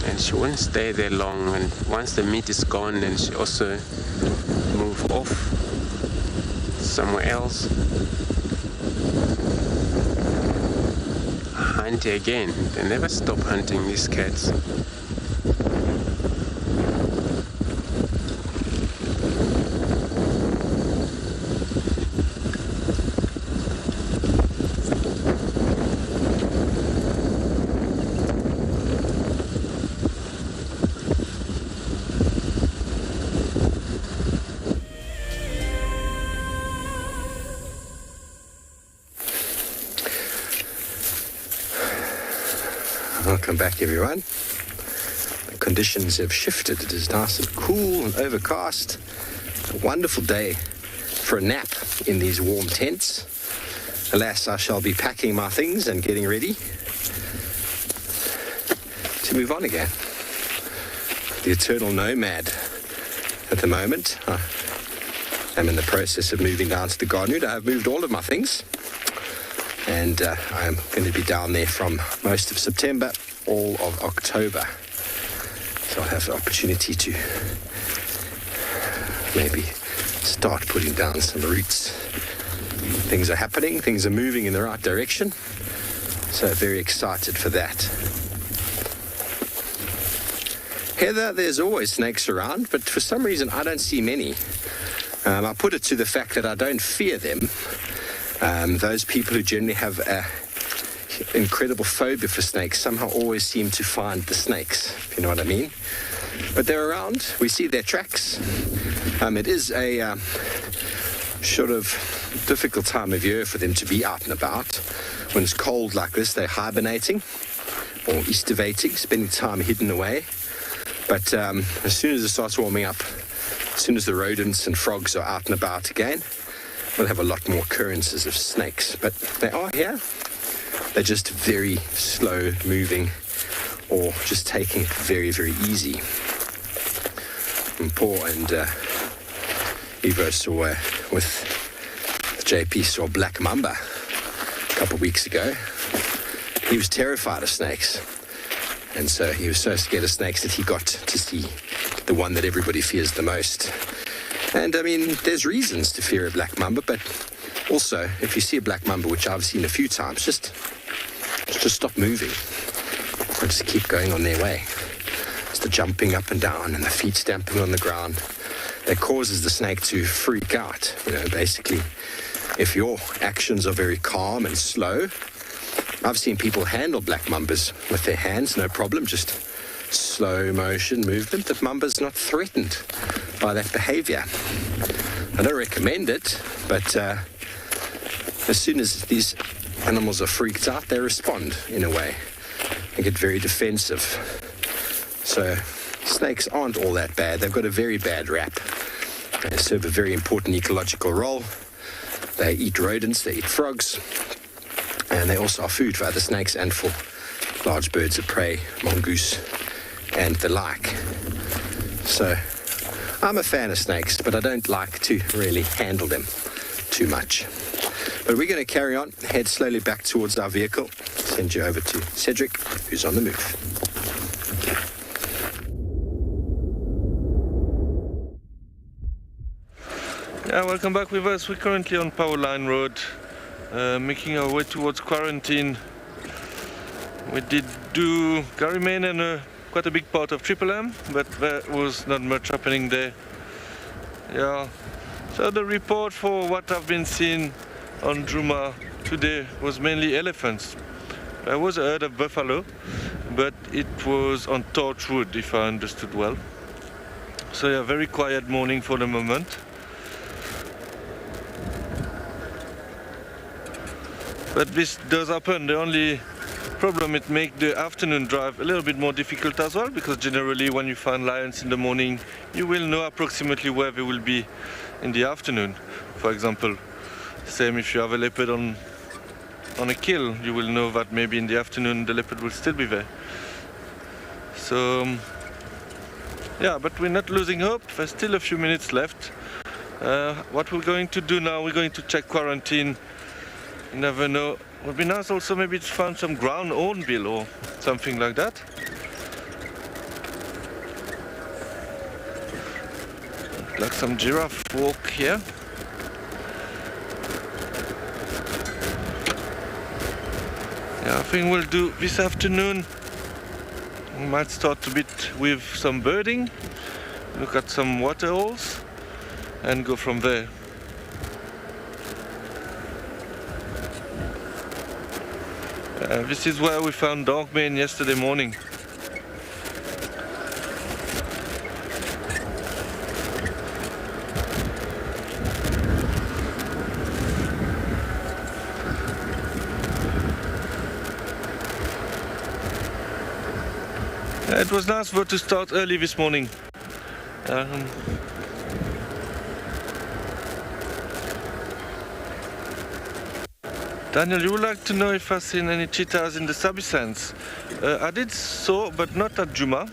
And she won't stay there long, and once the meat is gone, then she also move off somewhere else. Hunting again. They never stop hunting, these cats. Welcome back, everyone. The conditions have shifted. It is nice and cool and overcast. A wonderful day for a nap in these warm tents. Alas, I shall be packing my things and getting ready to move on again. The eternal nomad at the moment. I'm in the process of moving down to the garden. I have moved all of my things. And I'm going to be down there from most of September, all of October. So I'll have the opportunity to maybe start putting down some roots. Things are happening, things are moving in the right direction. So very excited for that. Heather, there's always snakes around, but for some reason I don't see many. I put it to the fact that I don't fear them. Those people who generally have an incredible phobia for snakes somehow always seem to find the snakes, if you know what I mean. But they're around. We see their tracks. It is a sort of difficult time of year for them to be out and about. When it's cold like this, they're hibernating or estivating, spending time hidden away. But as soon as it starts warming up, as soon as the rodents and frogs are out and about again, we'll have a lot more occurrences of snakes, but they are here. They're just very slow moving or just taking it very, very easy. And Paul and Evo saw with JP saw black mamba a couple of weeks ago. He was terrified of snakes. And so he was so scared of snakes that he got to see the one that everybody fears the most. And I mean, there's reasons to fear a black mamba, but also, if you see a black mamba, which I've seen a few times, just stop moving. Or just keep going on their way. It's the jumping up and down and the feet stamping on the ground that causes the snake to freak out. You know, basically, if your actions are very calm and slow, I've seen people handle black mambas with their hands, no problem, just slow motion movement. The mamba's not threatened by that behavior. I don't recommend it, but as soon as these animals are freaked out, they respond in a way. They get very defensive. So snakes aren't all that bad. They've got a very bad rap. They serve a very important ecological role. They eat rodents, they eat frogs, and they also are food for other snakes and for large birds of prey, mongoose, and the like. So I'm a fan of snakes, but I don't like to really handle them too much. But we're going to carry on, head slowly back towards our vehicle, send you over to Cedric, who's on the move. Yeah, welcome back with us. We're currently on Power Line Road, making our way towards quarantine. We did do Gary Main and quite a big part of Triple M, but there was not much happening there. Yeah, so the report for what I've been seeing on Djuma today was mainly elephants. There was a herd of buffalo, but it was on Torchwood, if I understood well. So yeah, very quiet morning for the moment. But this does happen. The only problem, it makes the afternoon drive a little bit more difficult as well, because generally when you find lions in the morning, you will know approximately where they will be in the afternoon. For example, same if you have a leopard on on a kill, you will know that maybe in the afternoon the leopard will still be there. So yeah, but we're not losing hope. There's still a few minutes left. What we're going to do now, we're going to check quarantine. You never know. It would be nice also maybe to find some ground hornbill or something like that. Like some giraffe walk here. Yeah, I think we'll do this afternoon. We might start a bit with some birding, look at some waterholes, and go from there. This is where we found dogman yesterday morning. It was nice though to start early this morning. Daniel, you would like to know if I've seen any cheetahs in the Sabi sands? I did so, but not at Djuma.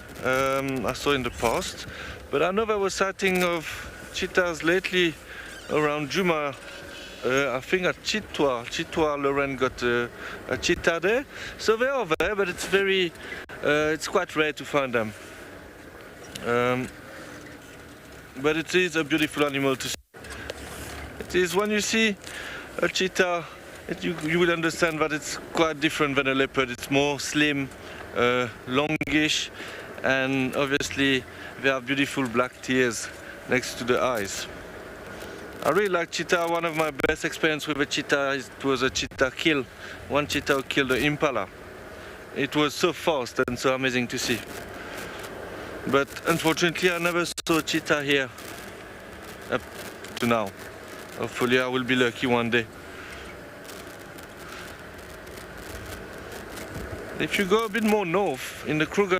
I saw in the past. But I know there was sighting of cheetahs lately around Djuma. I think at Tswalu Lauren got a cheetah there. So they are there, but it's very, it's quite rare to find them. But it is a beautiful animal to see. It is when you see a cheetah, you will understand that it's quite different than a leopard. It's more slim, longish, and obviously they have beautiful black tears next to the eyes. I really like cheetah. One of my best experience with a cheetah was a cheetah kill. One cheetah killed an impala. It was so fast and so amazing to see. But unfortunately I never saw a cheetah here up to now. Hopefully I will be lucky one day. If you go a bit more north, in the Kruger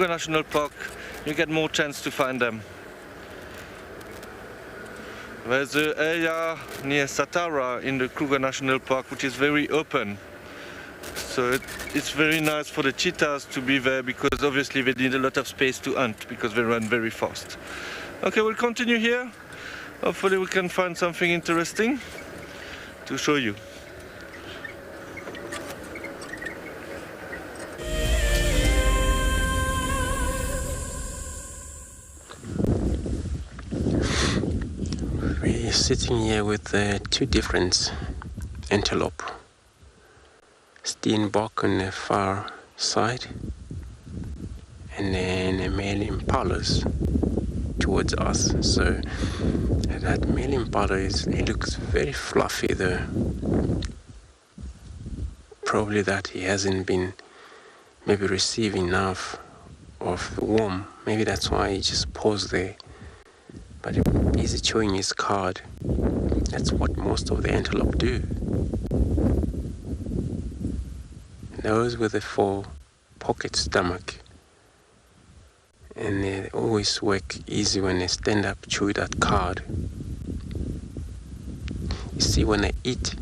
National Park, you get more chance to find them. There's an area near Satara in the Kruger National Park which is very open. So it's very nice for the cheetahs to be there because obviously they need a lot of space to hunt because they run very fast. Okay, we'll continue here. Hopefully we can find something interesting to show you. We're sitting here with two different antelope. Steenbok on the far side, and then a male impalas towards us. So that male impala he looks very fluffy though. Probably that he hasn't been maybe receiving enough of the warmth. Maybe that's why he just paused there. But he's chewing his cud. That's what most of the antelope do. Those with a full pocket stomach, and they always work easy when they stand up, chew that cud. You see, when they eat,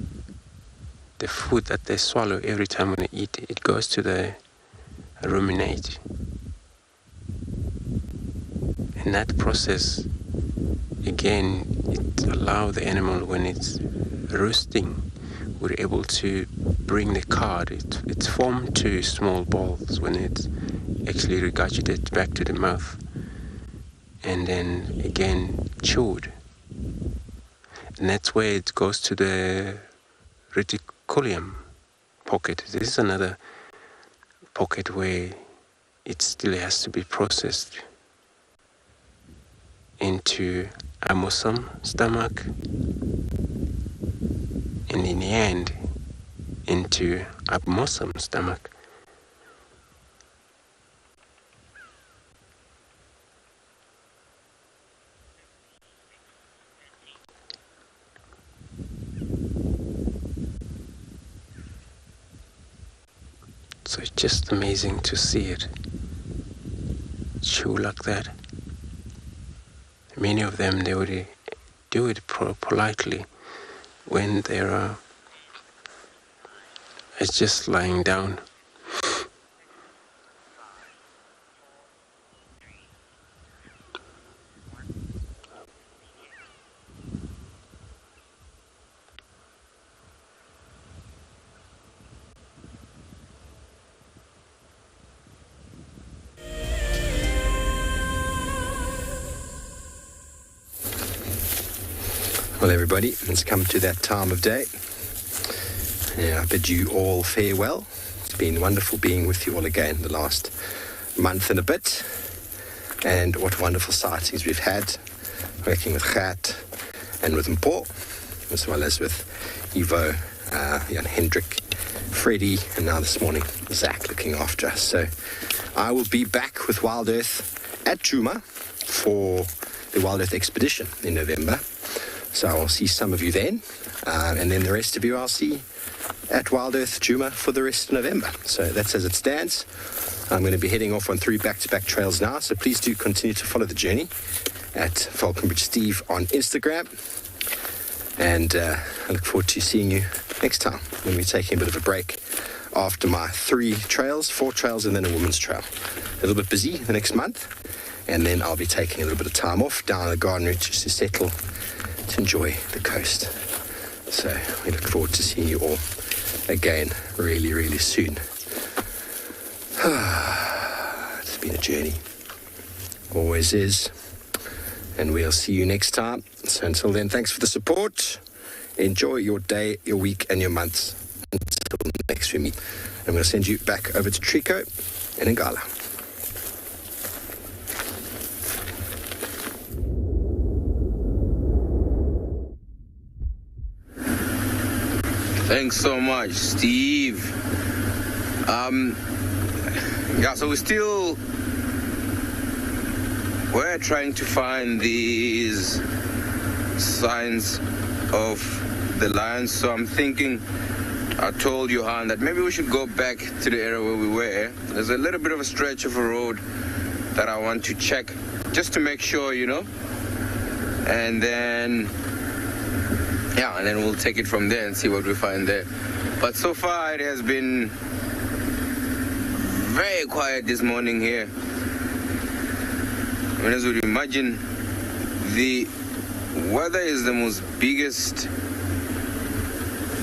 the food that they swallow every time when they eat, it goes to the ruminate. And that process, again, it allows the animal when it's roosting, we're able to bring the cud. It's formed to small balls when it's actually regurgitated back to the mouth and then again chewed. And that's where it goes to the reticulum pocket. This is another pocket where it still has to be processed into amosum stomach, and in the end into abmosum stomach. So it's just amazing to see it chew like that. Many of them, they would do it politely when there are is just lying down. Well, everybody, it's come to that time of day. I bid you all farewell. It's been wonderful being with you all again the last month and a bit. And what wonderful sightings we've had, working with Gert and with Mpo, as well as with Ivo, Jan Hendrik, Freddie, and now this morning, Zach looking after us. So I will be back with WildEarth at Djuma for the WildEarth expedition in November. So I'll see some of you then, and then the rest of you I'll see at WildEarth Djuma for the rest of November. So that's as it stands. I'm going to be heading off on 3 back-to-back trails now, so please do continue to follow the journey at Falconbridge Steve on Instagram. And I look forward to seeing you next time when we're taking a bit of a break after my 4 trails, and then a women's trail. A little bit busy the next month, and then I'll be taking a little bit of time off down the garden route just to settle, to enjoy the coast. So we look forward to seeing you all again really, really soon. It's been a journey. Always is. And we'll see you next time. So until then, thanks for the support. Enjoy your day, your week, and your months. Until next we meet. I'm going to send you back over to Trico and Ngala. Thanks so much, Steve. So we're trying to find these signs of the lions. So I'm thinking, I told Johan that maybe we should go back to the area where we were. There's a little bit of a stretch of a road that I want to check just to make sure, and then we'll take it from there and see what we find there. But so far it has been very quiet this morning here. I mean, as you would imagine, the weather is the most biggest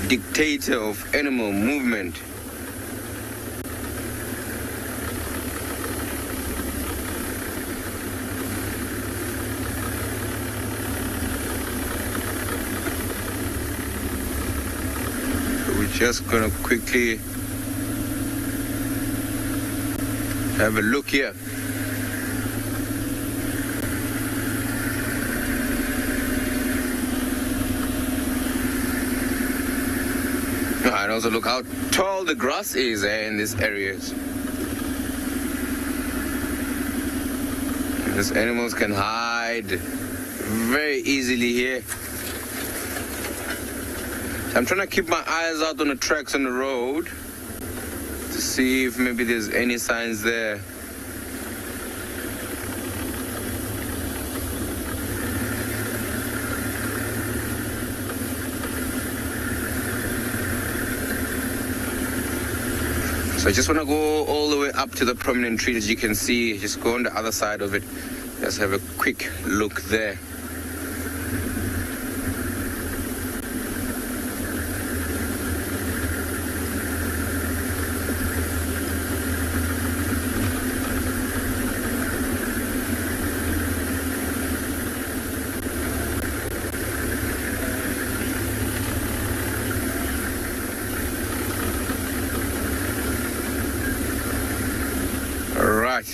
dictator of animal movement. Just gonna quickly have a look here. And also look how tall the grass is in these areas. These animals can hide very easily here. I'm trying to keep my eyes out on the tracks on the road to see if maybe there's any signs there. So I just want to go all the way up to the prominent tree, as you can see. Just go on the other side of it. Let's have a quick look there.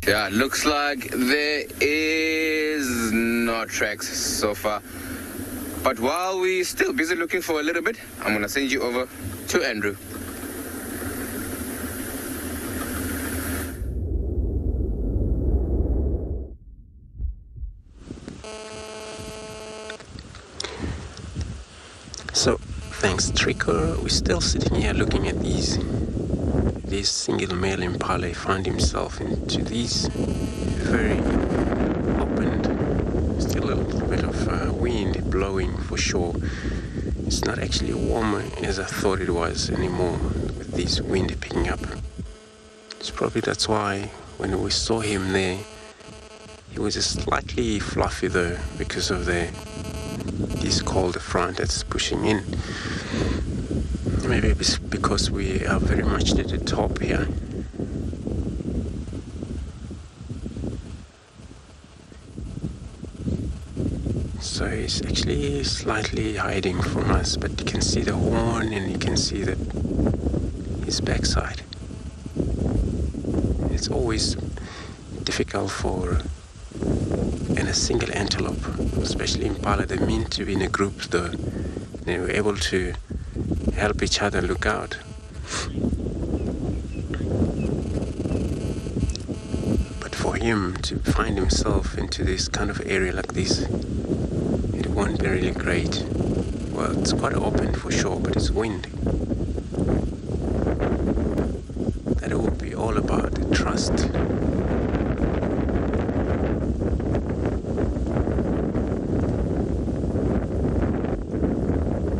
Yeah, looks like there is no tracks so far. But while we're still busy looking for a little bit, I'm going to send you over to Andrew. So, thanks Trico. We're still sitting here looking at these. This single male impala found himself into these very opened, still a little bit of wind blowing for sure. It's not actually warmer as I thought it was anymore, with this wind picking up. It's probably that's why when we saw him there, he was just slightly fluffy though, because of this cold front that's pushing in. Maybe it's because we are very much at the top here. So he's actually slightly hiding from us, but you can see the horn and you can see that his backside. It's always difficult for a single antelope, especially impala. They're meant to be in a group though. They were able to help each other look out. But for him to find himself into this kind of area like this, it won't be really great. Well, it's quite open for sure, but it's wind. That it will be all about trust.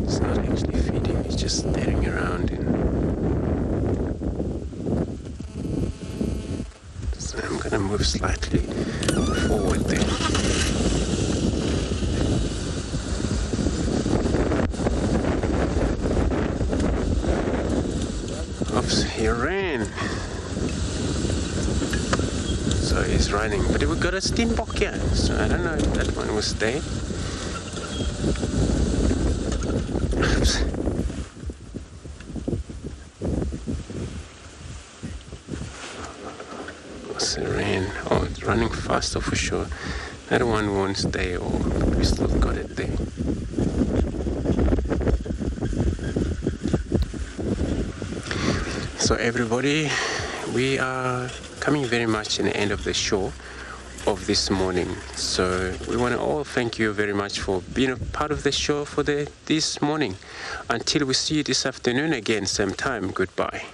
It's not actually feeding, it's just staring around. So I'm gonna move slightly forward there. Oops, he ran. So he's running, but we got a steenbok here, so I don't know if that one will stay. Oops. What's the rain? Oh, it's running faster for sure. That one won't stay, or we still got it there. So everybody, we are coming very much to the end of the show of this morning. So we want to all thank you very much for being a part of the show for this morning. Until we see you this afternoon again, same time, goodbye.